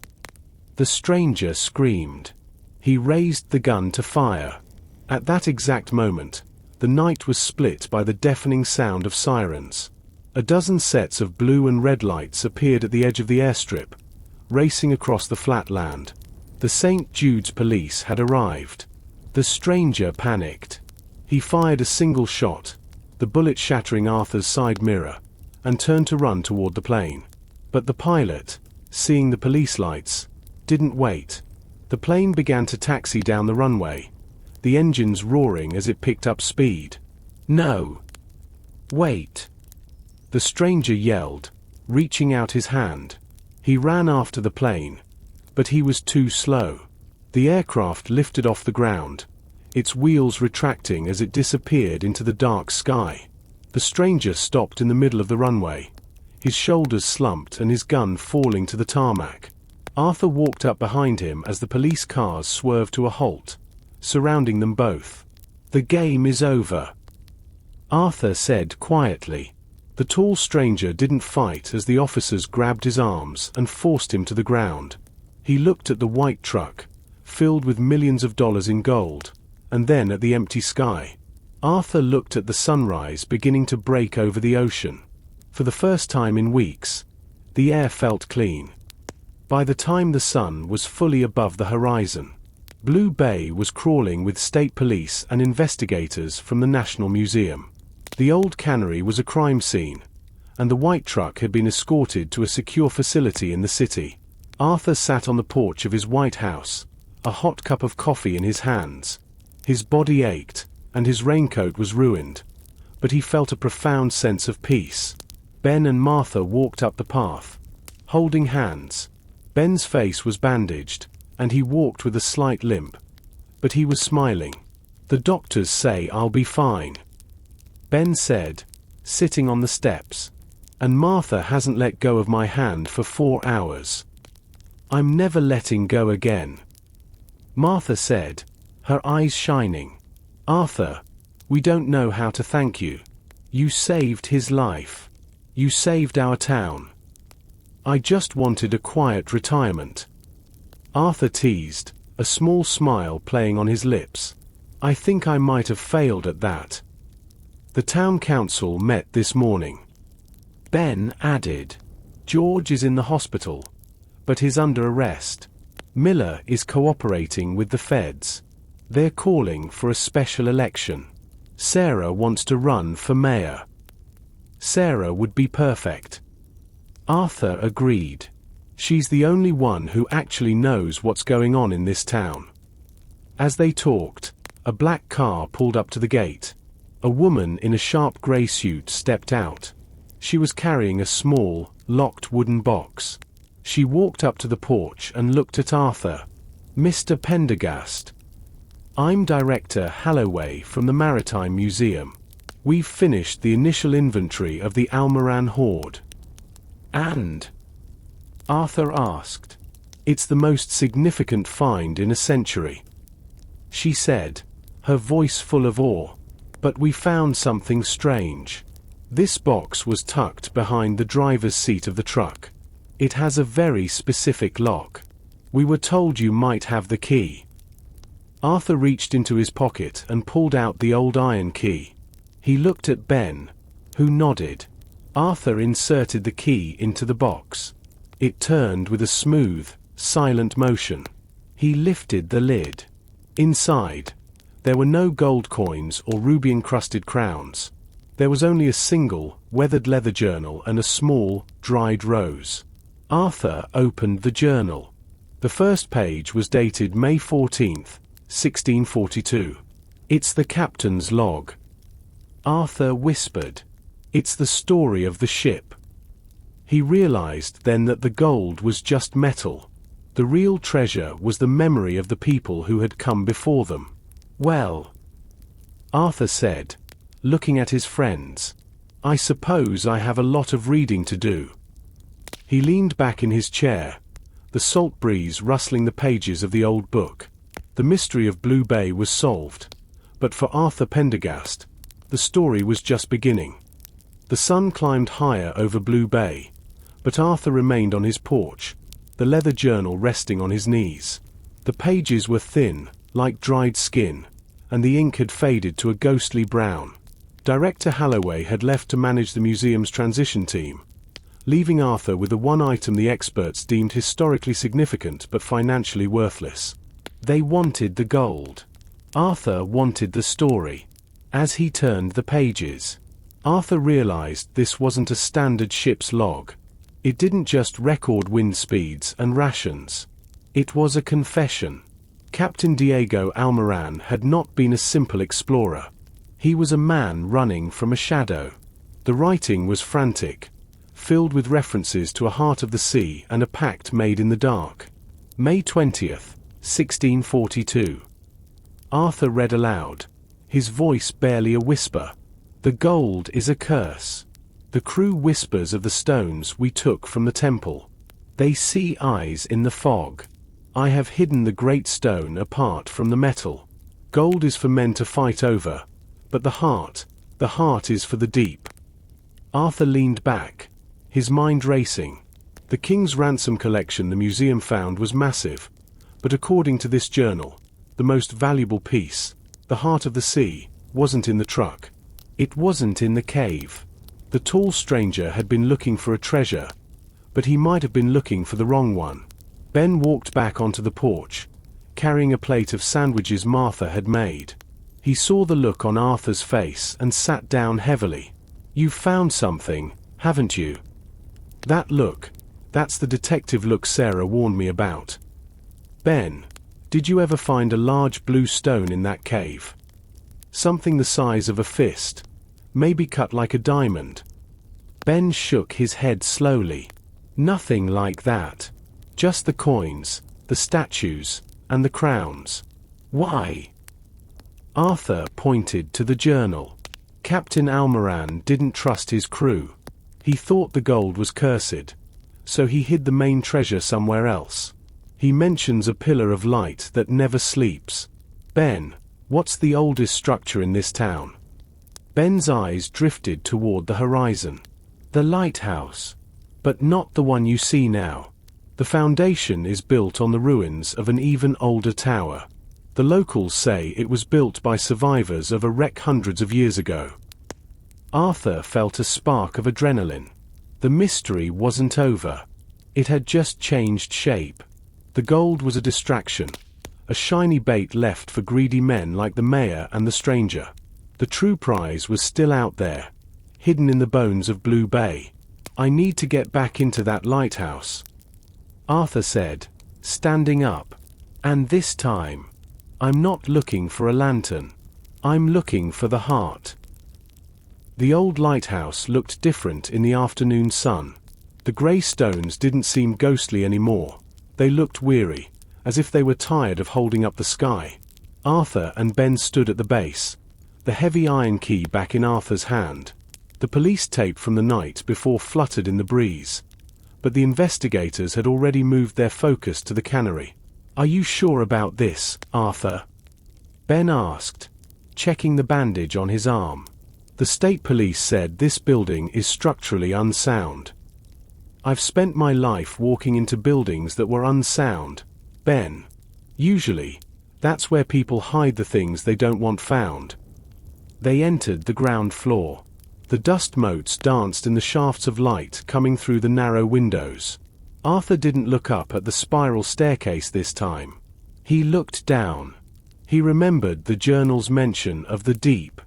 The stranger screamed. He raised the gun to fire. At that exact moment, the night was split by the deafening sound of sirens. A dozen sets of blue and red lights appeared at the edge of the airstrip, racing across the flat land. The St. Jude's police had arrived. The stranger panicked. He fired a single shot, the bullet shattering Arthur's side mirror, and turned to run toward the plane. But the pilot, seeing the police lights, didn't wait. The plane began to taxi down the runway, the engines roaring as it picked up speed. "No! Wait!" the stranger yelled, reaching out his hand. He ran after the plane, but he was too slow. The aircraft lifted off the ground, its wheels retracting as it disappeared into the dark sky. The stranger stopped in the middle of the runway, his shoulders slumped and his gun falling to the tarmac. Arthur walked up behind him as the police cars swerved to a halt, surrounding them both. "The game is over," Arthur said quietly. The tall stranger didn't fight as the officers grabbed his arms and forced him to the ground. He looked at the white truck, filled with millions of dollars in gold, and then at the empty sky. Arthur looked at the sunrise beginning to break over the ocean. For the first time in weeks, the air felt clean. By the time the sun was fully above the horizon, Blue Bay was crawling with state police and investigators from the National Museum. The old cannery was a crime scene, and the white truck had been escorted to a secure facility in the city. Arthur sat on the porch of his White House, a hot cup of coffee in his hands. His body ached, and his raincoat was ruined, but he felt a profound sense of peace. Ben and Martha walked up the path, holding hands. Ben's face was bandaged, and he walked with a slight limp, but he was smiling. "The doctors say I'll be fine," Ben said, sitting on the steps. "And Martha hasn't let go of my hand for 4 hours. I'm never letting go again," Martha said, her eyes shining. "Arthur, we don't know how to thank you. You saved his life. You saved our town. I just wanted a quiet retirement," Arthur teased, a small smile playing on his lips. "I think I might have failed at that." The town council met this morning. Ben added, "George is in the hospital, but he's under arrest. Miller is cooperating with the feds. They're calling for a special election. Sarah wants to run for mayor." "Sarah would be perfect," Arthur agreed. "She's the only one who actually knows what's going on in this town." As they talked, a black car pulled up to the gate. A woman in a sharp gray suit stepped out. She was carrying a small, locked wooden box. She walked up to the porch and looked at Arthur. "Mr. Pendergast, I'm Director Halloway from the Maritime Museum. We've finished the initial inventory of the Almoran hoard." "And?" Arthur asked. "It's the most significant find in a century," she said, her voice full of awe. "But we found something strange. This box was tucked behind the driver's seat of the truck. It has a very specific lock. We were told you might have the key." Arthur reached into his pocket and pulled out the old iron key. He looked at Ben, who nodded. Arthur inserted the key into the box. It turned with a smooth, silent motion. He lifted the lid. Inside, there were no gold coins or ruby-encrusted crowns. There was only a single, weathered leather journal and a small, dried rose. Arthur opened the journal. The first page was dated May 14th, 1642. "It's the captain's log," Arthur whispered. "It's the story of the ship." He realized then that the gold was just metal. The real treasure was the memory of the people who had come before them. "Well," Arthur said, looking at his friends, "I suppose I have a lot of reading to do." He leaned back in his chair, the salt breeze rustling the pages of the old book. The mystery of Blue Bay was solved, but for Arthur Pendergast, the story was just beginning. The sun climbed higher over Blue Bay, but Arthur remained on his porch, the leather journal resting on his knees. The pages were thin, like dried skin, and the ink had faded to a ghostly brown. Director Halloway had left to manage the museum's transition team, leaving Arthur with the one item the experts deemed historically significant but financially worthless. They wanted the gold. Arthur wanted the story. As he turned the pages, Arthur realized this wasn't a standard ship's log. It didn't just record wind speeds and rations. It was a confession. Captain Diego Almiran had not been a simple explorer. He was a man running from a shadow. The writing was frantic, filled with references to a heart of the sea and a pact made in the dark. May 20th, 1642. Arthur read aloud, his voice barely a whisper. The gold is a curse. The crew whispers of the stones we took from the temple. They see eyes in the fog. I have hidden the great stone apart from the metal. Gold is for men to fight over, but the heart is for the deep. Arthur leaned back, his mind racing. The King's Ransom collection the museum found was massive, but according to this journal, the most valuable piece, the heart of the sea, wasn't in the truck. It wasn't in the cave. The tall stranger had been looking for a treasure, but he might have been looking for the wrong one. Ben walked back onto the porch, carrying a plate of sandwiches Martha had made. He saw the look on Arthur's face and sat down heavily. You've found something, haven't you? That look, that's the detective look Sarah warned me about. Ben, did you ever find a large blue stone in that cave? Something the size of a fist, maybe cut like a diamond. Ben shook his head slowly. Nothing like that. Just the coins, the statues, and the crowns. Why? Arthur pointed to the journal. Captain Almiran didn't trust his crew. He thought the gold was cursed, so he hid the main treasure somewhere else. He mentions a pillar of light that never sleeps. Ben, what's the oldest structure in this town? Ben's eyes drifted toward the horizon. The lighthouse. But not the one you see now. The foundation is built on the ruins of an even older tower. The locals say it was built by survivors of a wreck hundreds of years ago. Arthur felt a spark of adrenaline. The mystery wasn't over. It had just changed shape. The gold was a distraction, a shiny bait left for greedy men like the mayor and the stranger. The true prize was still out there, hidden in the bones of Blue Bay. I need to get back into that lighthouse, Arthur said, standing up. And this time, I'm not looking for a lantern. I'm looking for the heart. The old lighthouse looked different in the afternoon sun. The grey stones didn't seem ghostly anymore. They looked weary, as if they were tired of holding up the sky. Arthur and Ben stood at the base, the heavy iron key back in Arthur's hand. The police tape from the night before fluttered in the breeze. But the investigators had already moved their focus to the cannery. Are you sure about this, Arthur? Ben asked, checking the bandage on his arm. The state police said this building is structurally unsound. I've spent my life walking into buildings that were unsound, Ben. Usually, that's where people hide the things they don't want found. They entered the ground floor. The dust motes danced in the shafts of light coming through the narrow windows. Arthur didn't look up at the spiral staircase this time. He looked down. He remembered the journal's mention of the deep.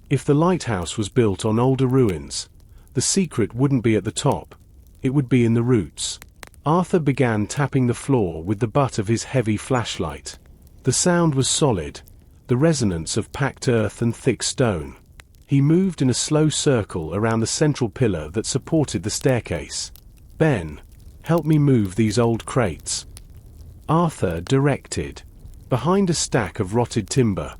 If the lighthouse was built on older ruins, the secret wouldn't be at the top. It would be in the roots. Arthur began tapping the floor with the butt of his heavy flashlight. The sound was solid, the resonance of packed earth and thick stone. He moved in a slow circle around the central pillar that supported the staircase. Ben, help me move these old crates, Arthur directed. Behind a stack of rotted timber,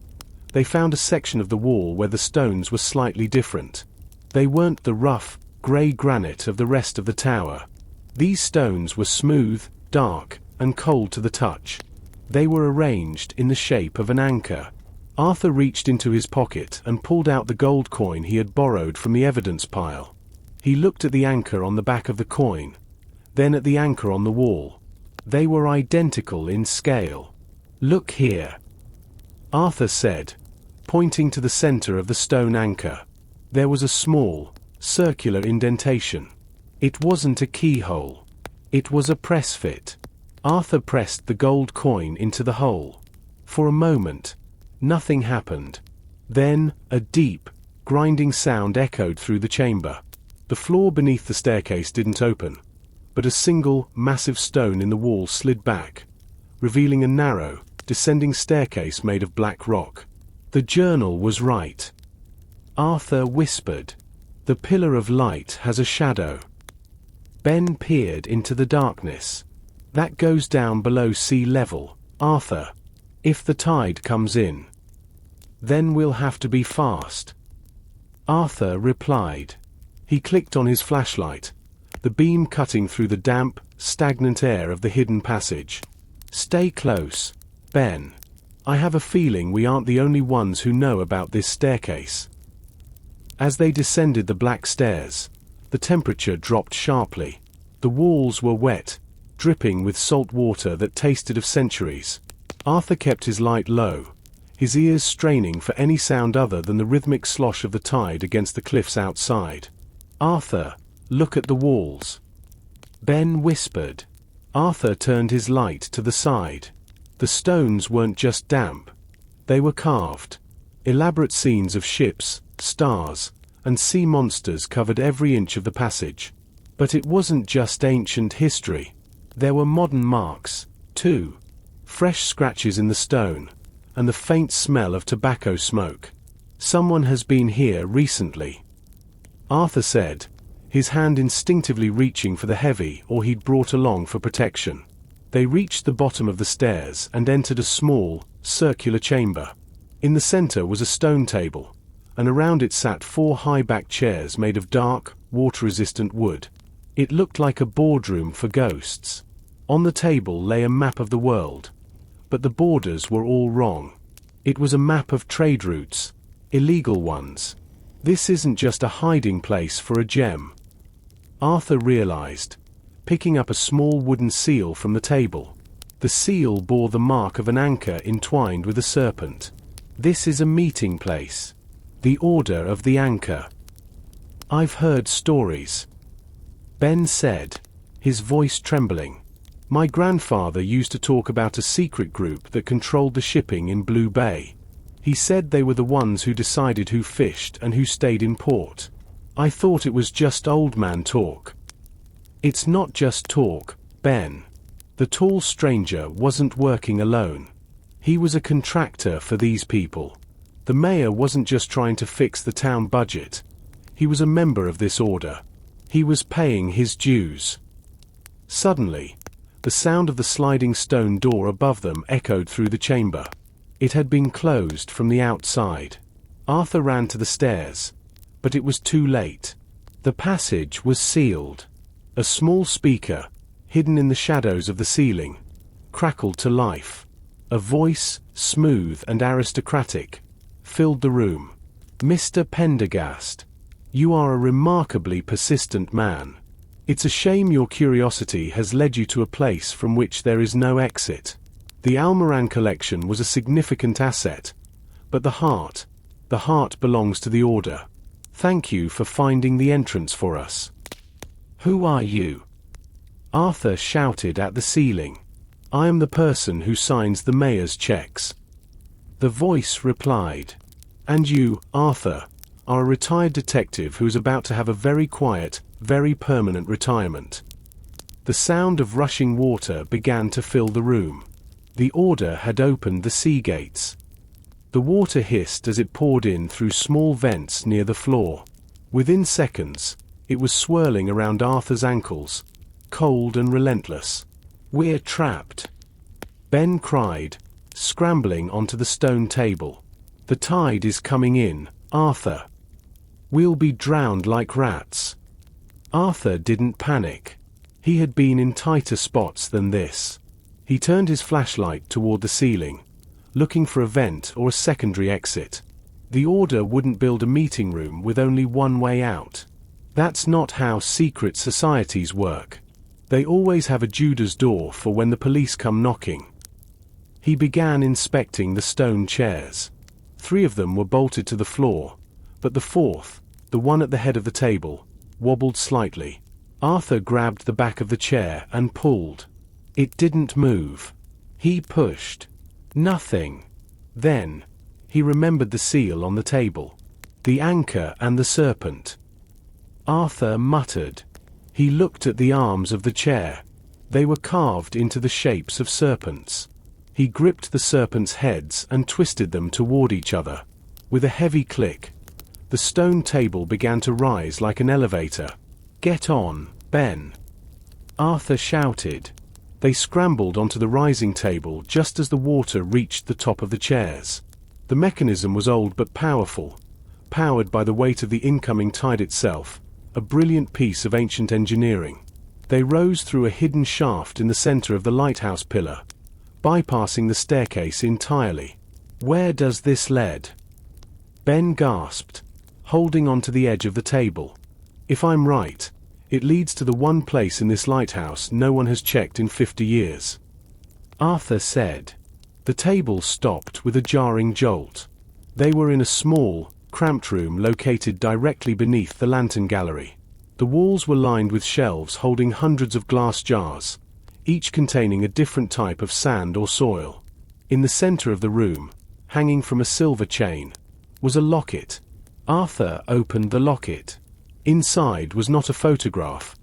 they found a section of the wall where the stones were slightly different. They weren't the rough, grey granite of the rest of the tower. These stones were smooth, dark, and cold to the touch. They were arranged in the shape of an anchor. Arthur reached into his pocket and pulled out the gold coin he had borrowed from the evidence pile. He looked at the anchor on the back of the coin, then at the anchor on the wall. They were identical in scale. Look here, Arthur said, pointing to the center of the stone anchor. There was a small, circular indentation. It wasn't a keyhole. It was a press fit. Arthur pressed the gold coin into the hole. For a moment, nothing happened. Then, a deep, grinding sound echoed through the chamber. The floor beneath the staircase didn't open, but a single, massive stone in the wall slid back, revealing a narrow, descending staircase made of black rock. The journal was right. Arthur whispered. The pillar of light has a shadow. Ben peered into the darkness. That goes down below sea level, Arthur. If the tide comes in, then we'll have to be fast. Arthur replied. He clicked on his flashlight, the beam cutting through the damp, stagnant air of the hidden passage. Stay close, Ben. I have a feeling we aren't the only ones who know about this staircase. As they descended the black stairs, the temperature dropped sharply. The walls were wet, dripping with salt water that tasted of centuries. Arthur kept his light low, his ears straining for any sound other than the rhythmic slosh of the tide against the cliffs outside. Arthur, look at the walls. Ben whispered. Arthur turned his light to the side. The stones weren't just damp. They were carved. Elaborate scenes of ships, stars, and sea monsters covered every inch of the passage. But it wasn't just ancient history. There were modern marks, too. Fresh scratches in the stone, and the faint smell of tobacco smoke. Someone has been here recently, Arthur said, his hand instinctively reaching for the heavy ore he'd brought along for protection. They reached the bottom of the stairs and entered a small, circular chamber. In the center was a stone table, and around it sat 4 high-backed chairs made of dark, water-resistant wood. It looked like a boardroom for ghosts. On the table lay a map of the world, but the borders were all wrong. It was a map of trade routes, illegal ones. This isn't just a hiding place for a gem, Arthur realized, picking up a small wooden seal from the table. The seal bore the mark of an anchor entwined with a serpent. This is a meeting place. The Order of the Anchor. I've heard stories, Ben said, his voice trembling. My grandfather used to talk about a secret group that controlled the shipping in Blue Bay. He said they were the ones who decided who fished and who stayed in port. I thought it was just old man talk. It's not just talk, Ben. The tall stranger wasn't working alone. He was a contractor for these people. The mayor wasn't just trying to fix the town budget. He was a member of this order. He was paying his dues. Suddenly, the sound of the sliding stone door above them echoed through the chamber. It had been closed from the outside. Arthur ran to the stairs, but it was too late. The passage was sealed. A small speaker, hidden in the shadows of the ceiling, crackled to life. A voice, smooth and aristocratic, filled the room. Mr. Pendergast, you are a remarkably persistent man. It's a shame your curiosity has led you to a place from which there is no exit. The Almoran collection was a significant asset, but the heart belongs to the Order. Thank you for finding the entrance for us. Who are you? Arthur shouted at the ceiling. I am the person who signs the mayor's checks. The voice replied. And you, Arthur, are a retired detective who is about to have a very quiet, very permanent retirement. The sound of rushing water began to fill the room. The Order had opened the sea gates. The water hissed as it poured in through small vents near the floor. Within seconds, it was swirling around Arthur's ankles, cold and relentless. We're trapped, Ben cried, scrambling onto the stone table. The tide is coming in, Arthur. We'll be drowned like rats. Arthur didn't panic. He had been in tighter spots than this. He turned his flashlight toward the ceiling, looking for a vent or a secondary exit. The Order wouldn't build a meeting room with only one way out. That's not how secret societies work. They always have a Judas door for when the police come knocking. He began inspecting the stone chairs. 3 of them were bolted to the floor, but the 4th, the one at the head of the table, wobbled slightly. Arthur grabbed the back of the chair and pulled. It didn't move. He pushed. Nothing. Then, he remembered the seal on the table. The anchor and the serpent. Arthur muttered. He looked at the arms of the chair. They were carved into the shapes of serpents. He gripped the serpents' heads and twisted them toward each other. With a heavy click, the stone table began to rise like an elevator. "Get on, Ben!" Arthur shouted. They scrambled onto the rising table just as the water reached the top of the chairs. The mechanism was old but powerful, powered by the weight of the incoming tide itself, a brilliant piece of ancient engineering. They rose through a hidden shaft in the center of the lighthouse pillar, bypassing the staircase entirely. "Where does this lead?" Ben gasped, holding onto the edge of the table. "If I'm right, it leads to the one place in this lighthouse no one has checked in 50 years. Arthur said. The table stopped with a jarring jolt. They were in a small, cramped room located directly beneath the lantern gallery. The walls were lined with shelves holding hundreds of glass jars, each containing a different type of sand or soil. In the center of the room, hanging from a silver chain, was a locket. Arthur opened the locket. Inside was not a photograph,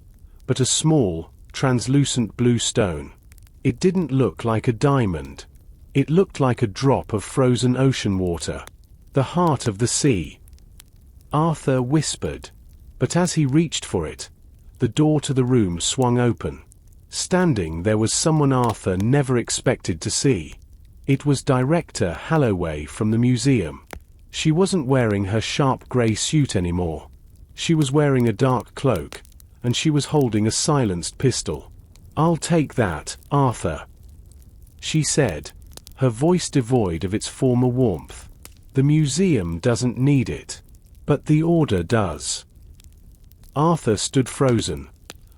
but a small, translucent blue stone. It didn't look like a diamond. It looked like a drop of frozen ocean water. The heart of the sea. Arthur whispered. But as he reached for it, the door to the room swung open. Standing there was someone Arthur never expected to see. It was Director Halloway from the museum. She wasn't wearing her sharp grey suit anymore. She was wearing a dark cloak, and she was holding a silenced pistol. "I'll take that, Arthur," she said, her voice devoid of its former warmth. "The museum doesn't need it, but the order does." Arthur stood frozen,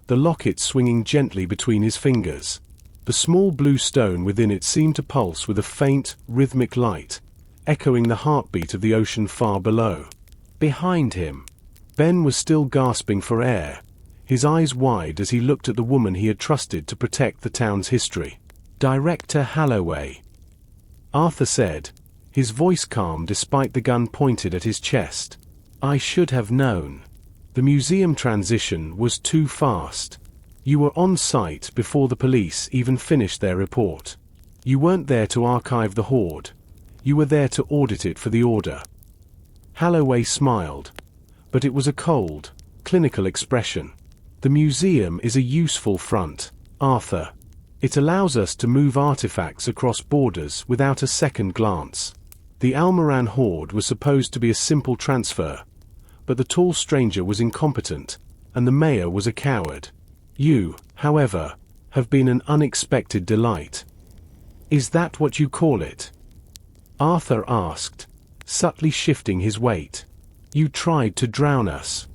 the locket swinging gently between his fingers. The small blue stone within it seemed to pulse with a faint, rhythmic light, echoing the heartbeat of the ocean far below. Behind him, Ben was still gasping for air, his eyes wide as he looked at the woman he had trusted to protect the town's history. "Director Halloway," Arthur said, his voice calm despite the gun pointed at his chest. "I should have known. The museum transition was too fast. You were on site before the police even finished their report. You weren't there to archive the hoard. You were there to audit it for the order." Halloway smiled, but it was a cold, clinical expression. "The museum is a useful front, Arthur. It allows us to move artifacts across borders without a second glance. The Almoran hoard was supposed to be a simple transfer, but the tall stranger was incompetent, and the mayor was a coward. You, however, have been an unexpected delight." "Is that what you call it?" Arthur asked, subtly shifting his weight. "You tried to drown us."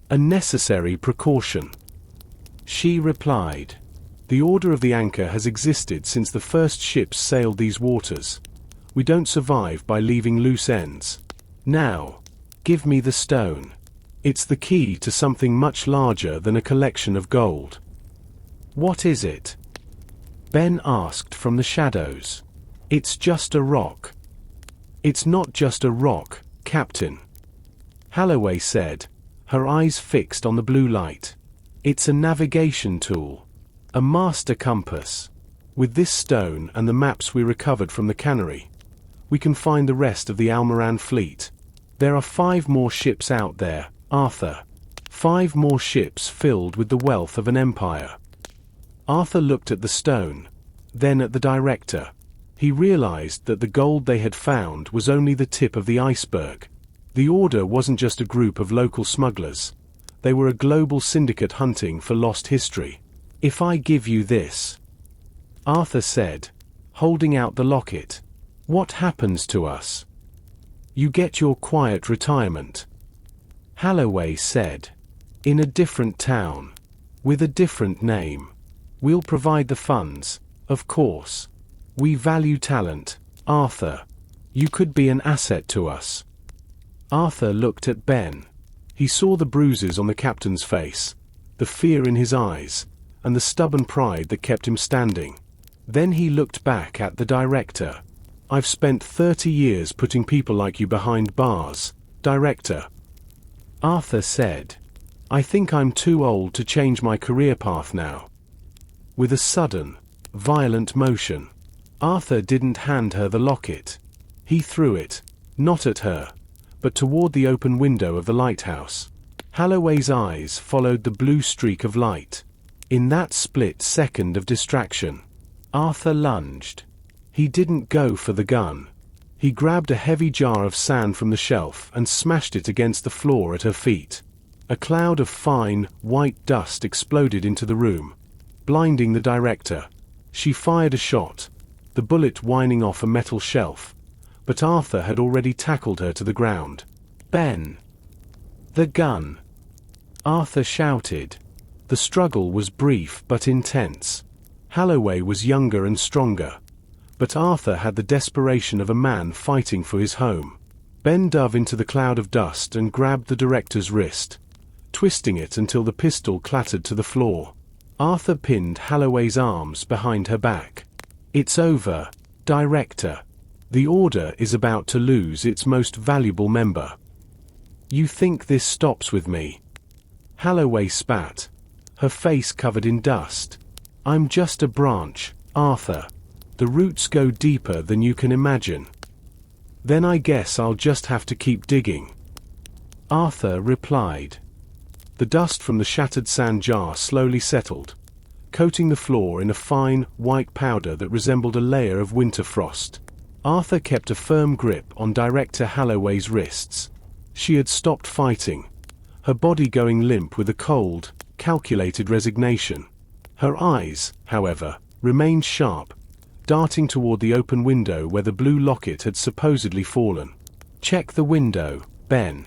"A necessary precaution," she replied. "The order of the anchor has existed since the first ships sailed these waters. We don't survive by leaving loose ends. Now, give me the stone. It's the key to something much larger than a collection of gold." "What is it?" Ben asked from the shadows. "It's just a rock." "It's not just a rock, Captain," Halloway said, her eyes fixed on the blue light. "It's a navigation tool. A master compass. With this stone and the maps we recovered from the cannery, we can find the rest of the Almoran fleet. There are 5 more ships out there, Arthur. 5 more ships filled with the wealth of an empire." Arthur looked at the stone, then at the director. He realized that the gold they had found was only the tip of the iceberg. The Order wasn't just a group of local smugglers. They were a global syndicate hunting for lost history. "If I give you this," Arthur said, holding out the locket, "what happens to us?" "You get your quiet retirement," Halloway said. "In a different town. With a different name. We'll provide the funds, of course. We value talent, Arthur. You could be an asset to us. Arthur looked at Ben. He saw the bruises on the captain's face, the fear in his eyes, and the stubborn pride that kept him standing. Then he looked back at the director. I've spent 30 years putting people like you behind bars, Director. Arthur said. I think I'm too old to change my career path now. With a sudden, violent motion, Arthur didn't hand her the locket. He threw it, not at her, but toward the open window of the lighthouse. Holloway's eyes followed the blue streak of light. In that split second of distraction, Arthur lunged. He didn't go for the gun. He grabbed a heavy jar of sand from the shelf and smashed it against the floor at her feet. A cloud of fine, white dust exploded into the room, blinding the director. She fired a shot, the bullet whining off a metal shelf, but Arthur had already tackled her to the ground. Ben! The gun! Arthur shouted. The struggle was brief but intense. Holloway was younger and stronger, but Arthur had the desperation of a man fighting for his home. Ben dove into the cloud of dust and grabbed the director's wrist, twisting it until the pistol clattered to the floor. Arthur pinned Holloway's arms behind her back. It's over, Director. The Order is about to lose its most valuable member. You think this stops with me? Holloway spat, her face covered in dust. I'm just a branch, Arthur. The roots go deeper than you can imagine. Then I guess I'll just have to keep digging. Arthur replied. The dust from the shattered sand jar slowly settled, coating the floor in a fine, white powder that resembled a layer of winter frost. Arthur kept a firm grip on Director Holloway's wrists. She had stopped fighting, her body going limp with a cold, calculated resignation. Her eyes, however, remained sharp, darting toward the open window where the blue locket had supposedly fallen. Check the window, Ben.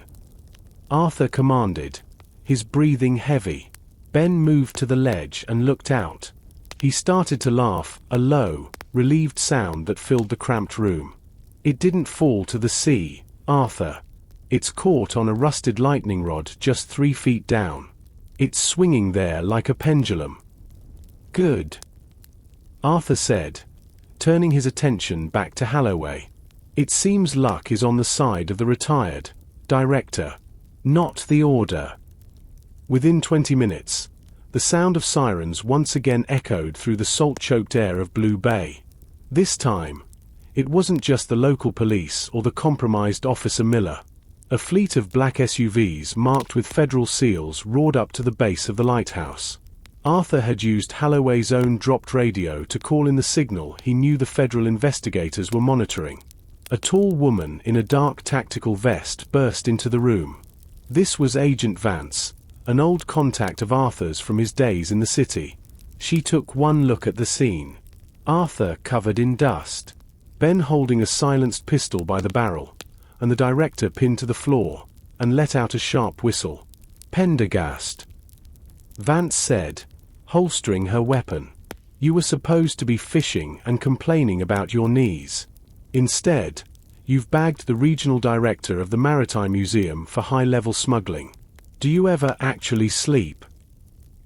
Arthur commanded, his breathing heavy. Ben moved to the ledge and looked out. He started to laugh, a low, relieved sound that filled the cramped room. It didn't fall to the sea, Arthur. It's caught on a rusted lightning rod just 3 feet down. It's swinging there like a pendulum. Good, Arthur said, turning his attention back to Holloway. It seems luck is on the side of the retired director, not the Order. Within 20 minutes, the sound of sirens once again echoed through the salt-choked air of Blue Bay. This time, it wasn't just the local police or the compromised Officer Miller. A fleet of black SUVs marked with federal seals roared up to the base of the lighthouse. Arthur had used Holloway's own dropped radio to call in the signal he knew the federal investigators were monitoring. A tall woman in a dark tactical vest burst into the room. This was Agent Vance, an old contact of Arthur's from his days in the city. She took one look at the scene. Arthur covered in dust, Ben holding a silenced pistol by the barrel, and the director pinned to the floor, and let out a sharp whistle. Pendergast, Vance said, holstering her weapon. You were supposed to be fishing and complaining about your knees. Instead, you've bagged the regional director of the Maritime Museum for high-level smuggling. Do you ever actually sleep?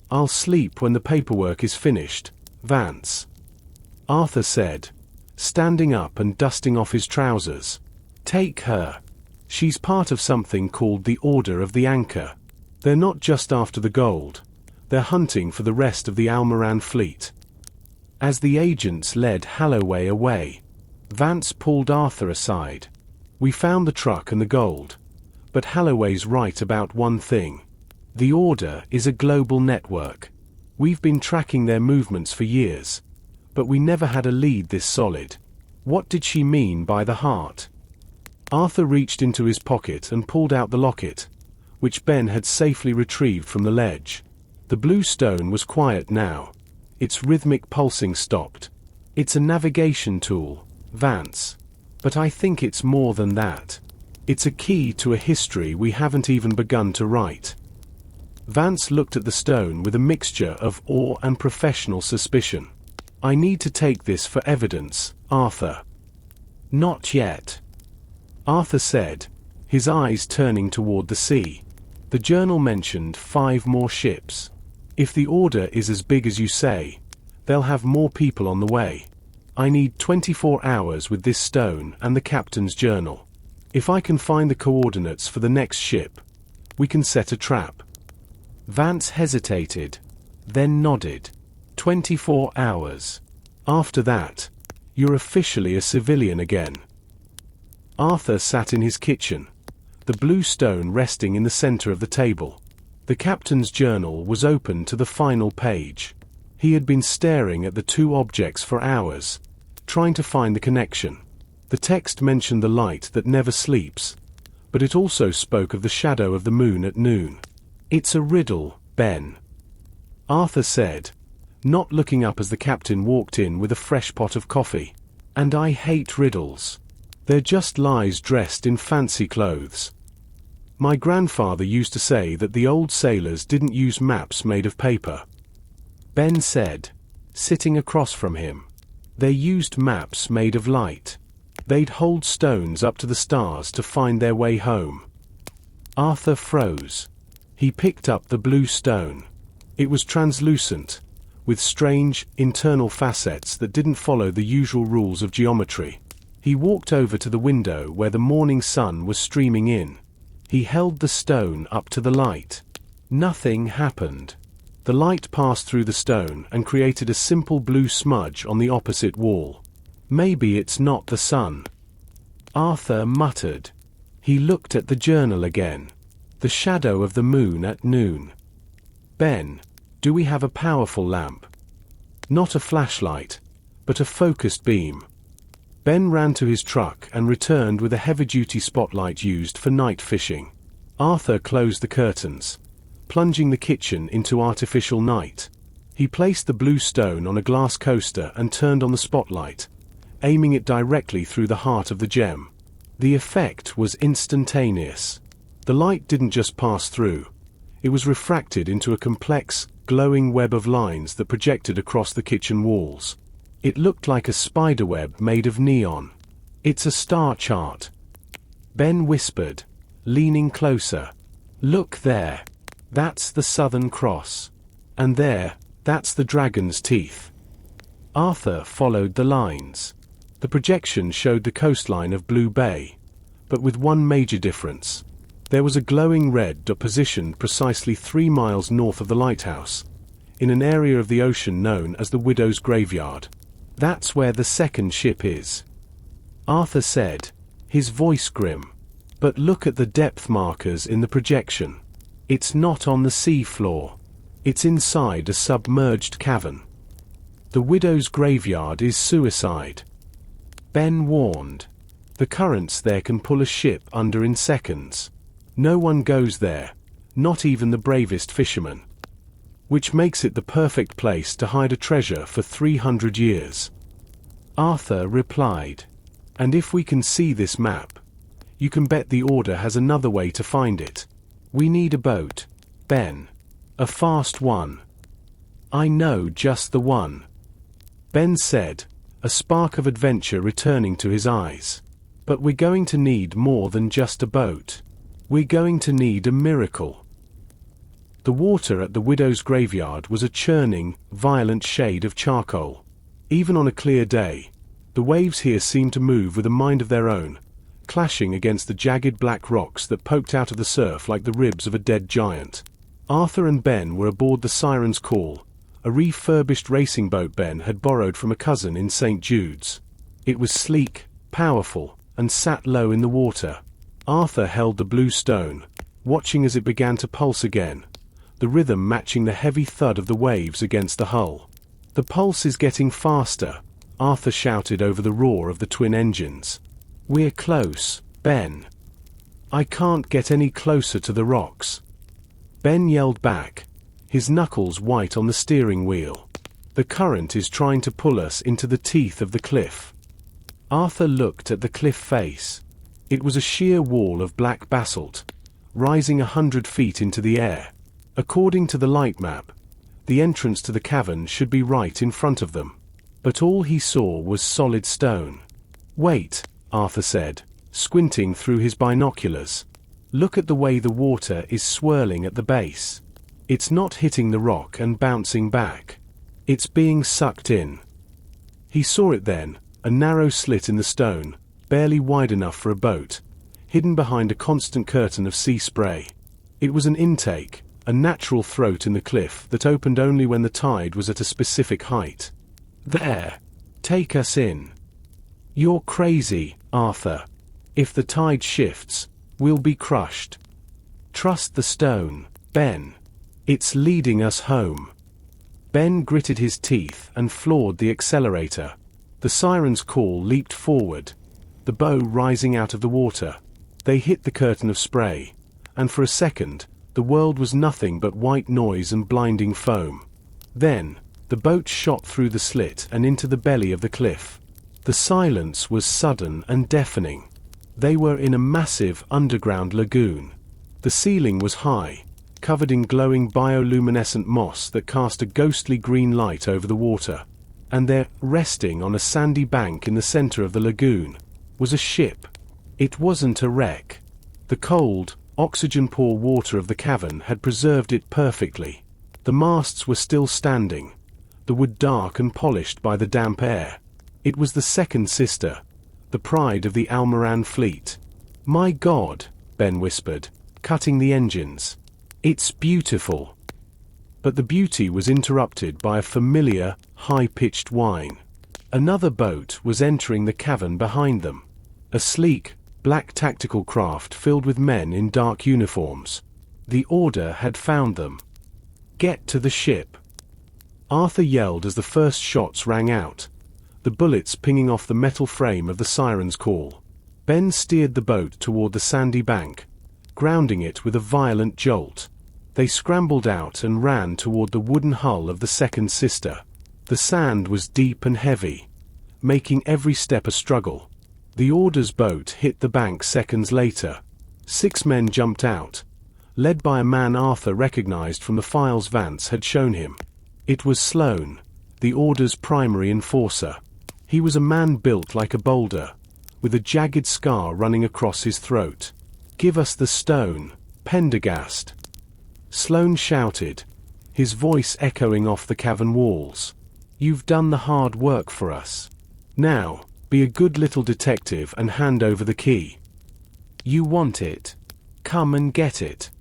I'll sleep when the paperwork is finished, Vance, Arthur said, standing up and dusting off his trousers. Take her. She's part of something called the Order of the Anchor. They're not just after the gold. They're hunting for the rest of the Almoran fleet. As the agents led Holloway away, Vance pulled Arthur aside. We found the truck and the gold. But Holloway's right about one thing. The Order is a global network. We've been tracking their movements for years, but we never had a lead this solid. What did she mean by the heart? Arthur reached into his pocket and pulled out the locket, which Ben had safely retrieved from the ledge. The blue stone was quiet now. Its rhythmic pulsing stopped. It's a navigation tool, Vance. But I think it's more than that. It's a key to a history we haven't even begun to write. Vance looked at the stone with a mixture of awe and professional suspicion. I need to take this for evidence, Arthur. Not yet. Arthur said, his eyes turning toward the sea. The journal mentioned 5 more ships. If the order is as big as you say, they'll have more people on the way. I need 24 hours with this stone and the captain's journal. If I can find the coordinates for the next ship, we can set a trap. Vance hesitated, then nodded. 24 hours. After that, you're officially a civilian again. Arthur sat in his kitchen, the blue stone resting in the center of the table. The captain's journal was open to the final page. He had been staring at the 2 objects for hours, trying to find the connection. The text mentioned the light that never sleeps, but it also spoke of the shadow of the moon at noon. It's a riddle, Ben, Arthur said, not looking up as the captain walked in with a fresh pot of coffee. And I hate riddles. They're just lies dressed in fancy clothes. My grandfather used to say that the old sailors didn't use maps made of paper. Ben said, sitting across from him. They used maps made of light. They'd hold stones up to the stars to find their way home. Arthur froze. He picked up the blue stone. It was translucent, with strange, internal facets that didn't follow the usual rules of geometry. He walked over to the window where the morning sun was streaming in. He held the stone up to the light. Nothing happened. The light passed through the stone and created a simple blue smudge on the opposite wall. Maybe it's not the sun, Arthur muttered. He looked at the journal again. The shadow of the moon at noon. Ben, do we have a powerful lamp? Not a flashlight, but a focused beam. Ben ran to his truck and returned with a heavy-duty spotlight used for night fishing. Arthur closed the curtains, plunging the kitchen into artificial night. He placed the blue stone on a glass coaster and turned on the spotlight, aiming it directly through the heart of the gem. The effect was instantaneous. The light didn't just pass through. It was refracted into a complex, glowing web of lines that projected across the kitchen walls. It looked like a spiderweb made of neon. It's a star chart, Ben whispered, leaning closer. Look there. That's the Southern Cross. And there, that's the dragon's teeth. Arthur followed the lines. The projection showed the coastline of Blue Bay, but with one major difference. There was a glowing red dot positioned precisely 3 miles north of the lighthouse, in an area of the ocean known as the Widow's Graveyard. That's where the second ship is, Arthur said, his voice grim. But look at the depth markers in the projection. It's not on the sea floor. It's inside a submerged cavern. The Widow's Graveyard is suicide, Ben warned. The currents there can pull a ship under in seconds. No one goes there, not even the bravest fisherman. Which makes it the perfect place to hide a treasure for 300 years. Arthur replied. And if we can see this map, you can bet the Order has another way to find it. We need a boat, Ben. A fast one. I know just the one, Ben said, a spark of adventure returning to his eyes. But we're going to need more than just a boat. We're going to need a miracle. The water at the Widow's Graveyard was a churning, violent shade of charcoal. Even on a clear day, the waves here seemed to move with a mind of their own, clashing against the jagged black rocks that poked out of the surf like the ribs of a dead giant. Arthur and Ben were aboard the Siren's Call, a refurbished racing boat Ben had borrowed from a cousin in St. Jude's. It was sleek, powerful, and sat low in the water. Arthur held the blue stone, watching as it began to pulse again, the rhythm matching the heavy thud of the waves against the hull. The pulse is getting faster, Arthur shouted over the roar of the twin engines. We're close, Ben. I can't get any closer to the rocks, Ben yelled back, his knuckles white on the steering wheel. The current is trying to pull us into the teeth of the cliff. Arthur looked at the cliff face. It was a sheer wall of black basalt, rising 100 feet into the air. According to the light map, the entrance to the cavern should be right in front of them. But all he saw was solid stone. Wait, Arthur said, squinting through his binoculars. "Look at the way the water is swirling at the base. It's not hitting the rock and bouncing back. It's being sucked in." He saw it then, a narrow slit in the stone, barely wide enough for a boat, hidden behind a constant curtain of sea spray. It was an intake, a natural throat in the cliff that opened only when the tide was at a specific height. "There. Take us in." "You're crazy, Arthur. If the tide shifts, we'll be crushed." "Trust the stone, Ben. It's leading us home." Ben gritted his teeth and floored the accelerator. The siren's call leaped forward, the bow rising out of the water. They hit the curtain of spray, and for a second, the world was nothing but white noise and blinding foam. Then, the boat shot through the slit and into the belly of the cliff. The silence was sudden and deafening. They were in a massive underground lagoon. The ceiling was high, covered in glowing bioluminescent moss that cast a ghostly green light over the water. And there, resting on a sandy bank in the center of the lagoon, was a ship. It wasn't a wreck. The cold, oxygen-poor water of the cavern had preserved it perfectly. The masts were still standing, the wood dark and polished by the damp air. It was the second sister, the pride of the Almoran fleet. "My God," Ben whispered, cutting the engines. "It's beautiful." But the beauty was interrupted by a familiar, high-pitched whine. Another boat was entering the cavern behind them. A sleek, black tactical craft filled with men in dark uniforms. The Order had found them. "Get to the ship." Arthur yelled as the first shots rang out, the bullets pinging off the metal frame of the siren's call. Ben steered the boat toward the sandy bank, grounding it with a violent jolt. They scrambled out and ran toward the wooden hull of the second sister. The sand was deep and heavy, making every step a struggle. The Order's boat hit the bank seconds later. 6 men jumped out, led by a man Arthur recognized from the files Vance had shown him. It was Sloane, the Order's primary enforcer. He was a man built like a boulder, with a jagged scar running across his throat. "Give us the stone, Pendergast," Sloane shouted, his voice echoing off the cavern walls. "You've done the hard work for us. Now, be a good little detective and hand over the key." "You want it? Come and get it,"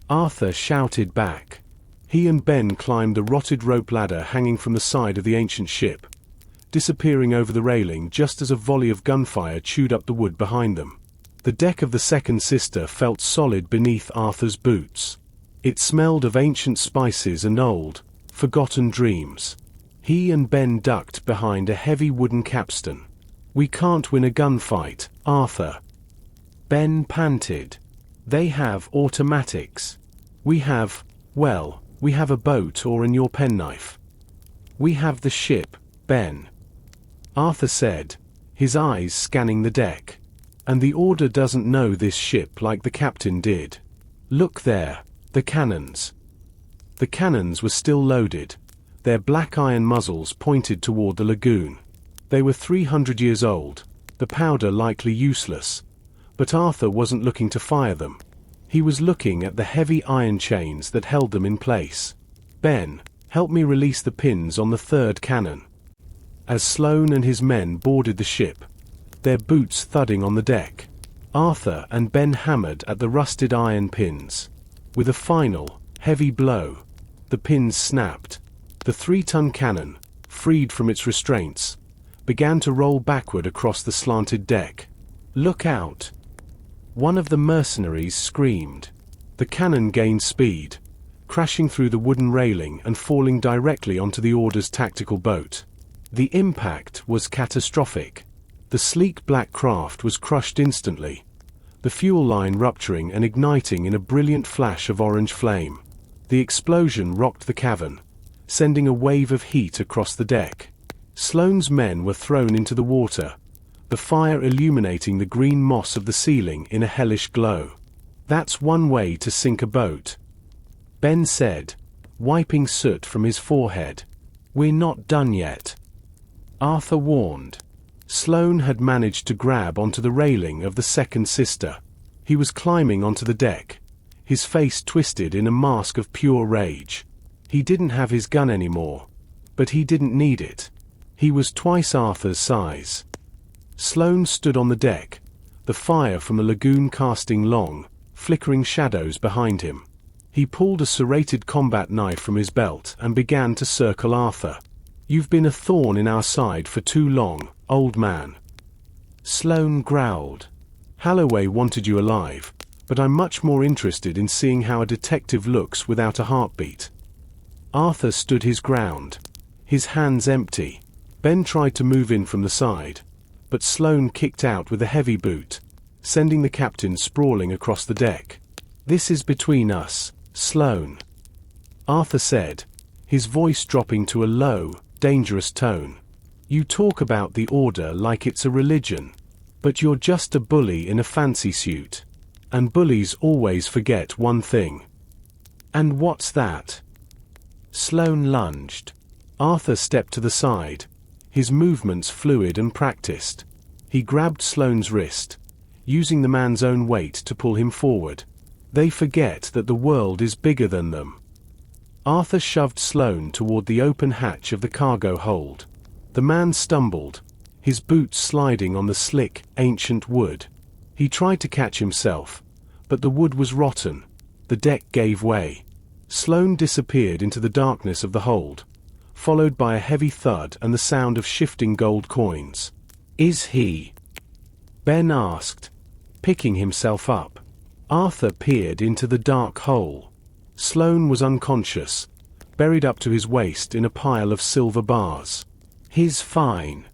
Arthur shouted back. He and Ben climbed the rotted rope ladder hanging from the side of the ancient ship, disappearing over the railing just as a volley of gunfire chewed up the wood behind them. The deck of the second sister felt solid beneath Arthur's boots. It smelled of ancient spices and old, forgotten dreams. He and Ben ducked behind a heavy wooden capstan. "We can't win a gunfight, Arthur," Ben panted. "They have automatics. We have, well, we have a boat or in your penknife." "We have the ship, Ben," Arthur said, his eyes scanning the deck. "And the Order doesn't know this ship like the captain did. Look there, the cannons." The cannons were still loaded, their black iron muzzles pointed toward the lagoon. They were 300 years old, the powder likely useless, but Arthur wasn't looking to fire them. He was looking at the heavy iron chains that held them in place. "Ben, help me release the pins on the third cannon." As Sloane and his men boarded the ship, their boots thudding on the deck, Arthur and Ben hammered at the rusted iron pins. With a final, heavy blow, the pins snapped. The 3-ton cannon, freed from its restraints, began to roll backward across the slanted deck. "Look out!" one of the mercenaries screamed. The cannon gained speed, crashing through the wooden railing and falling directly onto the Order's tactical boat. The impact was catastrophic. The sleek black craft was crushed instantly, the fuel line rupturing and igniting in a brilliant flash of orange flame. The explosion rocked the cavern, sending a wave of heat across the deck. Sloane's men were thrown into the water, the fire illuminating the green moss of the ceiling in a hellish glow. "That's one way to sink a boat," Ben said, wiping soot from his forehead. "We're not done yet," Arthur warned. Sloane had managed to grab onto the railing of the second sister. He was climbing onto the deck, his face twisted in a mask of pure rage. He didn't have his gun anymore, but he didn't need it. He was twice Arthur's size. Sloane stood on the deck, the fire from the lagoon casting long, flickering shadows behind him. He pulled a serrated combat knife from his belt and began to circle Arthur. "You've been a thorn in our side for too long, old man." Sloane growled. "Holloway wanted you alive, but I'm much more interested in seeing how a detective looks without a heartbeat." Arthur stood his ground, his hands empty. Ben tried to move in from the side, but Sloane kicked out with a heavy boot, sending the captain sprawling across the deck. "This is between us, Sloane," Arthur said, his voice dropping to a low, dangerous tone. "You talk about the order like it's a religion, but you're just a bully in a fancy suit. And bullies always forget one thing." "And what's that?" Sloane lunged. Arthur stepped to the side, his movements fluid and practiced. He grabbed Sloane's wrist, using the man's own weight to pull him forward. They forget that the world is bigger than them. Arthur shoved Sloane toward the open hatch of the cargo hold. The man stumbled, his boots sliding on the slick, ancient wood. He tried to catch himself, but the wood was rotten. The deck gave way. Sloane disappeared into the darkness of the hold, followed by a heavy thud and the sound of shifting gold coins. "Is he?" Ben asked, picking himself up. Arthur peered into the dark hole. Sloane was unconscious, buried up to his waist in a pile of silver bars. "He's fine,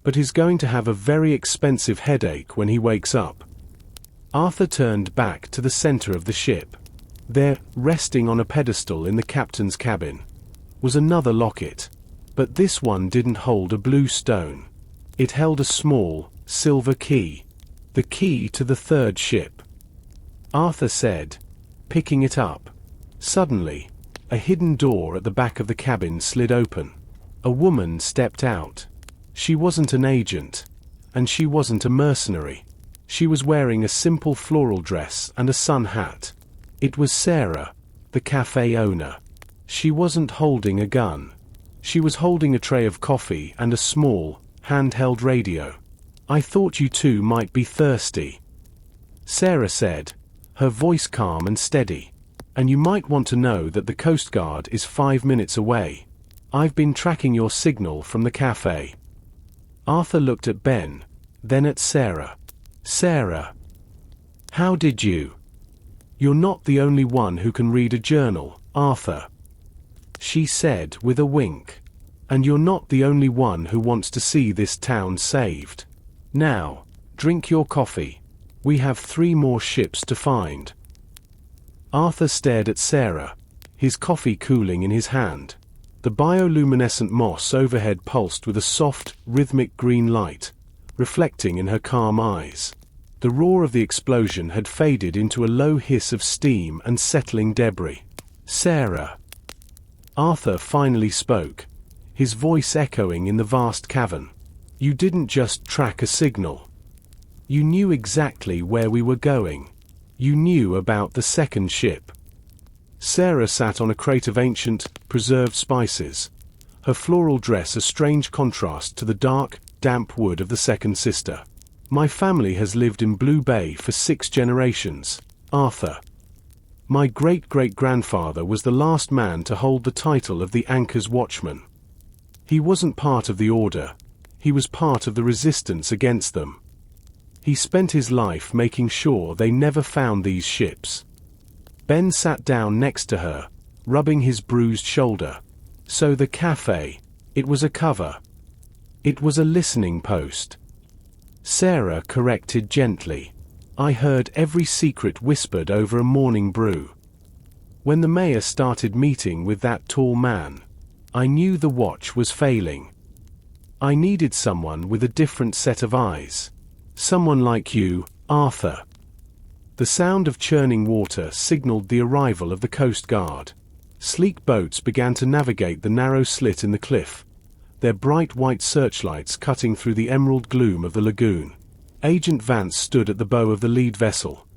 but he's going to have a very expensive headache when he wakes up." Arthur turned back to the center of the ship. There, resting on a pedestal in the captain's cabin, was another locket, but this one didn't hold a blue stone. It held a small, silver key, the key to the third ship. Arthur said, picking it up. Suddenly, a hidden door at the back of the cabin slid open. A woman stepped out. She wasn't an agent, and she wasn't a mercenary. She was wearing a simple floral dress and a sun hat. It was Sarah, the cafe owner. She wasn't holding a gun. She was holding a tray of coffee and a small, handheld radio. "I thought you two might be thirsty," Sarah said, her voice calm and steady. "And you might want to know that the Coast Guard is 5 minutes away. I've been tracking your signal from the cafe." Arthur looked at Ben, then at Sarah. "Sarah, how did you?" "You're not the only one who can read a journal, Arthur," she said with a wink. "And you're not the only one who wants to see this town saved. Now, drink your coffee. We have 3 more ships to find." Arthur stared at Sarah, his coffee cooling in his hand. The bioluminescent moss overhead pulsed with a soft, rhythmic green light, reflecting in her calm eyes. The roar of the explosion had faded into a low hiss of steam and settling debris. "Sarah," Arthur finally spoke, his voice echoing in the vast cavern. "You didn't just track a signal. You knew exactly where we were going. You knew about the second ship." Sarah sat on a crate of ancient, preserved spices, her floral dress a strange contrast to the dark, damp wood of the second sister. "My family has lived in Blue Bay for 6 generations, Arthur. My great-great-grandfather was the last man to hold the title of the Anchor's Watchman. He wasn't part of the Order. He was part of the resistance against them. He spent his life making sure they never found these ships." Ben sat down next to her, rubbing his bruised shoulder. "So the cafe, it was a cover. It was a listening post." Sarah corrected gently. "I heard every secret whispered over a morning brew. When the mayor started meeting with that tall man, I knew the watch was failing. I needed someone with a different set of eyes. Someone like you, Arthur." The sound of churning water signaled the arrival of the Coast Guard. Sleek boats began to navigate the narrow slit in the cliff, their bright white searchlights cutting through the emerald gloom of the lagoon. Agent Vance stood at the bow of the lead vessel,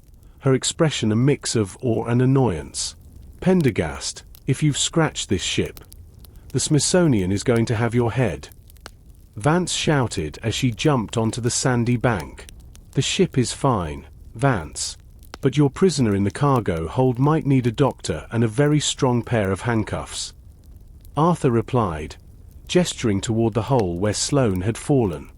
her expression a mix of awe and annoyance. "Pendergast, if you've scratched this ship, the Smithsonian is going to have your head," Vance shouted as she jumped onto the sandy bank. "The ship is fine, Vance, but your prisoner in the cargo hold might need a doctor and a very strong pair of handcuffs," Arthur replied, gesturing toward the hole where Sloane had fallen.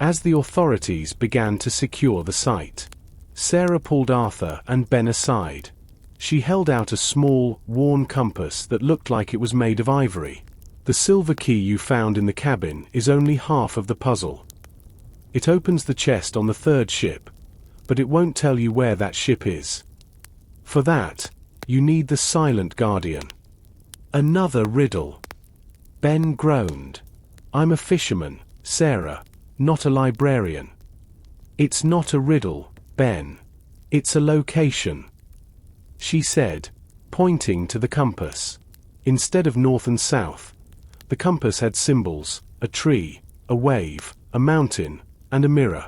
As the authorities began to secure the site, Sarah pulled Arthur and Ben aside. She held out a small, worn compass that looked like it was made of ivory. "The silver key you found in the cabin is only half of the puzzle. It opens the chest on the third ship, but it won't tell you where that ship is. For that, you need the Silent Guardian." "Another riddle," Ben groaned. "I'm a fisherman, Sarah, not a librarian." "It's not a riddle, Ben. It's a location," she said, pointing to the compass. Instead of north and south, the compass had symbols: a tree, a wave, a mountain, and a mirror.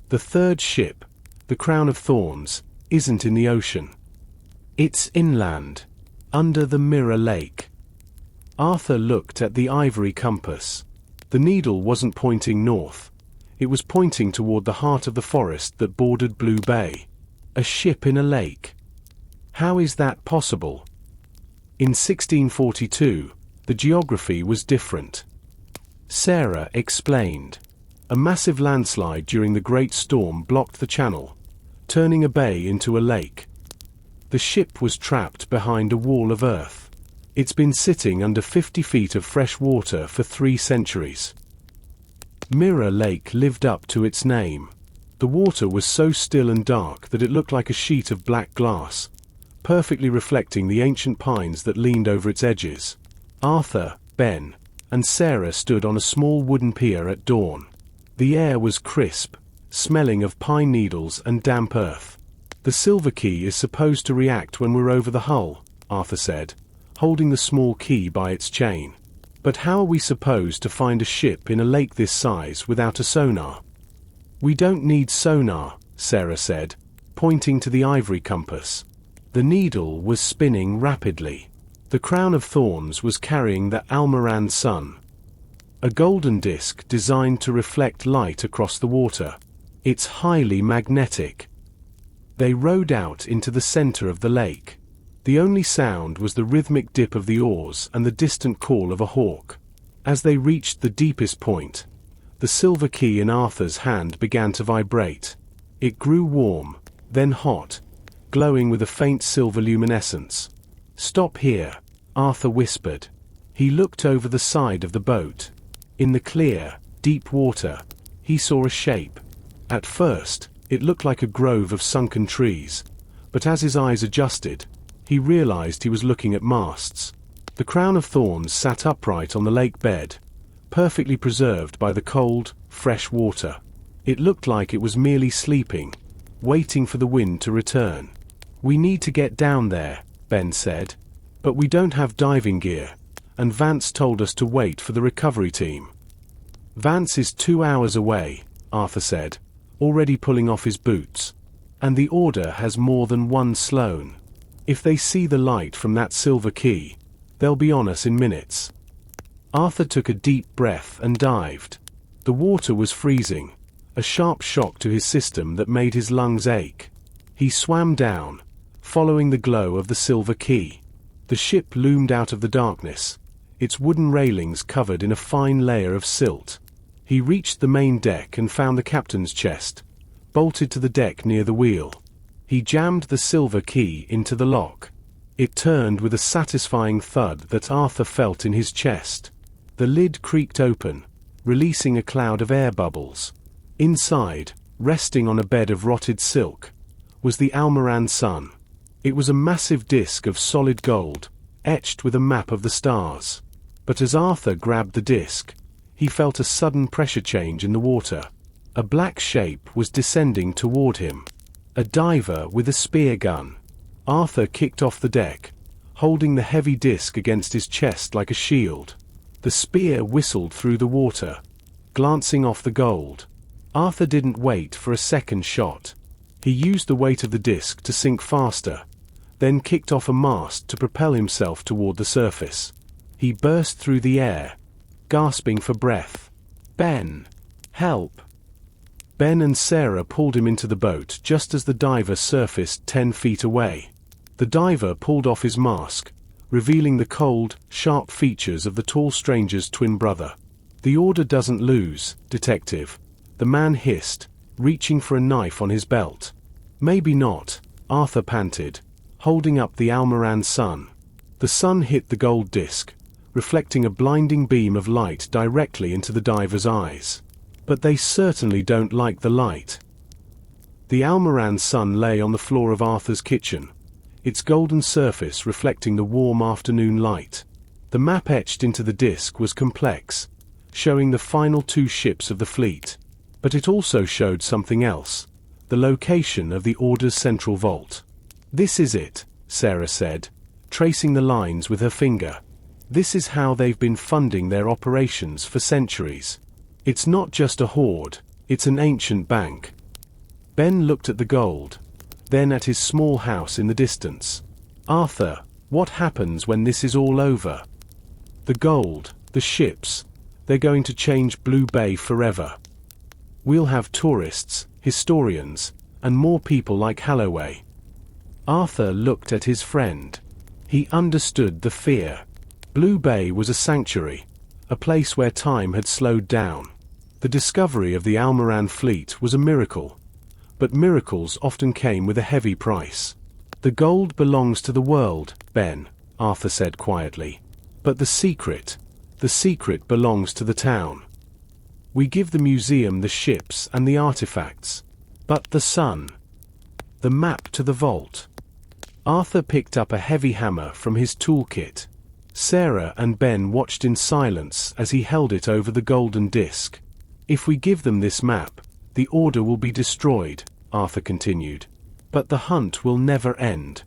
"The third ship, the Crown of Thorns, isn't in the ocean. It's inland, under the Mirror Lake." Arthur looked at the ivory compass. The needle wasn't pointing north. It was pointing toward the heart of the forest that bordered Blue Bay. A ship in a lake. How is that possible? In 1642, the geography was different. Sarah explained. A massive landslide during the Great Storm blocked the channel, turning a bay into a lake. The ship was trapped behind a wall of earth. It's been sitting under 50 feet of fresh water for 3 centuries. Mirror Lake lived up to its name. The water was so still and dark that it looked like a sheet of black glass, perfectly reflecting the ancient pines that leaned over its edges. Arthur, Ben, and Sarah stood on a small wooden pier at dawn. The air was crisp, smelling of pine needles and damp earth. "The silver key is supposed to react when we're over the hull," Arthur said, holding the small key by its chain. "But how are we supposed to find a ship in a lake this size without a sonar?" "We don't need sonar," Sarah said, pointing to the ivory compass. The needle was spinning rapidly. The Crown of Thorns was carrying the Almorand sun, a golden disk designed to reflect light across the water. "It's highly magnetic." They rowed out into the center of the lake. The only sound was the rhythmic dip of the oars and the distant call of a hawk. As they reached the deepest point, the silver key in Arthur's hand began to vibrate. It grew warm, then hot, glowing with a faint silver luminescence. "Stop here," Arthur whispered. He looked over the side of the boat. In the clear, deep water, he saw a shape. At first, it looked like a grove of sunken trees, but as his eyes adjusted, he realized he was looking at masts. The Crown of Thorns sat upright on the lake bed, perfectly preserved by the cold, fresh water. It looked like it was merely sleeping, waiting for the wind to return. "We need to get down there," Ben said. "But we don't have diving gear, and Vance told us to wait for the recovery team." "Vance is 2 hours away," Arthur said, already pulling off his boots. "And the Order has more than one Sloane. If they see the light from that silver key, they'll be on us in minutes." Arthur took a deep breath and dived. The water was freezing, a sharp shock to his system that made his lungs ache. He swam down, following the glow of the silver key. The ship loomed out of the darkness, its wooden railings covered in a fine layer of silt. He reached the main deck and found the captain's chest, bolted to the deck near the wheel. He jammed the silver key into the lock. It turned with a satisfying thud that Arthur felt in his chest. The lid creaked open, releasing a cloud of air bubbles. Inside, resting on a bed of rotted silk, was the Almorand sun. It was a massive disk of solid gold, etched with a map of the stars. But as Arthur grabbed the disk, he felt a sudden pressure change in the water. A black shape was descending toward him. A diver with a spear gun. Arthur kicked off the deck, holding the heavy disk against his chest like a shield. The spear whistled through the water, glancing off the gold. Arthur didn't wait for a second shot. He used the weight of the disc to sink faster, then kicked off a mast to propel himself toward the surface. He burst through the air, gasping for breath. "Ben! Help!" Ben and Sarah pulled him into the boat just as the diver surfaced 10 feet away. The diver pulled off his mask, revealing the cold, sharp features of the tall stranger's twin brother. "The order doesn't lose, Detective," the man hissed, reaching for a knife on his belt. "Maybe not," Arthur panted, holding up the Almoran sun. The sun hit the gold disc, reflecting a blinding beam of light directly into the diver's eyes. "But they certainly don't like the light." The Almoran sun lay on the floor of Arthur's kitchen, its golden surface reflecting the warm afternoon light. The map etched into the disc was complex, showing the final 2 ships of the fleet. But it also showed something else: the location of the Order's central vault. "This is it," Sarah said, tracing the lines with her finger. "This is how they've been funding their operations for centuries. It's not just a hoard, it's an ancient bank." Ben looked at the gold, then at his small house in the distance. "Arthur, what happens when this is all over?" "The gold, the ships, they're going to change Blue Bay forever. We'll have tourists, historians, and more people like Holloway." Arthur looked at his friend. He understood the fear. Blue Bay was a sanctuary, a place where time had slowed down. The discovery of the Almoran fleet was a miracle, but miracles often came with a heavy price. "The gold belongs to the world, Ben," Arthur said quietly. "But the secret belongs to the town. We give the museum the ships and the artifacts. But the sun, the map to the vault." Arthur picked up a heavy hammer from his toolkit. Sarah and Ben watched in silence as he held it over the golden disc. "If we give them this map, the Order will be destroyed," Arthur continued. "But the hunt will never end.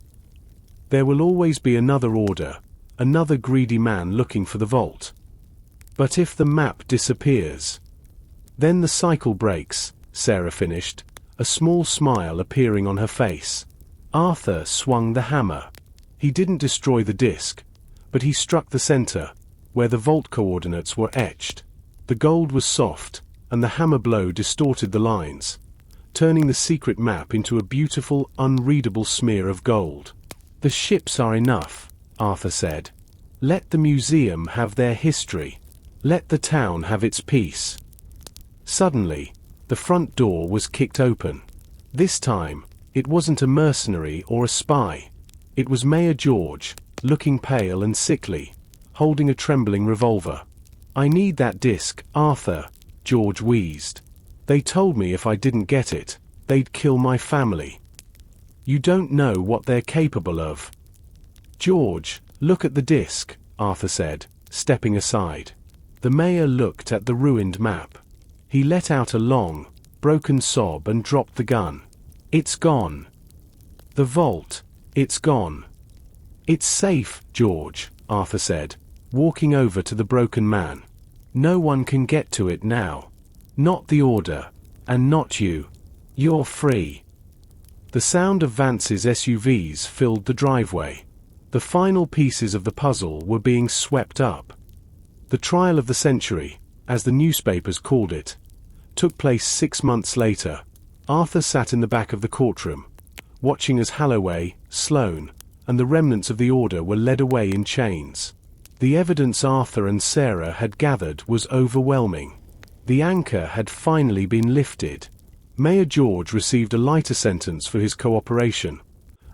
There will always be another Order, another greedy man looking for the vault. But if the map disappears, then the cycle breaks," Sarah finished, a small smile appearing on her face. Arthur swung the hammer. He didn't destroy the disc, but he struck the center, where the vault coordinates were etched. The gold was soft, and the hammer blow distorted the lines, turning the secret map into a beautiful, unreadable smear of gold. "The ships are enough," Arthur said. "Let the museum have their history. Let the town have its peace." Suddenly, the front door was kicked open. This time, it wasn't a mercenary or a spy. It was Mayor George, looking pale and sickly, holding a trembling revolver. "I need that disc, Arthur," George wheezed. "They told me if I didn't get it, they'd kill my family. You don't know what they're capable of." "George, look at the disc," Arthur said, stepping aside. The mayor looked at the ruined map. He let out a long, broken sob and dropped the gun. "It's gone. The vault, it's gone." "It's safe, George," Arthur said, walking over to the broken man. "No one can get to it now. Not the Order, and not you. You're free." The sound of Vance's SUVs filled the driveway. The final pieces of the puzzle were being swept up. The trial of the century, as the newspapers called it, took place 6 months later. Arthur sat in the back of the courtroom, watching as Holloway, Sloane, and the remnants of the Order were led away in chains. The evidence Arthur and Sarah had gathered was overwhelming. The anchor had finally been lifted. Mayor George received a lighter sentence for his cooperation,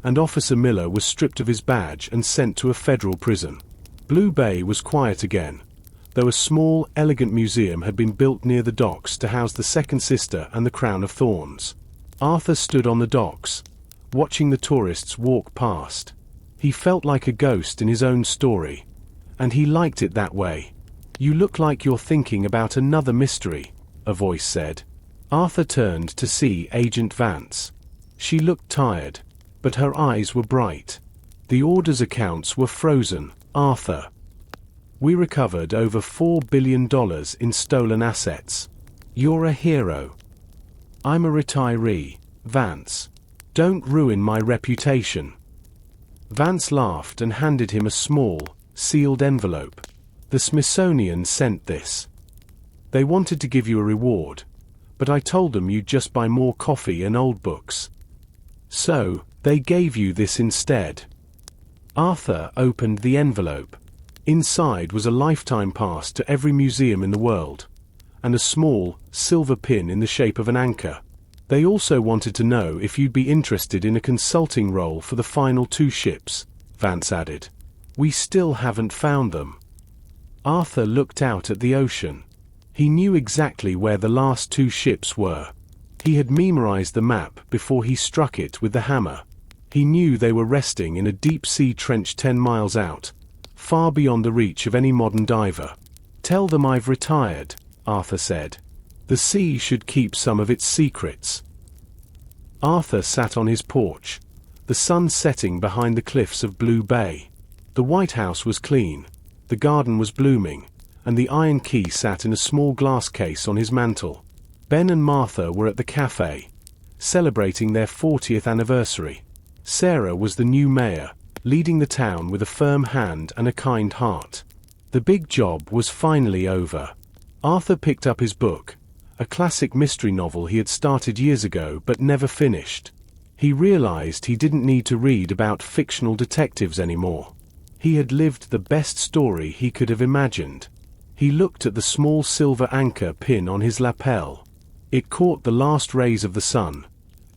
and Officer Miller was stripped of his badge and sent to a federal prison. Blue Bay was quiet again, though a small, elegant museum had been built near the docks to house the Second Sister and the Crown of Thorns. Arthur stood on the docks, watching the tourists walk past. He felt like a ghost in his own story, and he liked it that way. "You look like you're thinking about another mystery," a voice said. Arthur turned to see Agent Vance. She looked tired, but her eyes were bright. "The Order's accounts were frozen, Arthur. We recovered over $4 billion in stolen assets. You're a hero. I'm a retiree, Vance. Don't ruin my reputation. Vance laughed and handed him a small, sealed envelope. The Smithsonian sent this. They wanted to give you a reward, but I told them you'd just buy more coffee and old books. So, they gave you this instead. Arthur opened the envelope. Inside was a lifetime pass to every museum in the world, and a small, silver pin in the shape of an anchor. They also wanted to know if you'd be interested in a consulting role for the final 2 ships, Vance added. We still haven't found them. Arthur looked out at the ocean. He knew exactly where the last 2 ships were. He had memorized the map before he struck it with the hammer. He knew they were resting in a deep-sea trench 10 miles out, far beyond the reach of any modern diver. Tell them I've retired, Arthur said. The sea should keep some of its secrets. Arthur sat on his porch, the sun setting behind the cliffs of Blue Bay. The White House was clean, the garden was blooming, and the iron key sat in a small glass case on his mantel. Ben and Martha were at the cafe, celebrating their 40th anniversary. Sarah was the new mayor, leading the town with a firm hand and a kind heart. The big job was finally over. Arthur picked up his book, a classic mystery novel he had started years ago but never finished. He realized he didn't need to read about fictional detectives anymore. He had lived the best story he could have imagined. He looked at the small silver anchor pin on his lapel. It caught the last rays of the sun,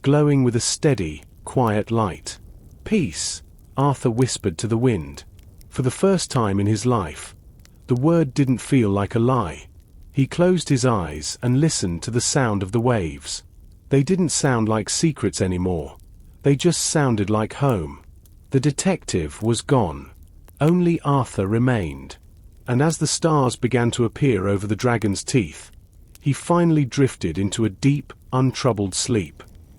glowing with a steady, quiet light. Peace, Arthur whispered to the wind. For the first time in his life, the word didn't feel like a lie. He closed his eyes and listened to the sound of the waves. They didn't sound like secrets anymore. They just sounded like home. The detective was gone. Only Arthur remained. And as the stars began to appear over the dragon's teeth, he finally drifted into a deep, untroubled sleep.